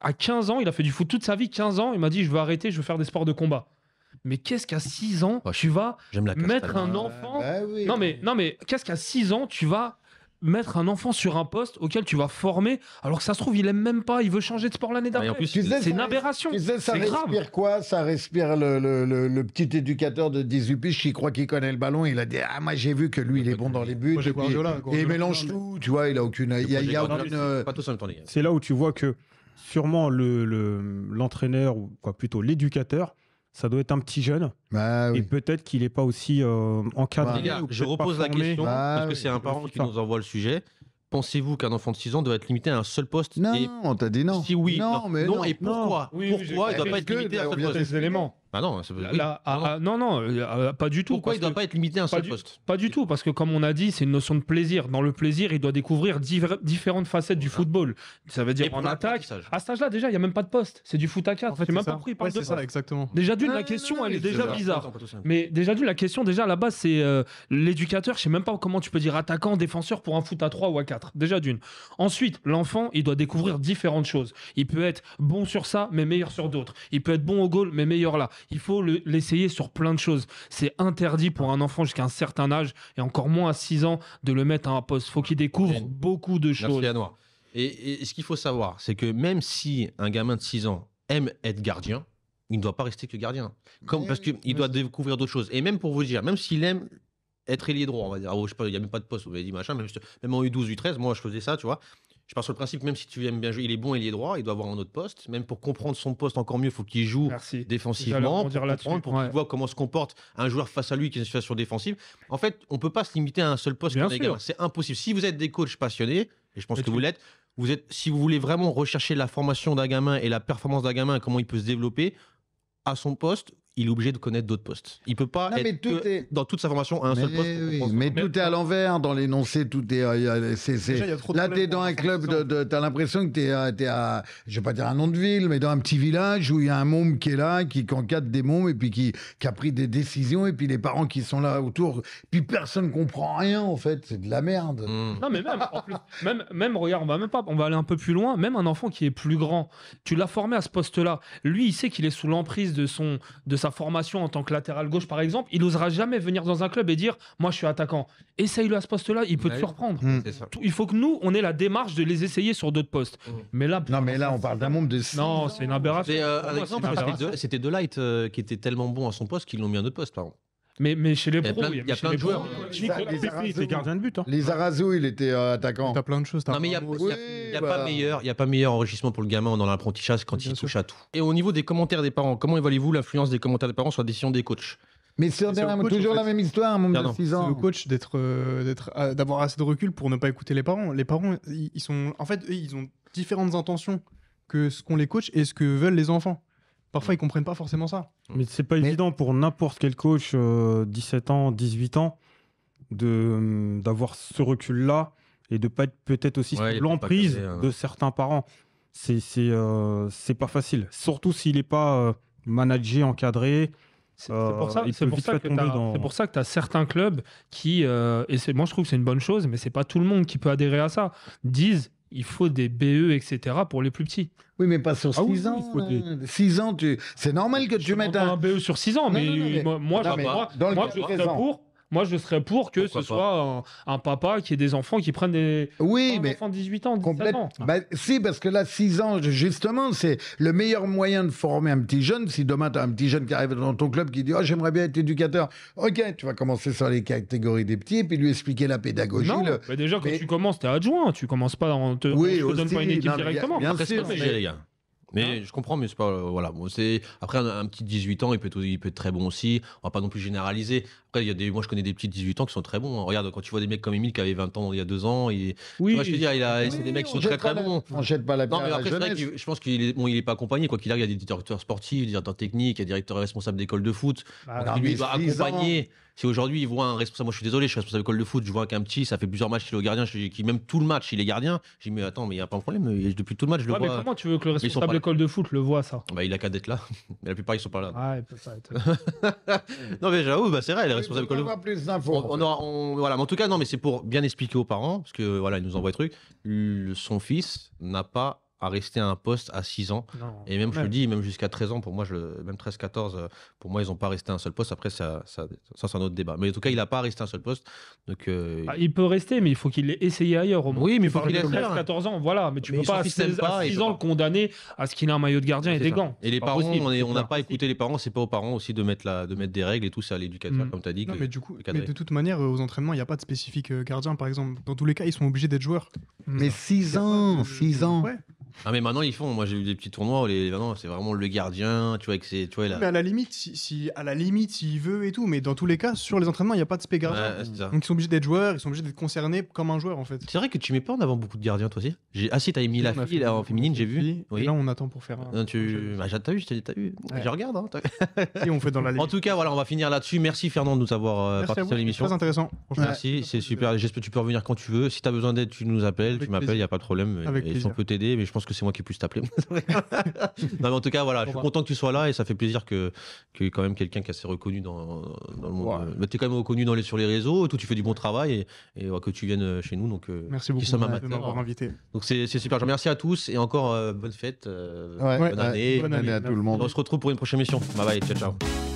à 15 ans, il a fait du foot toute sa vie. 15 ans, il m'a dit, je veux arrêter, je veux faire des sports de combat. Mais qu'est-ce qu'à 6 ans, tu vas mettre un enfant... Non, mais qu'est-ce qu'à 6 ans, tu vas mettre un enfant sur un poste auquel tu vas former, alors que ça se trouve, il aime même pas, il veut changer de sport l'année d'après. C'est une aberration. Tu sais, ça respire grave. quoi? Ça respire le petit éducateur de 18 piges qui croit qu'il connaît le ballon. Il a dit, moi j'ai vu que lui, il est bon dans les buts. Moi, j'ai Guardiola, et il mélange tout, tu vois, il a aucune... Pas tous en même temps, les gars. C'est là où tu vois que sûrement l'entraîneur, ou quoi, plutôt l'éducateur, ça doit être un petit jeune. Et peut-être qu'il n'est pas aussi encadré. Les gars, je repose la question parce que c'est un parent qui nous envoie le sujet. Pensez-vous qu'un enfant de 6 ans doit être limité à un seul poste? Non, on t'a dit non. Si oui, non. Et pourquoi? Pourquoi il ne doit pas être limité à un seul poste? éléments. Ah non, pas du tout. Pourquoi il ne doit pas être limité à un seul poste? Pas du tout, parce que comme on a dit, c'est une notion de plaisir. Dans le plaisir, il doit découvrir différentes facettes du football. Ça veut dire en attaque. À cet âge-là, déjà, il n'y a même pas de poste. C'est du foot à 4. Je sais même pas pourquoi il parle de ça, exactement. Déjà d'une, la question, elle est déjà bizarre. Mais déjà d'une, la question, déjà à la base, c'est l'éducateur. Je sais même pas comment tu peux dire attaquant, défenseur pour un foot à 3 ou à 4. Déjà d'une. Ensuite, l'enfant, il doit découvrir différentes choses. Il peut être bon sur ça, mais meilleur sur d'autres. Il peut être bon au goal, mais meilleur là. Il faut l'essayer sur plein de choses. C'est interdit pour un enfant jusqu'à un certain âge, et encore moins à 6 ans, de le mettre à un poste. Il faut qu'il découvre beaucoup de choses. Merci, Anouar. Et ce qu'il faut savoir, c'est que même si un gamin de 6 ans aime être gardien, il ne doit pas rester que gardien. Parce qu'il doit découvrir d'autres choses. Et même pour vous dire, même s'il aime être ailier droit, on va dire, je sais pas, il n'y a même pas de poste, vous avez dit machin, même en U12, U13, moi je faisais ça, tu vois. Je pars sur le principe, même si tu aimes bien jouer, il est bon ailier droit, il doit avoir un autre poste. Même pour comprendre son poste encore mieux, il faut qu'il joue défensivement, pour qu'il voit comment se comporte un joueur face à lui qui est dans une situation défensive. En fait, on ne peut pas se limiter à un seul poste. C'est impossible. Si vous êtes des coachs passionnés, et je pense que vous l'êtes, si vous voulez vraiment rechercher la formation d'un gamin et la performance d'un gamin, comment il peut se développer à son poste, il est obligé de connaître d'autres postes. Il ne peut pas être dans toute sa formation à un seul poste. Mais tout est à l'envers dans l'énoncé. Tout est. Là, tu es dans un club, tu as l'impression que tu es à, je ne vais pas dire un nom de ville, mais dans un petit village où il y a un môme qui est là, qui encadre des mômes et puis qui a pris des décisions, et puis les parents qui sont là autour. Puis personne ne comprend rien, en fait. C'est de la merde. Non, mais même, en plus, même, regarde, on va aller un peu plus loin. Même un enfant qui est plus grand, tu l'as formé à ce poste-là. Lui, il sait qu'il est sous l'emprise de sa formation en tant que latéral gauche, par exemple. Il n'osera jamais venir dans un club et dire moi je suis attaquant. Essaye-le à ce poste-là, il peut te surprendre. Il faut que nous, on ait la démarche de les essayer sur d'autres postes. Mais là, on parle d'un monde de 6 ans. Non, c'est une aberration. Un exemple, c'était De Ligt qui était tellement bon à son poste qu'ils l'ont mis à un autre poste, par exemple. Mais chez les pros, il y a plein de joueurs. Il était gardien de but. Les Arazou, il était attaquant. T'as plein de choses. Non, mais il n'y a pas meilleur enrichissement pour le gamin dans l'apprentissage quand il touche à tout. Et au niveau des commentaires des parents, comment évaluez-vous l'influence des commentaires des parents sur la décision des coachs? Mais c'est toujours la même histoire, un monde de 6 ans. C'est au coach d'avoir assez de recul pour ne pas écouter les parents. Les parents, ils ont différentes intentions que ce qu'ont les coachs et ce que veulent les enfants. Parfois, ils comprennent pas forcément ça. Mais c'est pas évident pour n'importe quel coach, 17 ans, 18 ans, d'avoir ce recul-là et de pas être peut-être aussi sous l'emprise de certains parents. C'est pas facile. Surtout s'il n'est pas managé, encadré. C'est pour ça que tu as certains clubs qui, moi je trouve que c'est une bonne chose, mais c'est pas tout le monde qui peut adhérer à ça, disent il faut des BE, etc. pour les plus petits. Oui, mais pas sur 6 ans. 6 ans, c'est normal que tu mettes un BE sur 6 ans, mais moi je serais pour Moi, je serais pour que ce soit un papa qui ait des enfants qui prennent des enfants de 18 ans, 17 ans. Si, parce que là, 6 ans, justement, c'est le meilleur moyen de former un petit jeune. Si demain, tu as un petit jeune qui arrive dans ton club qui dit « Oh, j'aimerais bien être éducateur », ok, tu vas commencer sur les catégories des petits et puis lui expliquer la pédagogie. Non, déjà, quand tu commences, tu es adjoint. Tu commences pas je te donne pas une équipe directement. Bien sûr, les gars. Mais je comprends, mais c'est pas. Voilà. Bon, après, un petit 18 ans, il peut être très bon aussi. On va pas non plus généraliser. Après, moi, je connais des petits 18 ans qui sont très bons. Regarde, quand tu vois des mecs comme Émile qui avait 20 ans il y a 2 ans, oui, tu vois, je veux dire, c'est des mecs qui sont très très bons. On jette pas la pierre à la jeunesse. Je pense qu'il est pas accompagné. Quoi qu'il arrive, il y a des directeurs sportifs, des directeurs techniques, il y a des directeurs responsables d'école de foot. Lui, il doit accompagner. Si aujourd'hui il voit un responsable, moi je suis désolé, je suis responsable d'école de foot, je vois qu'un petit, ça fait plusieurs matchs qu'il est au gardien, qui même tout le match il est gardien, j'ai dit mais attends, mais il n'y a pas de problème, depuis tout le match je le vois. Mais comment tu veux que le responsable d'école de foot le voit ça? Il a qu'à d'être là, mais la plupart ils sont pas là. Ah, il peut pas être. Non mais j'avoue, c'est vrai, les responsables d'école de foot. Plus d'infos. Voilà, mais en tout cas, non, mais c'est pour bien expliquer aux parents, parce que voilà, ils nous envoient des trucs. Son fils n'a pas à rester à un poste à 6 ans. Non, et même, je le dis, même jusqu'à 13 ans, pour moi, même 13-14, pour moi, ils n'ont pas resté à un seul poste. Après, ça c'est un autre débat. Mais en tout cas, il n'a pas resté à un seul poste. Donc, il peut rester, mais il faut qu'il l'ait essayé ailleurs au moins. Oui, mais il faut qu'il ait 13-14 ans, voilà. Mais tu ne peux pas à 6 ans le condamner à ce qu'il ait un maillot de gardien et des gants. Et les parents, on n'a pas écouté les parents. C'est pas aux parents aussi de mettre des règles et tout, c'est à l'éducateur, comme tu as dit. Non, mais du coup, de toute manière, aux entraînements, il n'y a pas de spécifique gardien, par exemple. Dans tous les cas, ils sont obligés d'être joueurs. Mais 6 ans. Ouais. Ah mais maintenant ils font, moi j'ai eu des petits tournois où maintenant c'est vraiment le gardien, tu vois que c'est, tu vois. Mais à la limite, s'il veut et tout, mais dans tous les cas sur les entraînements il n'y a pas de spé gardien. Donc ils sont obligés d'être joueurs, ils sont obligés d'être concernés comme un joueur en fait. C'est vrai que tu mets pas en avant beaucoup de gardiens toi aussi. Si t'avais mis la fille là, en féminine, j'ai vu. Oui. Et là on attend pour faire un. T'as vu, t'as vu. Ouais. Je regarde. Hein, si on fait dans la limite. En tout cas voilà, on va finir là-dessus. Merci Fernand de nous avoir participé à l'émission. Très intéressant. Merci, c'est super. J'espère que tu peux revenir quand tu veux. Si t'as besoin d'aide, tu nous appelles, tu m'appelles, il y a pas de problème. Et si on peut t'aider, mais je pense que c'est moi qui puisse t'appeler. Non mais en tout cas voilà, je suis content que tu sois là et ça fait plaisir que quand même quelqu'un qui est assez reconnu dans le monde. Ouais. Tu es quand même reconnu sur les réseaux, tout, tu fais du bon travail et que tu viennes chez nous. Donc merci beaucoup de m'avoir invité. Donc c'est super. Merci à tous et encore bonne fête, bonne année à tout le monde. On se retrouve pour une prochaine émission. Bye bye, ciao ciao.